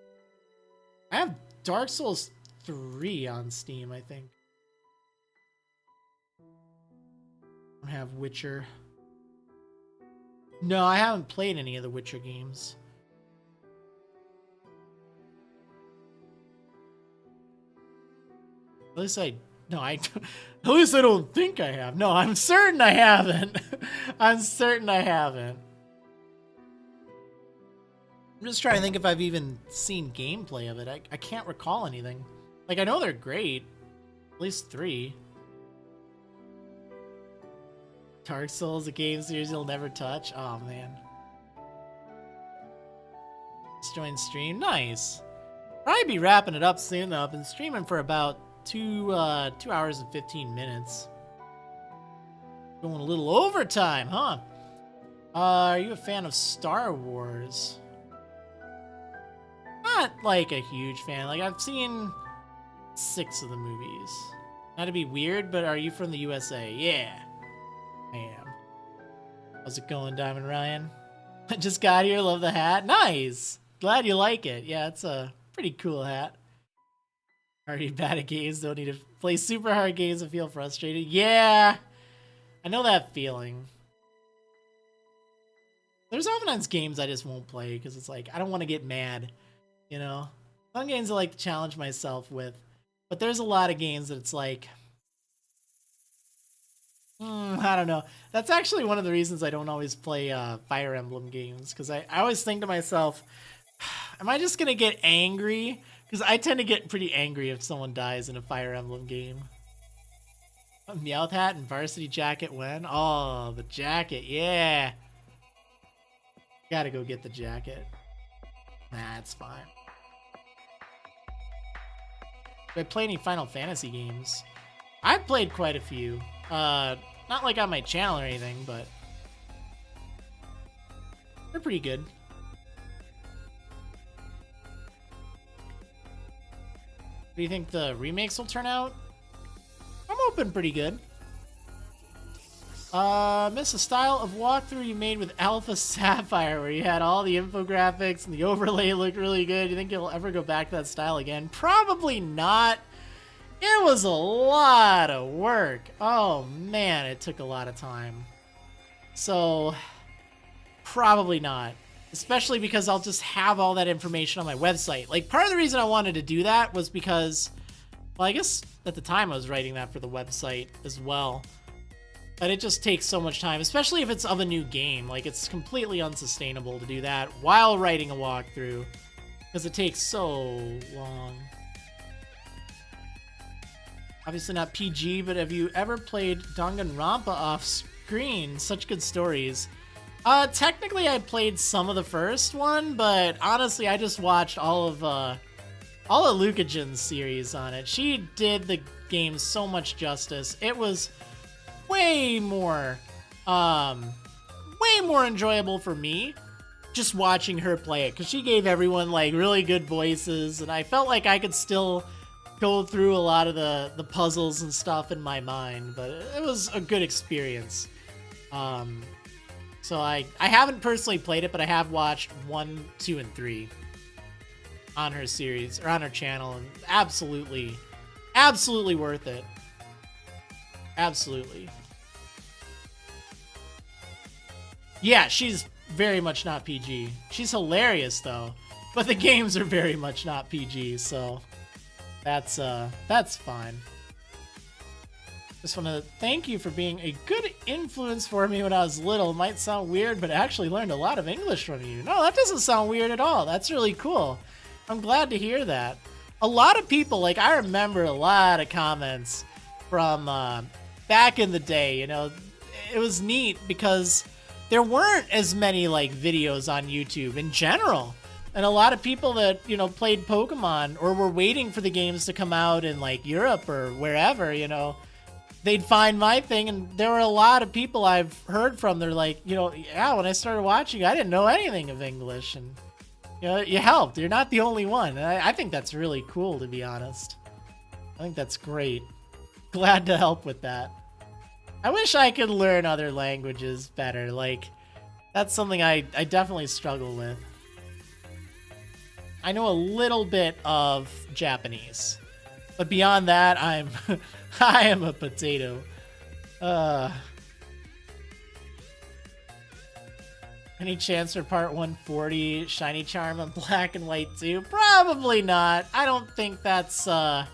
I have Dark Souls 3 on Steam, I think. I don't have Witcher. No, I haven't played any of the Witcher games. At least I don't think I have. No, I'm certain I haven't. I'm certain I haven't. I'm just trying to think if I've even seen gameplay of it. I can't recall anything. Like, I know they're great. At least 3. Dark Souls, a game series you'll never touch. Oh, man. Just join stream. Nice. Probably be wrapping it up soon, though. I've been streaming for about 2 hours and 15 minutes. Going a little overtime, huh? Are you a fan of Star Wars? Not like a huge fan. Like, I've seen 6 of the movies. Not to be weird, but are you from the USA? Yeah, I am. How's it going, Diamond Ryan? I just got here. Love the hat. Nice. Glad you like it. Yeah, it's a pretty cool hat. Are you bad at games? Don't need to play super hard games and feel frustrated. Yeah, I know that feeling. There's oftentimes games I just won't play because it's like, I don't want to get mad, you know? Some games I like to challenge myself with, but there's a lot of games that it's like, I don't know. That's actually one of the reasons I don't always play Fire Emblem games, because I always think to myself, am I just going to get angry? Because I tend to get pretty angry if someone dies in a Fire Emblem game. A Meowth hat and varsity jacket when? Oh, the jacket, yeah. Gotta go get the jacket. Nah, it's fine. Do I play any Final Fantasy games? I've played quite a few. Not like on my channel or anything, but they're pretty good. Do you think the remakes will turn out? I'm hoping pretty good. Miss the style of walkthrough you made with Alpha Sapphire, where you had all the infographics and the overlay looked really good. Do you think you'll ever go back to that style again? Probably not. It was a lot of work. Oh man, it took a lot of time. So, probably not. Especially because I'll just have all that information on my website. Like, part of the reason I wanted to do that was because, well, I guess at the time I was writing that for the website as well. But it just takes so much time, especially if it's of a new game. Like, it's completely unsustainable to do that while writing a walkthrough, because it takes so long. Obviously not PG, but have you ever played Danganronpa off screen? Such good stories. Technically I played some of the first one, but honestly I just watched all of Lukagen's series on it. She did the game so much justice. It was way more enjoyable for me just watching her play it, because she gave everyone like really good voices, and I felt like I could still go through a lot of the puzzles and stuff in my mind, but it was a good experience. So I haven't personally played it, but I have watched 1, 2, and 3 on her series, or on her channel, and absolutely worth it. Absolutely. Yeah, she's very much not PG. She's hilarious though, but the games are very much not PG, so that's fine. Just want to thank you for being a good influence for me when I was little. It might sound weird, but I actually learned a lot of English from you. No, that doesn't sound weird at all. That's really cool. I'm glad to hear that. A lot of people, like, I remember a lot of comments from back in the day, you know. It was neat because there weren't as many, like, videos on YouTube in general. And a lot of people that, you know, played Pokemon or were waiting for the games to come out in, like, Europe or wherever, you know, they'd find my thing, and there were a lot of people I've heard from. They're like, you know, yeah, when I started watching, I didn't know anything of English, and you know, you helped. You're not the only one. And I think that's really cool, to be honest. I think that's great. Glad to help with that. I wish I could learn other languages better. Like, that's something I definitely struggle with. I know a little bit of Japanese, but beyond that, I am a potato. Any chance for part 140 Shiny Charm on Black and White 2? Probably not. I don't think that's gonna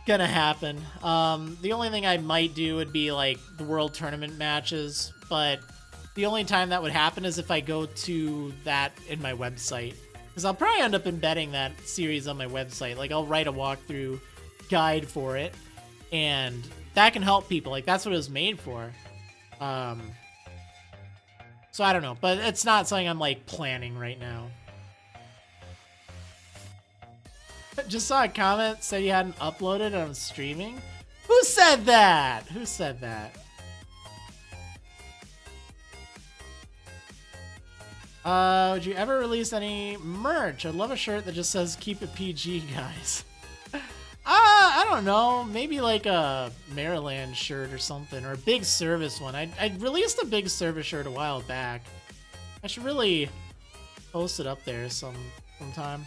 happen. The only thing I might do would be like the World Tournament matches, but the only time that would happen is if I go to that in my website. Because I'll probably end up embedding that series on my website. Like, I'll write a walkthrough guide for it, and that can help people. Like, that's what it was made for. So I don't know, but it's not something I'm like planning right now. Just saw a comment say you hadn't uploaded on streaming. Who said that? Who said that? Would you ever release any merch? I'd love a shirt that just says "Keep it PG, guys." I don't know. Maybe like a Maryland shirt or something, or a big service one. I released a big service shirt a while back. I should really post it up there sometime.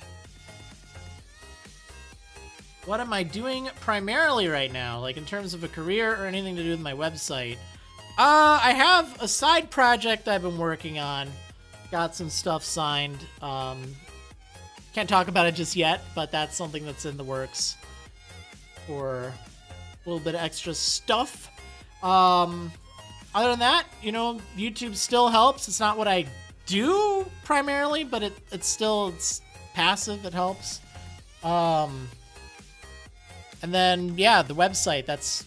What am I doing primarily right now? Like in terms of a career or anything to do with my website? I have a side project I've been working on. Got some stuff signed. Can't talk about it just yet, but that's something that's in the works for a little bit of extra stuff. Other than that, you know, YouTube still helps. It's not what I do primarily, but it's passive. It helps. And then, yeah, the website, that's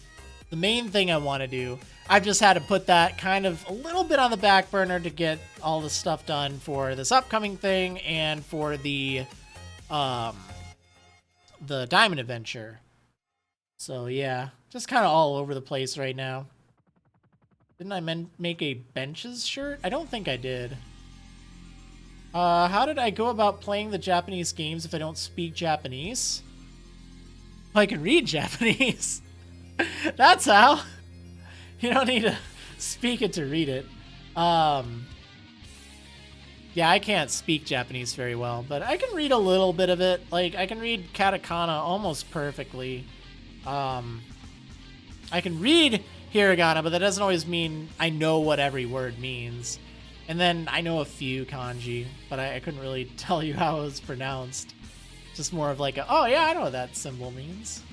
the main thing I want to do. I've just had to put that kind of a little bit on the back burner to get all the stuff done for this upcoming thing and for the Diamond Adventure. So, yeah, just kind of all over the place right now. Didn't I make a benches shirt? I don't think I did. How did I go about playing the Japanese games if I don't speak Japanese? I can read Japanese. That's how. You don't need to speak it to read it. Yeah, I can't speak Japanese very well, but I can read a little bit of it. Like, I can read katakana almost perfectly. I can read hiragana, but that doesn't always mean I know what every word means. And then I know a few kanji, but I couldn't really tell you how it was pronounced. Just more of like oh yeah, I know what that symbol means.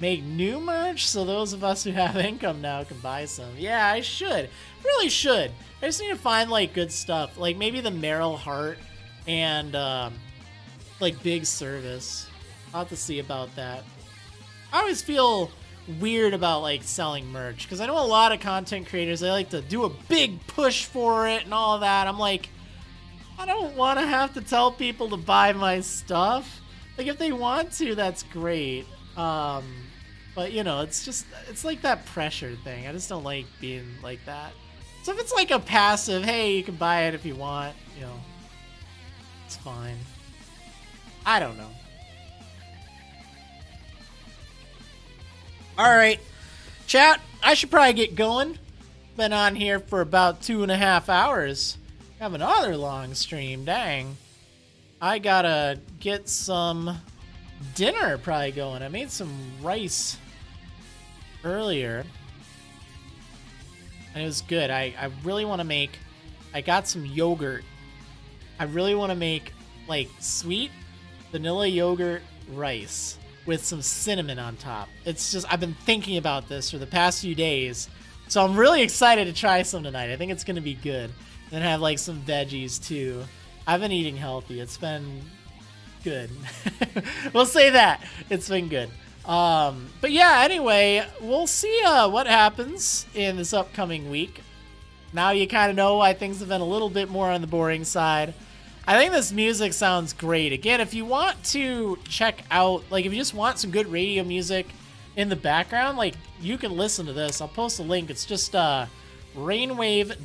Make new merch so those of us who have income now can buy some. Yeah, I should. Really should. I just need to find like good stuff. Like maybe the Meryl Heart and like Big Service. I'll have to see about that. I always feel weird about like selling merch because I know a lot of content creators, they like to do a big push for it and all of that. I'm like, I don't want to have to tell people to buy my stuff. Like if they want to, that's great. But you know, it's like that pressure thing. I just don't like being like that. So if it's like a passive, hey, you can buy it if you want, you know, it's fine. I don't know. All right, chat, I should probably get going. Been on here for about 2.5 hours. Have another long stream, dang. I gotta get some dinner probably going. I made some rice earlier and it was good. I really want to make, I got some yogurt. I really want to make like sweet vanilla yogurt rice with some cinnamon on top. It's just, I've been thinking about this for the past few days, so I'm really excited to try some tonight. I think it's gonna be good. And have like some veggies too. I've been eating healthy. It's been good. We'll say that. It's been good. But yeah, anyway, we'll see what happens in this upcoming week. Now you kind of know why things have been a little bit more on the boring side. I think this music sounds great. Again, if you want to check out, like if you just want some good radio music in the background, like you can listen to this. I'll post a link. It's just rainwave.cc/OC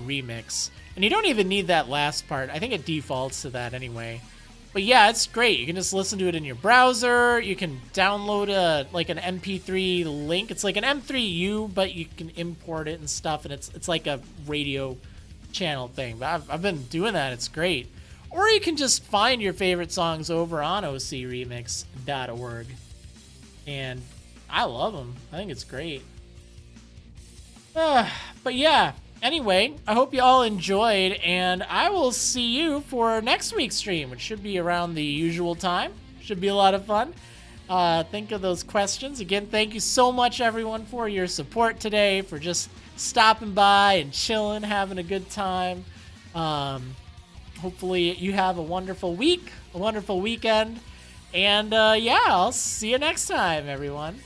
remix. And you don't even need that last part. I think it defaults to that anyway. But yeah, it's great. You can just listen to it in your browser. You can download like an MP3 link. It's like an M3U, but you can import it and stuff. And it's like a radio channel thing. But I've been doing that. It's great. Or you can just find your favorite songs over on ocremix.org. And I love them. I think it's great. But yeah, anyway, I hope you all enjoyed, and I will see you for next week's stream, which should be around the usual time. Should be a lot of fun. Think of those questions. Again, thank you so much, everyone, for your support today, for just stopping by and chilling, having a good time. Hopefully you have a wonderful week, a wonderful weekend, and yeah, I'll see you next time, everyone.